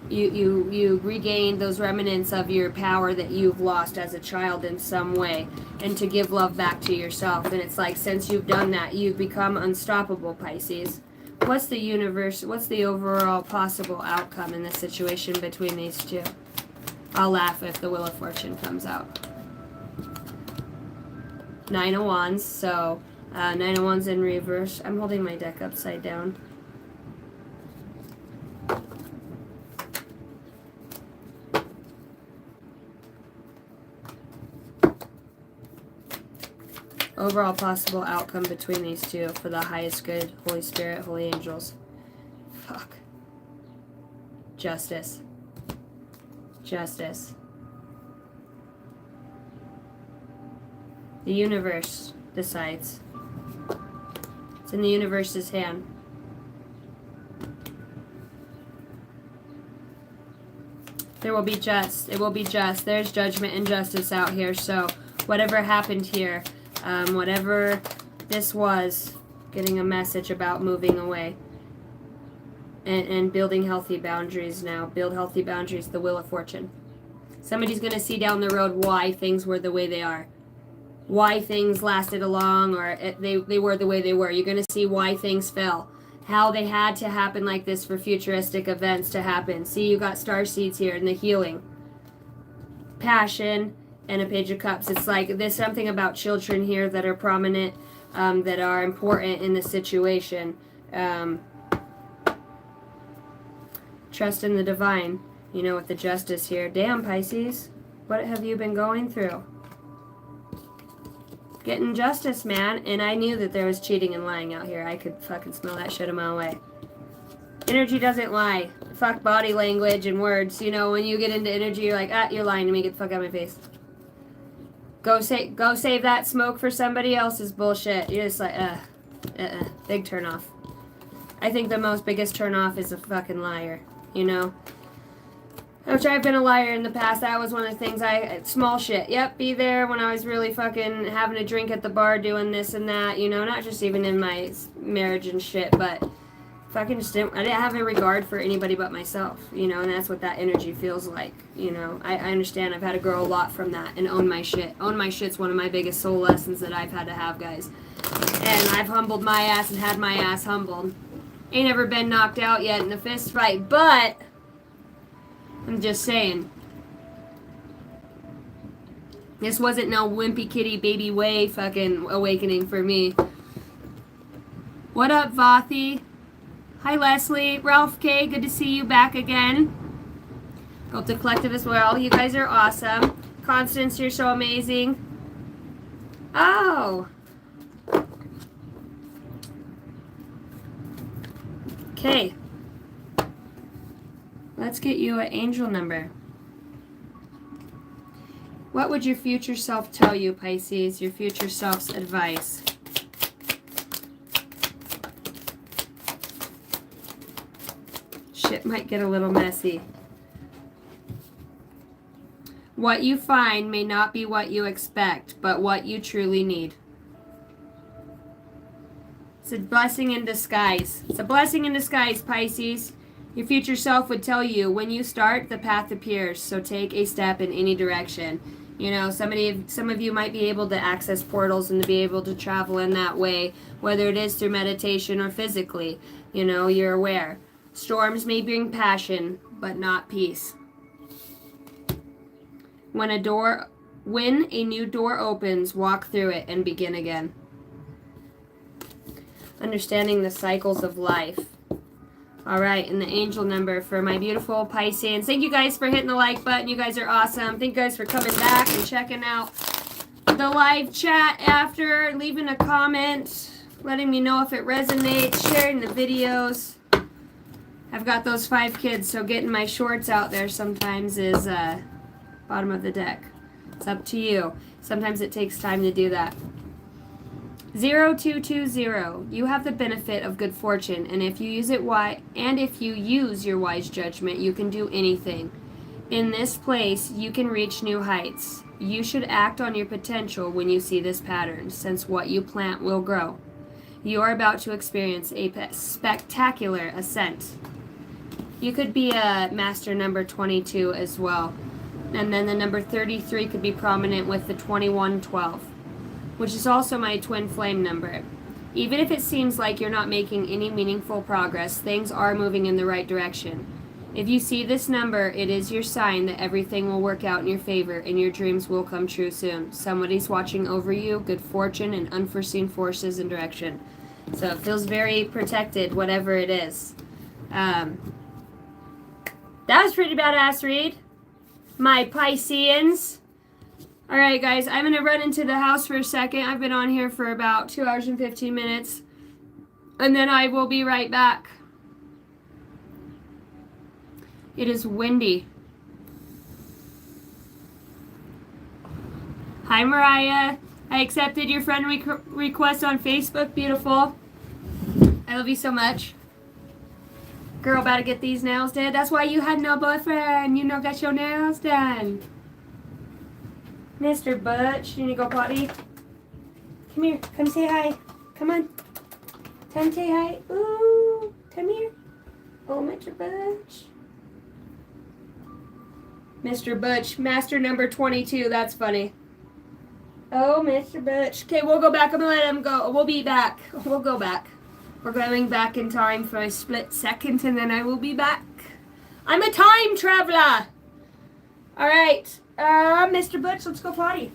regained those remnants of your power that you've lost as a child in some way, and to give love back to yourself. And it's like, since you've done that, you've become unstoppable, Pisces. What's the universe, what's the overall possible outcome in this situation between these two? I'll laugh if the Wheel of Fortune comes out. Nine of Wands, so Nine of Wands in reverse. I'm holding my deck upside down. Overall possible outcome between these two for the highest good, Holy Spirit, Holy Angels. Fuck. Justice. Justice. The universe decides. It's in the universe's hand. There will be just. It will be just. There's judgment and justice out here. So whatever happened here, whatever this was, getting a message about moving away and building healthy boundaries now. Build healthy boundaries, the Wheel of Fortune. Somebody's going to see down the road why things were the way they are. Why things lasted along, or they were the way they were. You're going to see why things fell. How they had to happen like this for futuristic events to happen. See, you got star seeds here in the healing. Passion. And a Page of Cups. It's like there's something about children here that are prominent, that are important in the situation. Trust in the divine, you know, with the justice here. Damn, Pisces, what have you been going through? Getting justice, man. And I knew that there was cheating and lying out here. I could fucking smell that shit a mile away. Energy doesn't lie. Fuck body language and words. You know, when you get into energy, you're like, you're lying to me. Get the fuck out of my face. Go save that smoke for somebody else's bullshit. You're just like, big turn off. I think the biggest turn off is a fucking liar, you know? Which I've been a liar in the past. That was one of the things small shit. Yep, be there when I was really fucking having a drink at the bar doing this and that, you know? Not just even in my marriage and shit, but fucking just I didn't have a regard for anybody but myself, you know, and that's what that energy feels like, you know. I understand. I've had to grow a lot from that and own my shit. Own my shit's one of my biggest soul lessons that I've had to have, guys. And I've humbled my ass and had my ass humbled. Ain't ever been knocked out yet in a fist fight, but I'm just saying. This wasn't no wimpy kitty baby way fucking awakening for me. What up, Vathi? Hi, Leslie. Ralph K, good to see you back again. Hope the collective as well. You guys are awesome. Constance, you're so amazing. Oh. Okay. Let's get you an angel number. What would your future self tell you, Pisces? Your future self's advice. Shit might get a little messy. What you find may not be what you expect, but what you truly need. It's a blessing in disguise. It's a blessing in disguise, Pisces. Your future self would tell you, when you start, the path appears, so take a step in any direction. You know, some of you might be able to access portals and to be able to travel in that way, whether it is through meditation or physically. You know, you're aware. Storms may bring passion, but not peace. When a new door opens, walk through it and begin again. Understanding the cycles of life. All right, and the angel number for my beautiful Pisceans. Thank you guys for hitting the like button. You guys are awesome. Thank you guys for coming back and checking out the live chat after, leaving a comment, letting me know if it resonates, sharing the videos. I've got those 5 kids, so getting my shorts out there sometimes is bottom of the deck. It's up to you. Sometimes it takes time to do that. 0220. You have the benefit of good fortune, and if you use your wise judgment, you can do anything. In this place, you can reach new heights. You should act on your potential when you see this pattern, since what you plant will grow. You are about to experience a spectacular ascent. You could be a master number 22 as well. And then the number 33 could be prominent with the 2112, which is also my twin flame number. Even if it seems like you're not making any meaningful progress, things are moving in the right direction. If you see this number, it is your sign that everything will work out in your favor and your dreams will come true soon. Somebody's watching over you, good fortune, and unforeseen forces and direction. So it feels very protected, whatever it is. That was pretty badass read. My Pisceans. Alright guys, I'm going to run into the house for a second. I've been on here for about 2 hours and 15 minutes. And then I will be right back. It is windy. Hi Mariah. I accepted your friend request on Facebook. Beautiful. I love you so much. Girl, about to get these nails done. That's why you had no boyfriend. You know, got your nails done. Mr. Butch, you need to go potty? Come here. Come say hi. Come on. Come say hi. Ooh. Come here. Oh, Mr. Butch. Mr. Butch. Master number 22. That's funny. Oh, Mr. Butch. Okay, we'll go back. I'm going to let him go. We'll be back. We'll go back. We're going back in time for a split second, and then I will be back. I'm a time traveler. All right. Mr. Butch, let's go potty.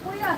Oh, yeah.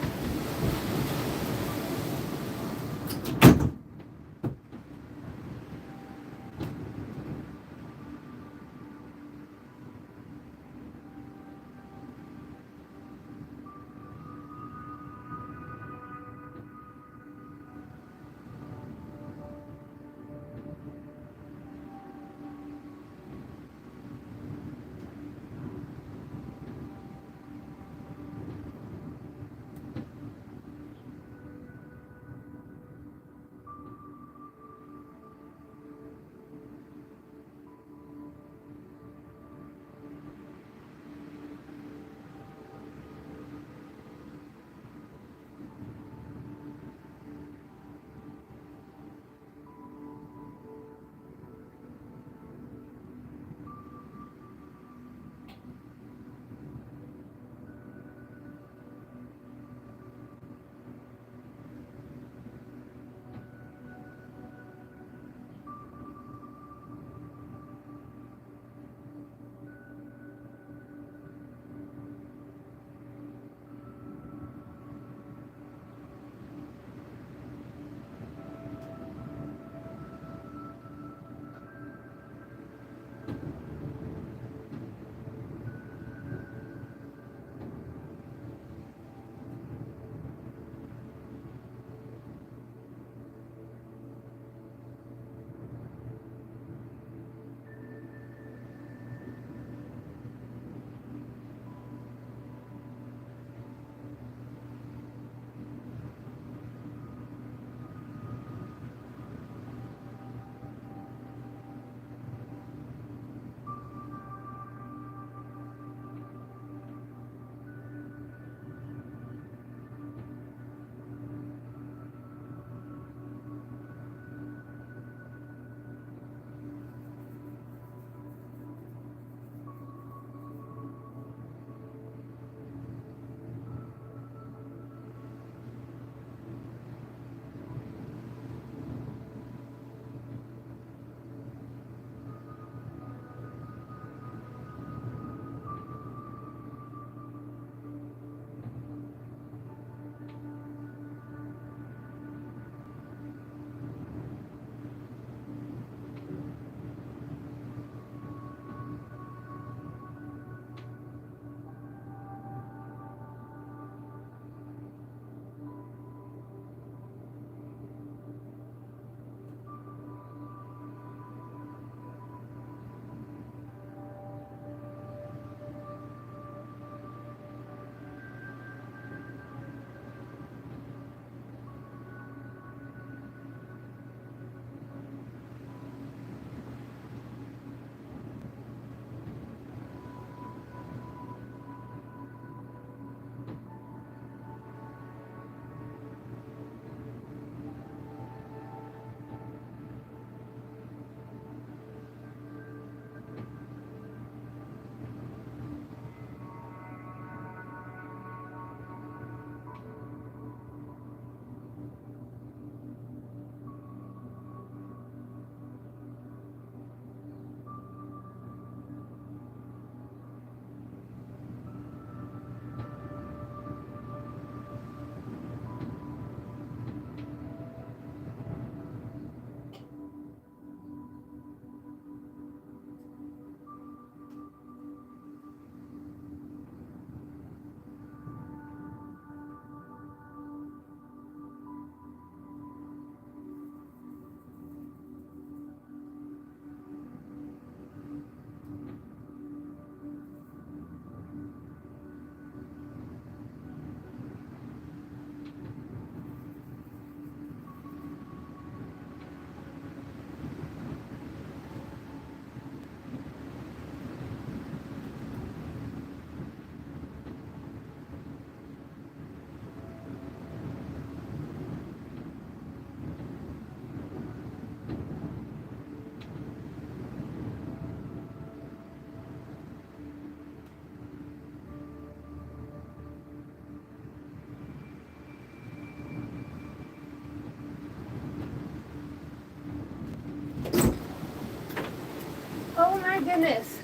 Oh my goodness.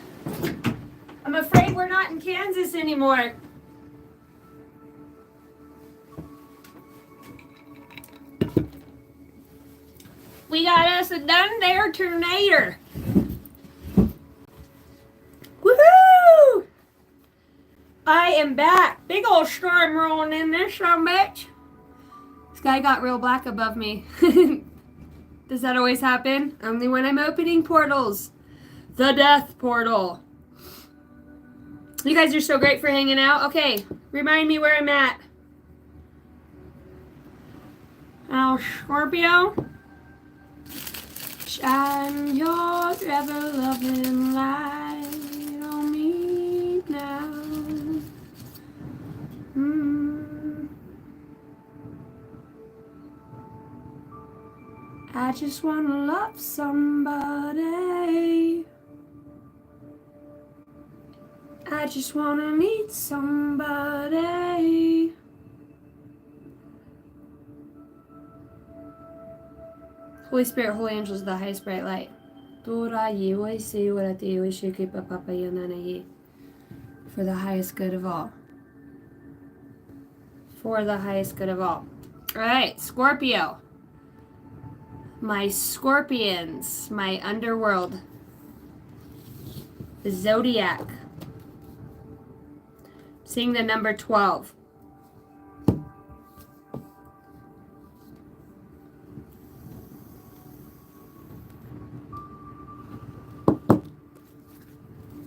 I'm afraid we're not in Kansas anymore. We got us a done there tornado. Woohoo! I am back. Big old storm rolling in this son bitch. Sky got real black above me. Does that always happen? Only when I'm opening portals. The death portal. You guys are so great for hanging out. Okay, remind me where I'm at. Oh, Scorpio. Shine your ever-loving light on me now. I just want to love somebody. I just want to meet somebody. Holy Spirit, Holy Angels, the highest bright light. For the highest good of all. For the highest good of all. All right, Scorpio. My scorpions, my underworld. The zodiac. Seeing the number 12.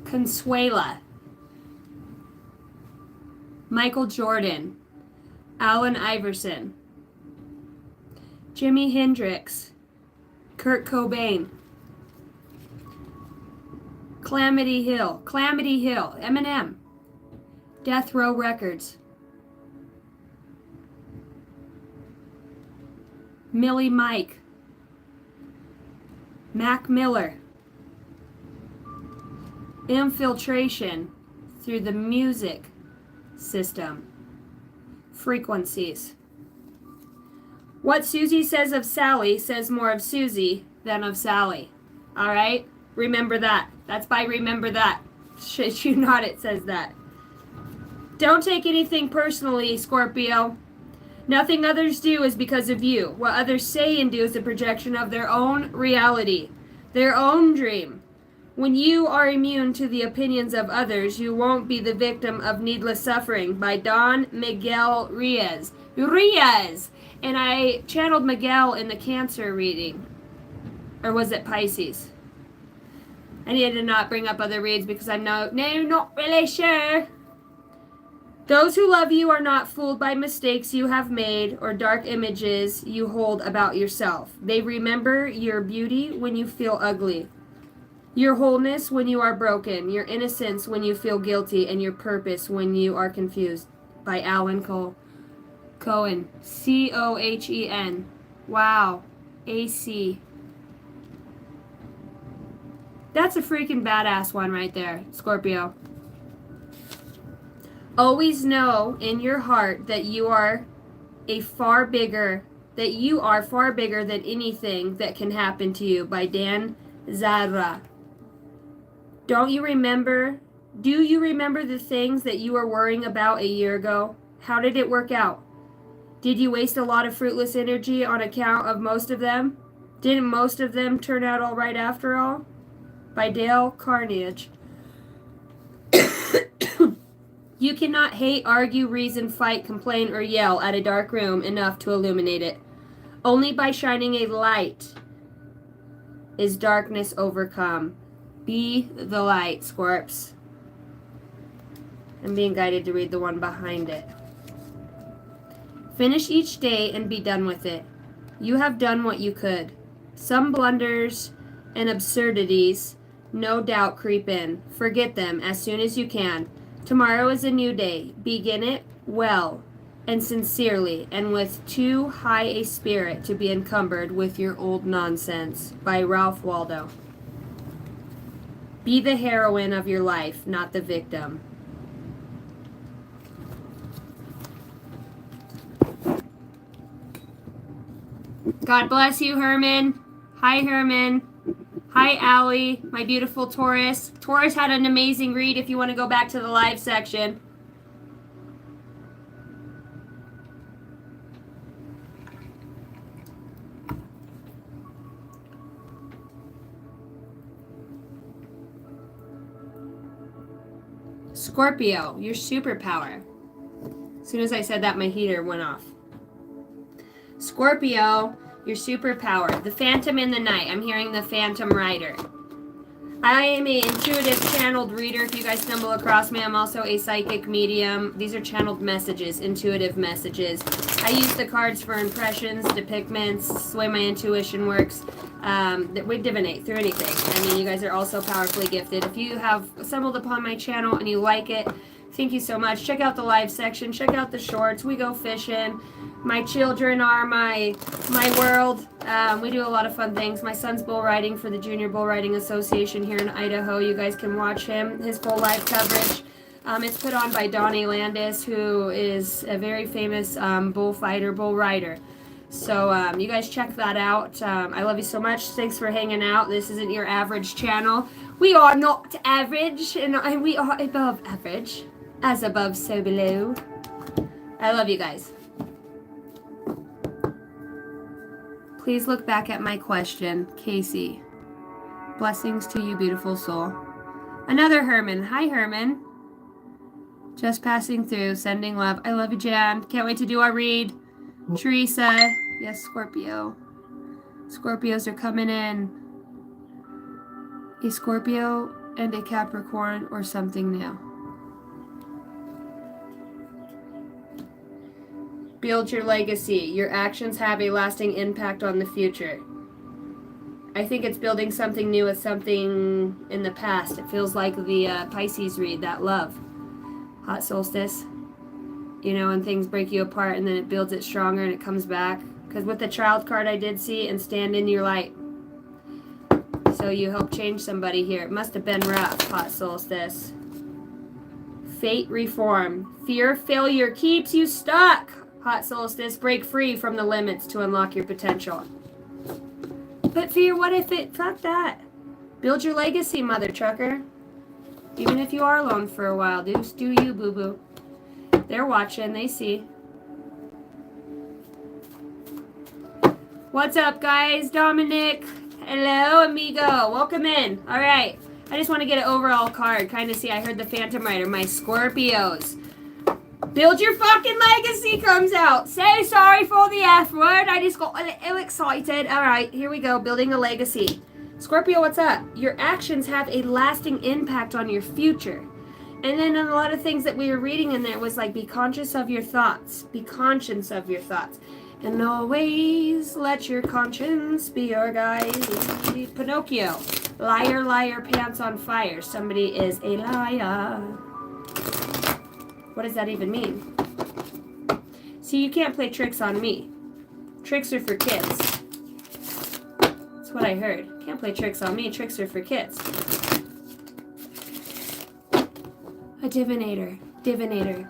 Consuela. Michael Jordan. Allen Iverson. Jimi Hendrix. Kurt Cobain. Calamity Hill. Eminem. Death Row Records. Millie Mike. Mac Miller. Infiltration through the music system. Frequencies. What Susie says of Sally says more of Susie than of Sally. All right? Remember that. That's by remember that. Shit, you not, it says that. Don't take anything personally, Scorpio. Nothing others do is because of you. What others say and do is a projection of their own reality, their own dream. When you are immune to the opinions of others, you won't be the victim of needless suffering. By Don Miguel Ruiz. And I channeled Miguel in the Cancer reading. Or was it Pisces? I needed to not bring up other reads because I'm not really sure. Those who love you are not fooled by mistakes you have made or dark images you hold about yourself. They remember your beauty when you feel ugly, your wholeness when you are broken, your innocence when you feel guilty, and your purpose when you are confused. By Alan Cohen. Cohen. Wow. AC. That's a freaking badass one right there, Scorpio. Always know in your heart that you are far bigger than anything that can happen to you. By Dan Zara. Do you remember the things that you were worrying about a year ago? How did it work out? Did you waste a lot of fruitless energy on account of most of them? Didn't most of them turn out all right after all? By Dale Carnegie. You cannot hate, argue, reason, fight, complain, or yell at a dark room enough to illuminate it. Only by shining a light is darkness overcome. Be the light, Scorps. I'm being guided to read the one behind it. Finish each day and be done with it. You have done what you could. Some blunders and absurdities no doubt creep in. Forget them as soon as you can. Tomorrow is a new day. Begin it well and sincerely and with too high a spirit to be encumbered with your old nonsense. By Ralph Waldo. Be the heroine of your life, not the victim. God bless you, Herman. Hi, Herman. Hi, Allie, my beautiful Taurus. Taurus had an amazing read if you want to go back to the live section. Scorpio, your superpower. As soon as I said that, my heater went off. Scorpio, your superpower. The Phantom in the Night. I'm hearing the Phantom Rider. I am an intuitive channeled reader. If you guys stumble across me, I'm also a psychic medium. These are channeled messages, intuitive messages. I use the cards for impressions, depictments. It's the way my intuition works. We divinate through anything. I mean, you guys are also powerfully gifted. If you have stumbled upon my channel and you like it, thank you so much. Check out the live section. Check out the shorts. We go fishing. My children are my world. We do a lot of fun things. My son's bull riding for the Junior Bull Riding Association here in Idaho. You guys can watch him, his full live coverage. It's put on by Donnie Landis, who is a very famous bullfighter, bull rider. So you guys check that out. I love you so much. Thanks for hanging out. This isn't your average channel. We are not average, and we are above average. As above, so below. I love you guys. Please look back at my question, Casey. Blessings to you, beautiful soul. Another Herman. Hi, Herman. Just passing through, sending love. I love you, Jan. Can't wait to do our read. Teresa. Yes, Scorpio. Scorpios are coming in. A Scorpio and a Capricorn or something new. Build your legacy. Your actions have a lasting impact on the future. I think it's building something new with something in the past. It feels like the Pisces read, that love. Hot solstice. You know, when things break you apart and then it builds it stronger and it comes back. Because with the child card I did see, and stand in your light. So you help change somebody here. It must have been rough, hot solstice. Fate reform. Fear of failure keeps you stuck. Hot solstice. Break free from the limits to unlock your potential. But fear, what if it... Fuck that. Build your legacy, mother trucker. Even if you are alone for a while. Just do you, boo-boo. They're watching. They see. What's up, guys? Dominic. Hello, amigo. Welcome in. All right. I just want to get an overall card. Kind of see. I heard the Phantom Rider. My Scorpios. Build your fucking legacy comes out. Say sorry for the F word. I just got a little excited. All right. Here we go. Building a legacy. Scorpio, what's up? Your actions have a lasting impact on your future. And then a lot of things that we were reading in there was like, be conscious of your thoughts. Be conscious of your thoughts. And always let your conscience be your guide. Pinocchio. Liar, liar, pants on fire. Somebody is a liar. What does that even mean? See, you can't play tricks on me. Tricks are for kids. That's what I heard. Can't play tricks on me. Tricks are for kids. A divinator. Divinator.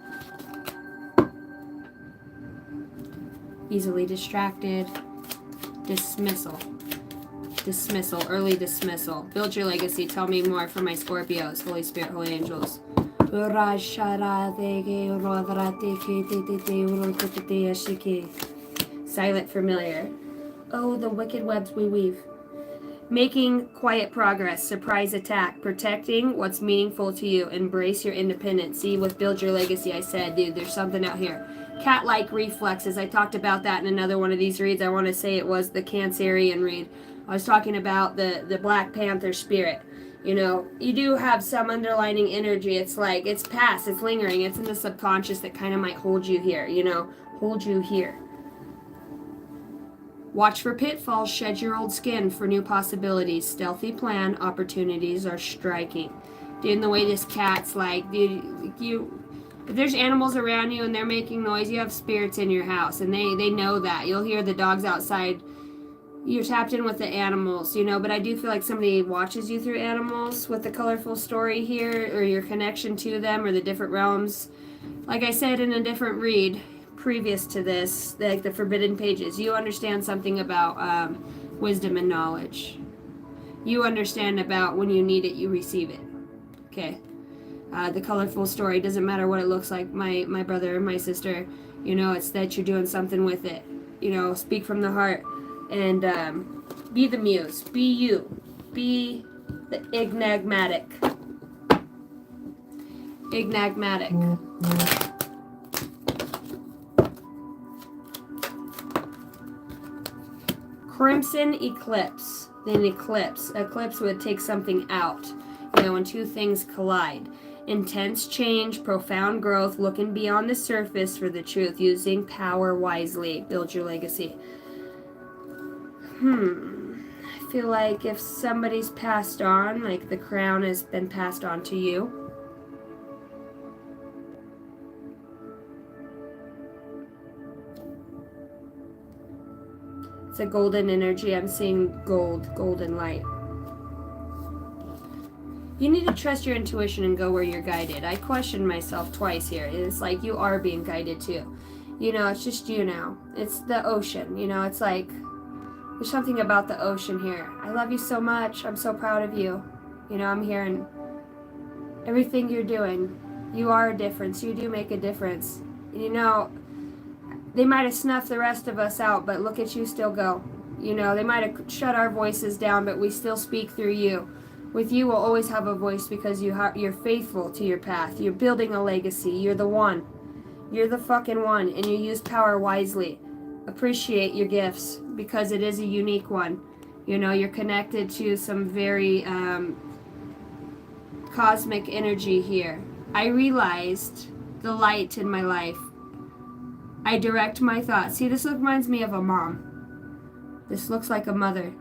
Easily distracted. Dismissal. Dismissal. Early dismissal. Build your legacy. Tell me more for my Scorpios. Holy Spirit, Holy Angels. Silent familiar. Oh, the wicked webs we weave. Making quiet progress. Surprise attack. Protecting what's meaningful to you. Embrace your independence. See, with Build Your Legacy, I said, dude, there's something out here. Cat-like reflexes. I talked about that in another one of these reads. I want to say it was the Cancerian read. I was talking about the Black Panther spirit. You know, you do have some underlining energy. It's like, it's past, it's lingering, it's in the subconscious that kind of might hold you here, you know, hold you here. Watch for pitfalls, shed your old skin for new possibilities. Stealthy plan, opportunities are striking. Dude, and the way this cat's like, dude, if there's animals around you and they're making noise, you have spirits in your house, and they know that. You'll hear the dogs outside. You're tapped in with the animals, you know, but I do feel like somebody watches you through animals with the colorful story here, or your connection to them, or the different realms. Like I said in a different read previous to this, like the Forbidden Pages, you understand something about wisdom and knowledge. You understand about when you need it, you receive it. Okay. The colorful story, doesn't matter what it looks like, my brother or my sister, you know, it's that you're doing something with it. You know, speak from the heart. And be the muse. Be you. Be the enigmatic. Enigmatic. Crimson eclipse. Then eclipse. Eclipse would take something out. You know, when two things collide. Intense change, profound growth, looking beyond the surface for the truth, using power wisely. Build your legacy. I feel like if somebody's passed on, like the crown has been passed on to you. It's a golden energy. I'm seeing gold, golden light. You need to trust your intuition and go where you're guided. I questioned myself twice here. It's like you are being guided too. You know, it's just you now. It's the ocean. You know, it's like... There's something about the ocean here. I love you so much. I'm so proud of you. You know, I'm hearing everything you're doing. You are a difference. You do make a difference. You know, they might have snuffed the rest of us out, but look at you still go. You know, they might have shut our voices down, but we still speak through you. With you will always have a voice because you're faithful to your path. You're building a legacy. You're the one. You're the fucking one, and you use power wisely. Appreciate your gifts because it is a unique one. You know, you're connected to some very cosmic energy here. I realized the light in my life. I direct my thoughts. See, this reminds me of a mom. This looks like a mother.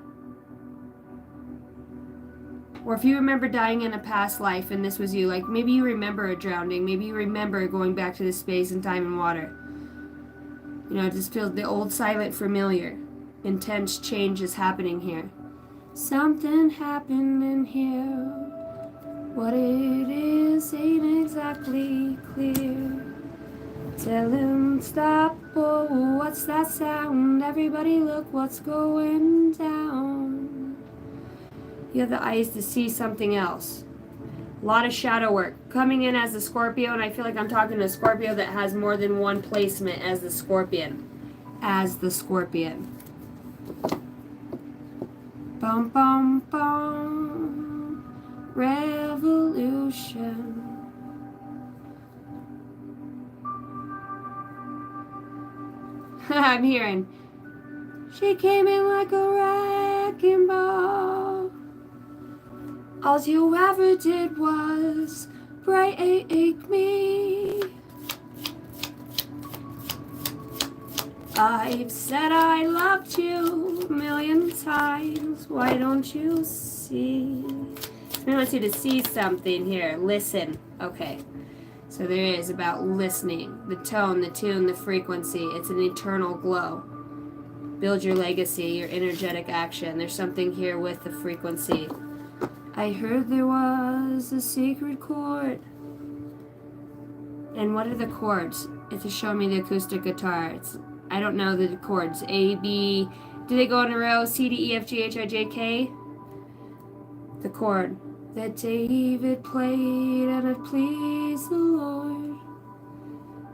Or if you remember dying in a past life and this was you, like maybe you remember a drowning, maybe you remember going back to the space and time and water. You know, it just feels the old silent familiar. Intense change is happening here. Something happened in here. What it is ain't exactly clear. Tell him stop, oh, what's that sound? Everybody look what's going down. You have the eyes to see something else. A lot of shadow work. Coming in as a Scorpio, and I feel like I'm talking to a Scorpio that has more than one placement as the Scorpion. As the Scorpion. Bum, bum, bum. Revolution. I'm hearing. She came in like a wrecking ball. All you ever did was break me. I've said I loved you a million times. Why don't you see? I want you to see something here. Listen. Okay. So there is about listening. The tone, the tune, the frequency. It's an eternal glow. Build your legacy, your energetic action. There's something here with the frequency. I heard there was a secret chord. And what are the chords? It's to show me the acoustic guitar. I don't know the chords. A, B, do they go in a row? C, D, E, F, G, H, I, J, K? The chord that David played and it pleased the Lord.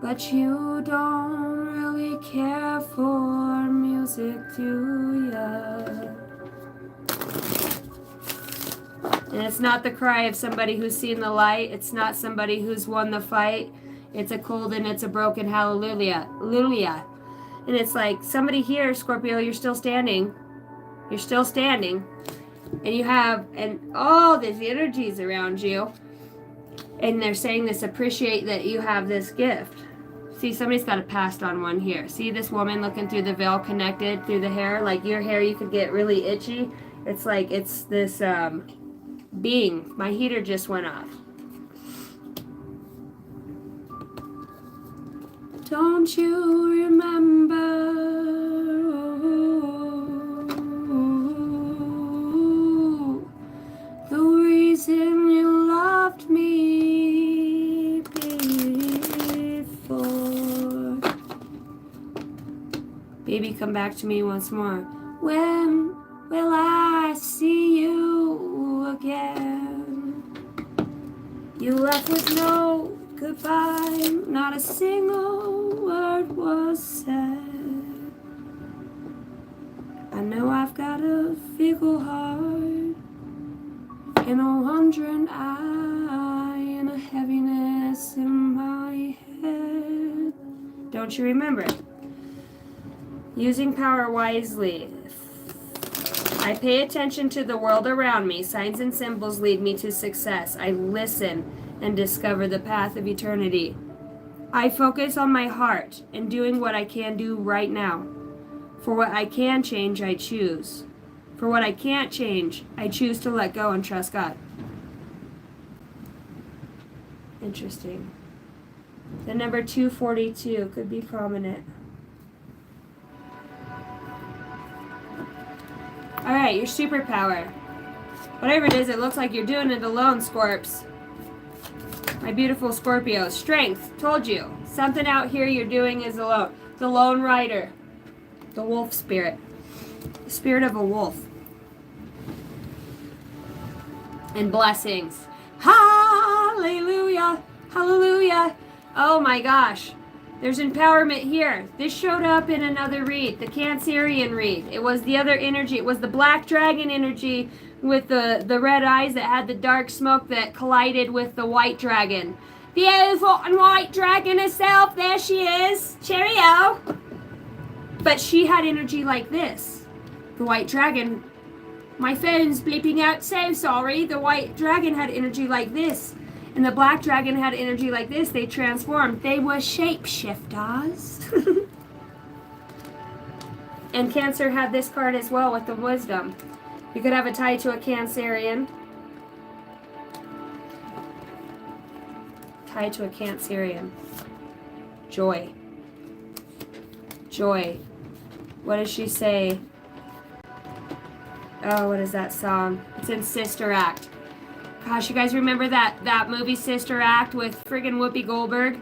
But you don't really care for music, do ya? And it's not the cry of somebody who's seen the light. It's not somebody who's won the fight. It's a cold and it's a broken hallelujah. Hallelujah. And it's like somebody here, Scorpio, you're still standing. You're still standing. And you have all these energies around you. And they're saying this, appreciate that you have this gift. See, somebody's got a passed on one here. See this woman looking through the veil connected through the hair? Like your hair, you could get really itchy. It's like it's this being. My heater just went off. Don't you remember the reason you loved me before? Baby, come back to me once more. When will I see you again? You left with no goodbye, not a single word was said. I know I've got a fickle heart and a wandering eye and a heaviness in my head. Don't you remember? Using power wisely. I pay attention to the world around me. Signs and symbols lead me to success. I listen and discover the path of eternity. I focus on my heart and doing what I can do right now. For what I can change, I choose. For what I can't change, I choose to let go and trust God. Interesting. The number 242 could be prominent. Alright, your superpower. Whatever it is, it looks like you're doing it alone, Scorps. My beautiful Scorpio. Strength. Told you. Something out here you're doing is alone. The lone rider. The wolf spirit. The spirit of a wolf. And blessings. Hallelujah. Hallelujah. Oh my gosh. There's empowerment here. This showed up in another read, the Cancerian read. It was the other energy. It was the black dragon energy with the red eyes that had the dark smoke that collided with the white dragon. The oval and white dragon herself. There she is. Cheerio. But she had energy like this. The white dragon. My phone's bleeping out, so sorry. The white dragon had energy like this. And the black dragon had energy like this. They transformed. They were shapeshifters. And Cancer had this card as well with the wisdom. You could have a tie to a Cancerian. Tie to a Cancerian. Joy. Joy. What does she say? Oh, what is that song? It's in Sister Act. Gosh, you guys remember that movie Sister Act with friggin' Whoopi Goldberg?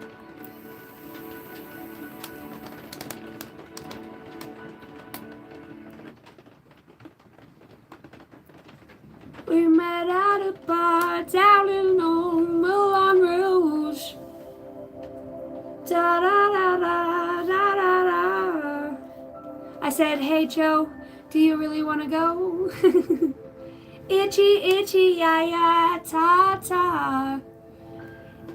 We met at a bar down in old Moulin Rouge. Da da da da da da da. I said, hey Joe, do you really want to go? Itchy, itchy, ya ya, ta ta.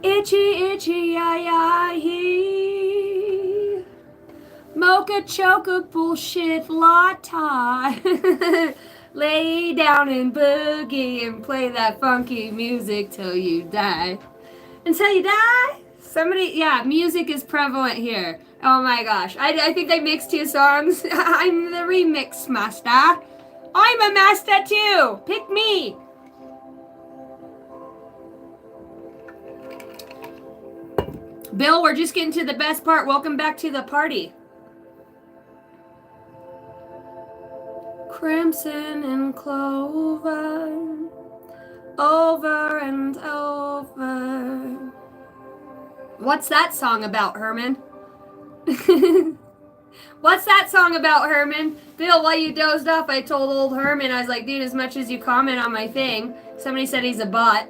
Itchy, itchy, ya ya, he. Mocha choca bullshit latte. Lay down and boogie and play that funky music till you die. Until you die? Somebody, yeah, music is prevalent here. Oh my gosh. I think I mixed two songs. I'm the remix master. I'm a master too. Pick me. Bill, we're just getting to the best part. Welcome back to the party. Crimson and clover, over and over. What's that song about, Herman? What's that song about, Herman? Bill, while you dozed off, I told old Herman, I was like, dude, as much as you comment on my thing, somebody said he's a bot.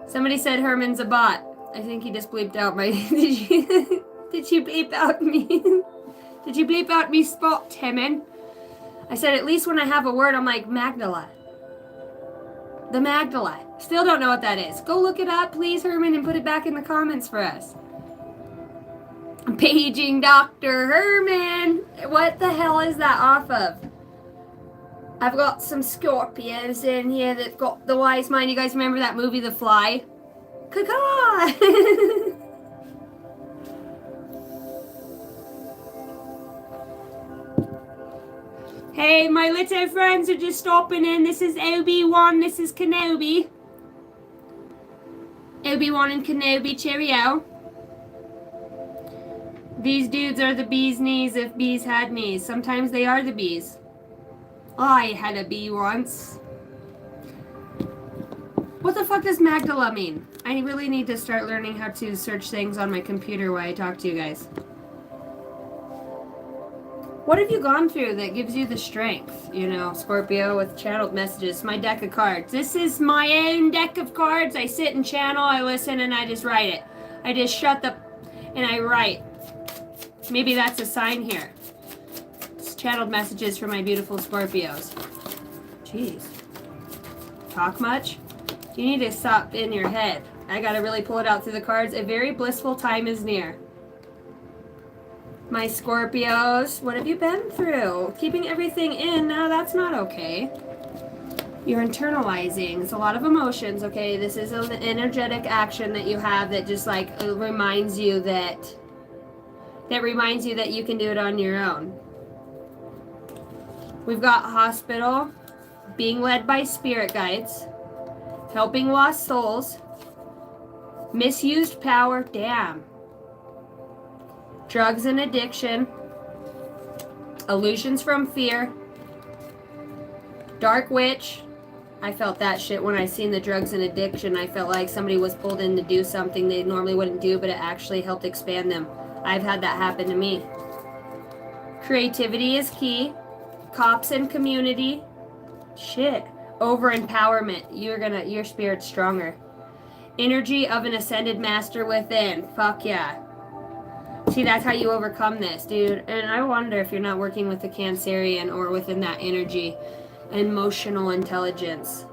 Somebody said Herman's a bot. I think he just bleeped out my... Did you bleep out me? Did you bleep out me spot, Herman? I said, at least when I have a word, I'm like, Magdala. The Magdala. Still don't know what that is. Go look it up, please, Herman, and put it back in the comments for us. Paging Dr. Herman. What the hell is that off of? I've got some Scorpios in here that got the wise mind. You guys remember that movie, The Fly? Caw-caw! Hey, my little friends are just stopping in. This is Obi-Wan. This is Kenobi. Obi-Wan and Kenobi. Cheerio. These dudes are the bee's knees if bees had knees. Sometimes they are the bees. I had a bee once. What the fuck does Magdala mean? I really need to start learning how to search things on my computer while I talk to you guys. What have you gone through that gives you the strength? You know, Scorpio with channeled messages. My deck of cards. This is my own deck of cards. I sit and channel, I listen, and I just write it. I just shut the... and I write. Maybe that's a sign here. It's channeled messages for my beautiful Scorpios. Jeez. Talk much? You need to stop in your head. I gotta really pull it out through the cards. A very blissful time is near. My Scorpios, what have you been through? Keeping everything in, no, that's not okay. You're internalizing. It's a lot of emotions, okay? This is an energetic action that you have that just like reminds you that you can do it on your own. We've got hospital, being led by spirit guides, helping lost souls, misused power, damn. Drugs and addiction, illusions from fear, dark witch. I felt that shit when I seen the drugs and addiction. I felt like somebody was pulled in to do something they normally wouldn't do, but it actually helped expand them. I've had that happen to me. Creativity is key. Cops and community. Shit. Over empowerment. Your spirit's stronger. Energy of an ascended master within. Fuck yeah. See, that's how you overcome this, dude. And I wonder if you're not working with the Cancerian or within that energy, emotional intelligence.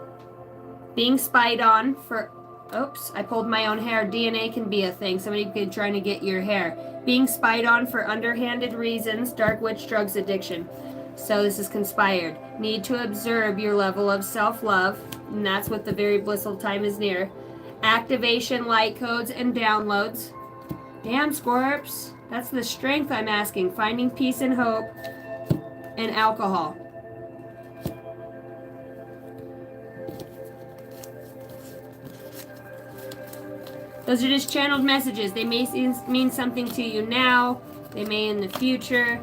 Being spied on for... Oops, I pulled my own hair. DNA can be a thing. Somebody could be trying to get your hair. Being spied on for underhanded reasons. Dark witch, drugs, addiction. So this is conspired. Need to observe your level of self-love. And that's what the very blissful time is near. Activation, light codes, and downloads. Damn, Scorps. That's the strength I'm asking. Finding peace and hope. And alcohol. Those are just channeled messages. They may mean something to you now. They may in the future.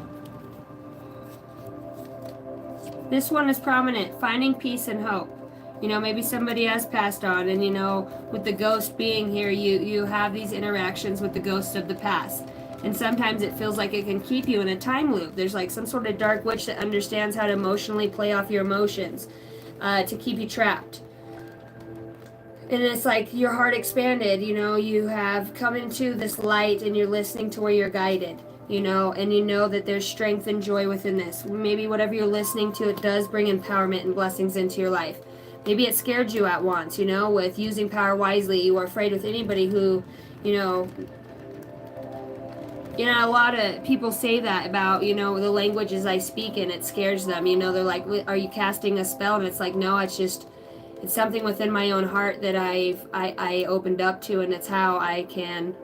This one is prominent. Finding peace and hope. You know, maybe somebody has passed on, and you know, with the ghost being here, you have these interactions with the ghost of the past. And sometimes it feels like it can keep you in a time loop. There's like some sort of dark witch that understands how to emotionally play off your emotions to keep you trapped. And it's like your heart expanded, you know, you have come into this light and you're listening to where you're guided, you know, and you know that there's strength and joy within this. Maybe whatever you're listening to, it does bring empowerment and blessings into your life. Maybe it scared you at once, you know, with using power wisely. You were afraid with anybody who, you know, a lot of people say that about, you know, the languages I speak in, it scares them, you know, they're like, are you casting a spell? And it's like, no, it's just... It's something within my own heart that I opened up to, and it's how I can,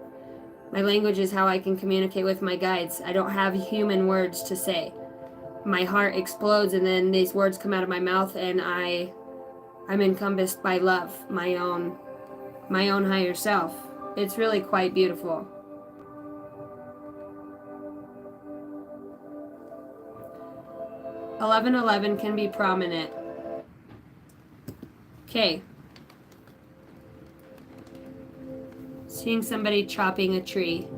my language is how I can communicate with my guides. I don't have human words to say. My heart explodes, and then these words come out of my mouth, and I'm encompassed by love, my own higher self. It's really quite beautiful. (1111) can be prominent. Okay. Seeing somebody chopping a tree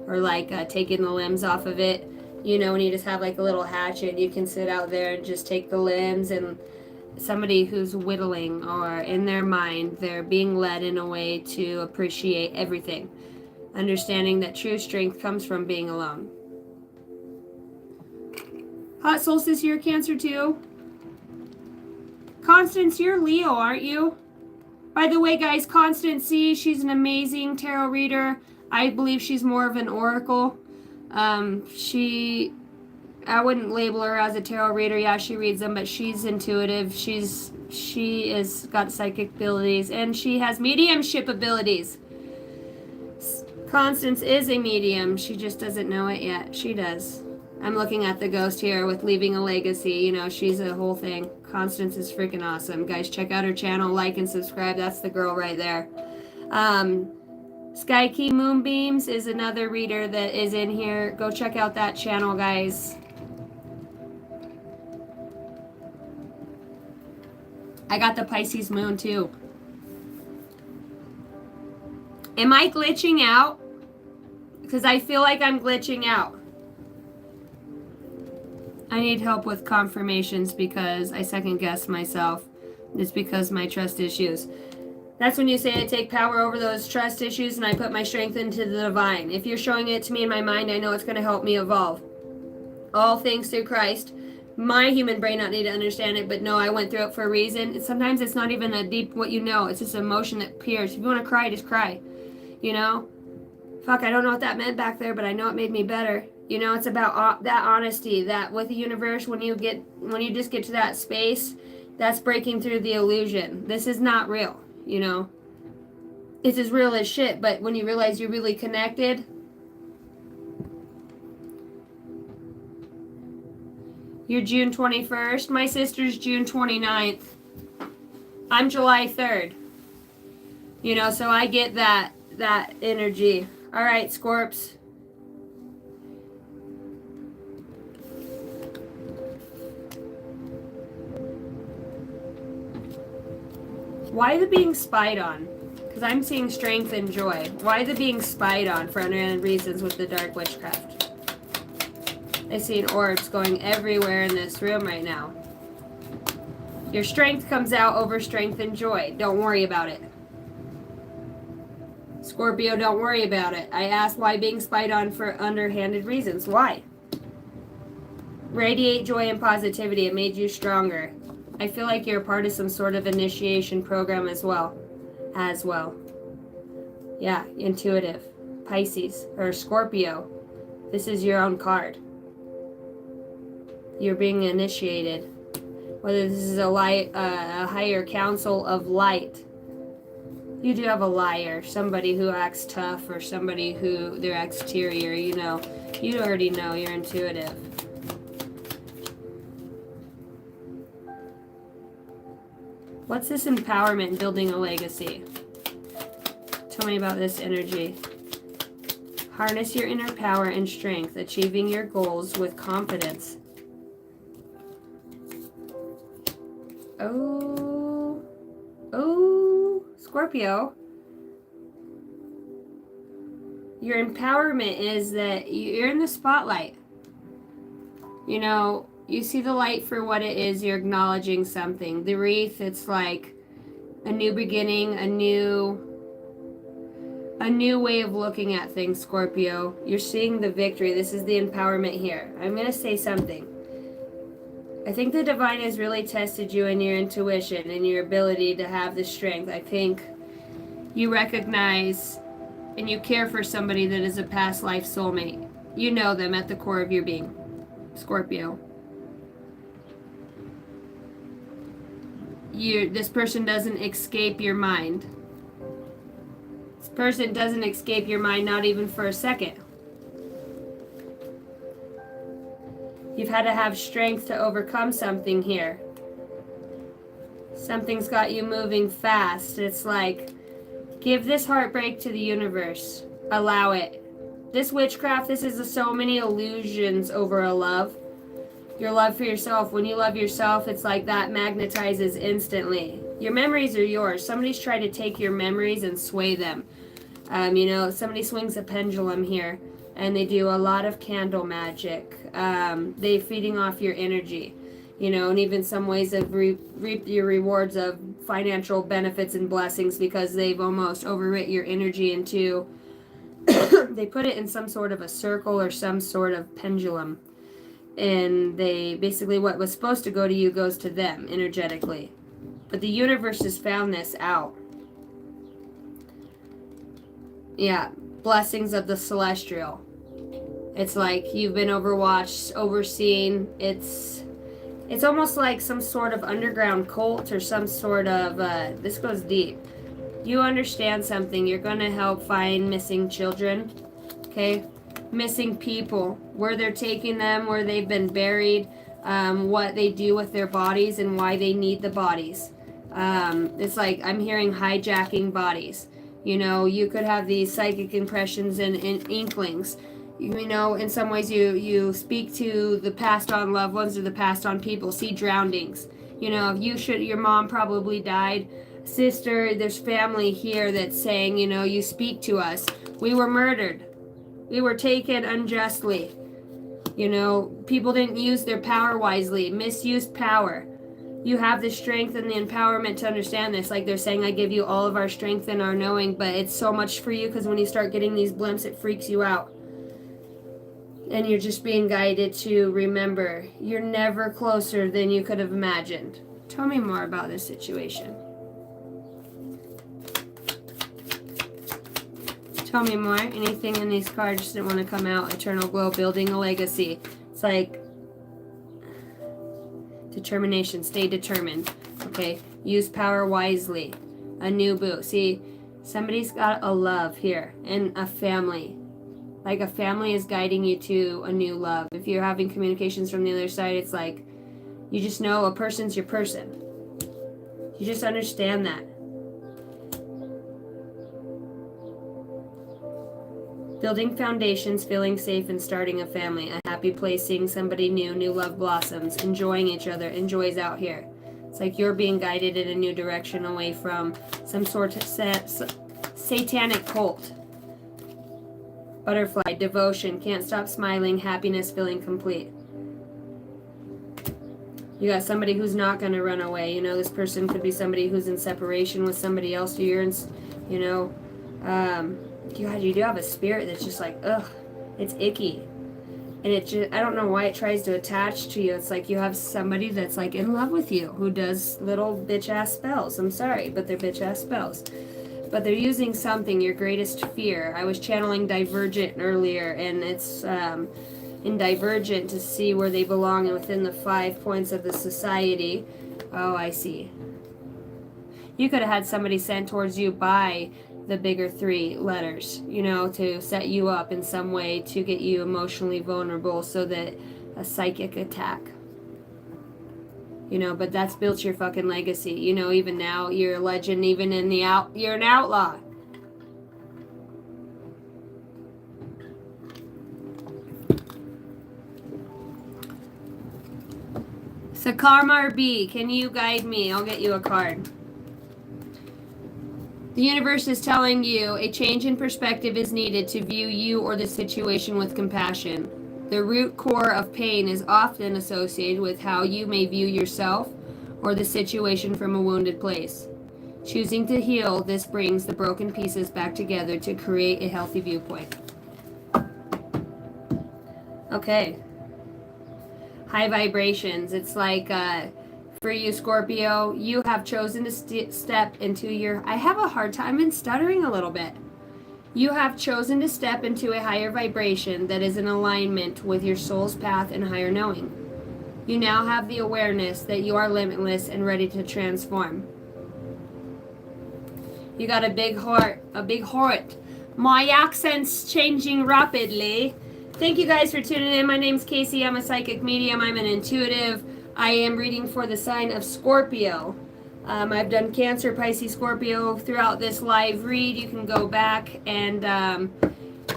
or like taking the limbs off of it, you know, when you just have like a little hatchet, you can sit out there and just take the limbs, and somebody who's whittling or in their mind, they're being led in a way to appreciate everything. Understanding that true strength comes from being alone. Hot solstice year, Cancer too. Constance, you're Leo, aren't you? By the way, guys, Constance C, she's an amazing tarot reader. I believe she's more of an oracle. I wouldn't label her as a tarot reader. Yeah, she reads them, but she's intuitive. She is got psychic abilities, and she has mediumship abilities. Constance is a medium. She just doesn't know it yet. She does. I'm looking at the ghost here with leaving a legacy. You know, she's a whole thing. Constance is freaking awesome. Guys, check out her channel. Like and subscribe. That's the girl right there. Sky Key Moonbeams is another reader that is in here. Go check out that channel, guys. I got the Pisces moon too. Am I glitching out? Because I feel like I'm glitching out. I need help with confirmations because I second guess myself. It's because my trust issues. That's when you say I take power over those trust issues and I put my strength into the divine. If you're showing it to me in my mind, I know it's going to help me evolve. All things through Christ. My human brain not need to understand it, but no, I went through it for a reason. Sometimes it's not even a deep what you know. It's just emotion that appears. If you want to cry, just cry. You know? Fuck, I don't know what that meant back there, but I know it made me better. You know, it's about that honesty, that with the universe, when you just get to that space, that's breaking through the illusion. This is not real, you know. It's as real as shit, but when you realize you're really connected. You're June 21st. My sister's June 29th. I'm July 3rd. You know, so I get that energy. All right, Scorps. Why the being spied on? Because I'm seeing strength and joy. Why the being spied on for underhanded reasons with the dark witchcraft? I see orbs going everywhere in this room right now. Your strength comes out over strength and joy. Don't worry about it. Scorpio, don't worry about it. I asked why being spied on for underhanded reasons. Why? Radiate joy and positivity. It made you stronger. I feel like you're a part of some sort of initiation program as well. Yeah, intuitive. Pisces or Scorpio. This is your own card. You're being initiated. Whether this is a higher council of light. You do have a liar, somebody who acts tough, or somebody who their exterior, you know. You already know, you're intuitive. What's this empowerment, building a legacy? Tell me about this energy. Harness your inner power and strength, achieving your goals with confidence. Oh, Scorpio. Your empowerment is that you're in the spotlight. You know, you see the light for what it is. You're acknowledging something. The wreath, it's like a new beginning, a new way of looking at things, Scorpio. You're seeing the victory. This is the empowerment here. I'm going to say something. I think the divine has really tested you in your intuition and your ability to have the strength. I think you recognize and you care for somebody that is a past life soulmate. You know them at the core of your being, Scorpio. This person doesn't escape your mind. This person doesn't escape your mind, not even for a second. You've had to have strength to overcome something here. Something's got you moving fast. It's like, give this heartbreak to the universe. Allow it. This witchcraft, this is so many illusions over a love. Your love for yourself. When you love yourself, it's like that magnetizes instantly. Your memories are yours. Somebody's trying to take your memories and sway them. You know, somebody swings a pendulum here. And they do a lot of candle magic. They're feeding off your energy, you know, and even some ways of reap your rewards of financial benefits and blessings because they've almost overwrit your energy into, they put it in some sort of a circle or some sort of pendulum. And they basically, what was supposed to go to you goes to them energetically. But the universe has found this out. Yeah, blessings of the celestial. It's like you've been overwatched, overseen. It's almost like some sort of underground cult or some sort of, this goes deep. You understand something. You're going to help find missing children, okay? Missing people, where they're taking them, where they've been buried, what they do with their bodies and why they need the bodies. It's like I'm hearing hijacking bodies. You know, you could have these psychic impressions and inklings. You know, in some ways you speak to the passed on loved ones or the passed on people. See drownings. You know, if your mom probably died. Sister, there's family here that's saying, you know, you speak to us. We were murdered. We were taken unjustly. You know, people didn't use their power wisely. Misused power. You have the strength and the empowerment to understand this. Like they're saying, I give you all of our strength and our knowing, but it's so much for you because when you start getting these blimps, it freaks you out. And you're just being guided to remember, you're never closer than you could have imagined. Tell me more about this situation. Tell me more. Anything in these cards just didn't want to come out. Eternal glow, building a legacy. It's like determination. Stay determined. Okay. Use power wisely. A new boo. See, somebody's got a love here and a family. Like a family is guiding you to a new love. If you're having communications from the other side, it's like you just know a person's your person. You just understand that. Building foundations, feeling safe, and starting a family. A happy place, seeing somebody new love blossoms, enjoying each other. Enjoy's out here. It's like you're being guided in a new direction away from some sort of satanic cult. Butterfly, devotion, can't stop smiling, happiness, feeling complete. You got somebody who's not going to run away. You know, this person could be somebody who's in separation with somebody else. You're in, you know, God, you do have a spirit that's just like, ugh, it's icky. And it just, I don't know why it tries to attach to you. It's like you have somebody that's like in love with you who does little bitch ass spells. I'm sorry, but they're bitch ass spells. But they're using something, your greatest fear. I was channeling Divergent earlier, and it's in Divergent to see where they belong within the 5 points of the society. Oh, I see. You could have had somebody sent towards you by the bigger 3 letters, you know, to set you up in some way to get you emotionally vulnerable so that a psychic attack. You know, but that's built your fucking legacy. You know, even now you're a legend, even in the you're an outlaw. So Karma B, can you guide me? I'll get you a card. The universe is telling you a change in perspective is needed to view you or the situation with compassion. The root core of pain is often associated with how you may view yourself or the situation from a wounded place. Choosing to heal, this brings the broken pieces back together to create a healthy viewpoint. Okay. High vibrations. It's like, for you, Scorpio, you have chosen to step into your... I have a hard time in stuttering a little bit. You have chosen to step into a higher vibration that is in alignment with your soul's path and higher knowing. You now have the awareness that you are limitless and ready to transform. You got a big heart, My accent's changing rapidly. Thank you guys for tuning in. My name's Casey. I'm a psychic medium. I'm an intuitive. I am reading for the sign of Scorpio. I've done Cancer, Pisces, Scorpio throughout this live read. You can go back and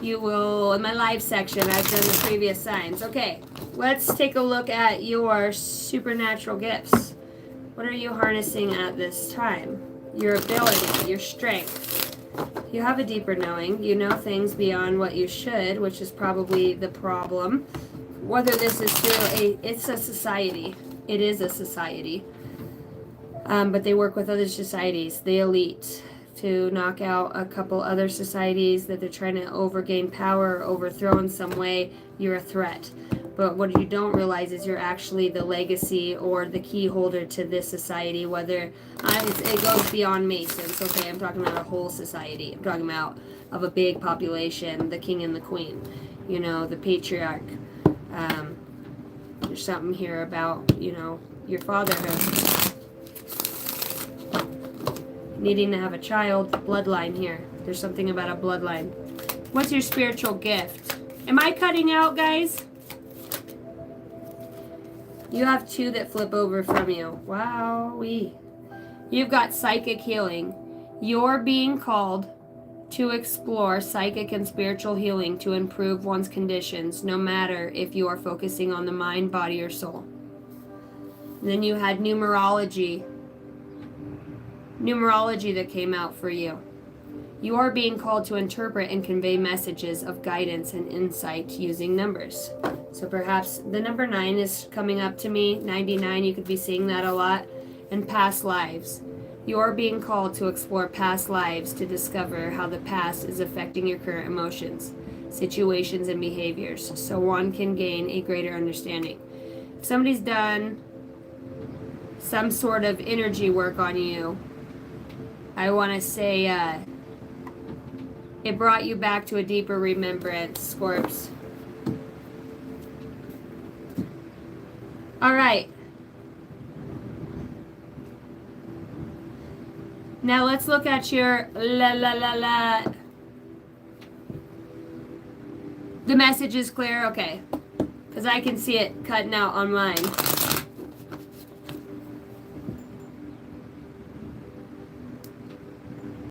you will, in my live section, I've done the previous signs. Okay, let's take a look at your supernatural gifts. What are you harnessing at this time? Your ability, your strength. You have a deeper knowing. You know things beyond what you should, which is probably the problem. Whether this is through it's a society. It is a society. But they work with other societies, the elite, to knock out a couple other societies that they're trying to overgain power or overthrow in some way. You're a threat. But what you don't realize is you're actually the legacy or the key holder to this society, whether it goes beyond Masons. Okay, I'm talking about a whole society. I'm talking about of a big population, the king and the queen, you know, the patriarch. There's something here about, you know, your fatherhood. Needing to have a child, bloodline here. There's something about a bloodline. What's your spiritual gift? Am I cutting out, guys? You have 2 that flip over from you. Wowee. You've got psychic healing. You're being called to explore psychic and spiritual healing to improve one's conditions, no matter if you are focusing on the mind, body, or soul. And then you had numerology. Numerology that came out for you. You are being called to interpret and convey messages of guidance and insight using numbers. So perhaps the number 9 is coming up to me. 99, you could be seeing that a lot. And past lives. You are being called to explore past lives to discover how the past is affecting your current emotions, situations, and behaviors, so one can gain a greater understanding. If somebody's done some sort of energy work on you, I want to say it brought you back to a deeper remembrance, Scorps. All right. Now let's look at your The message is clear? Okay. Because I can see it cutting out on mine.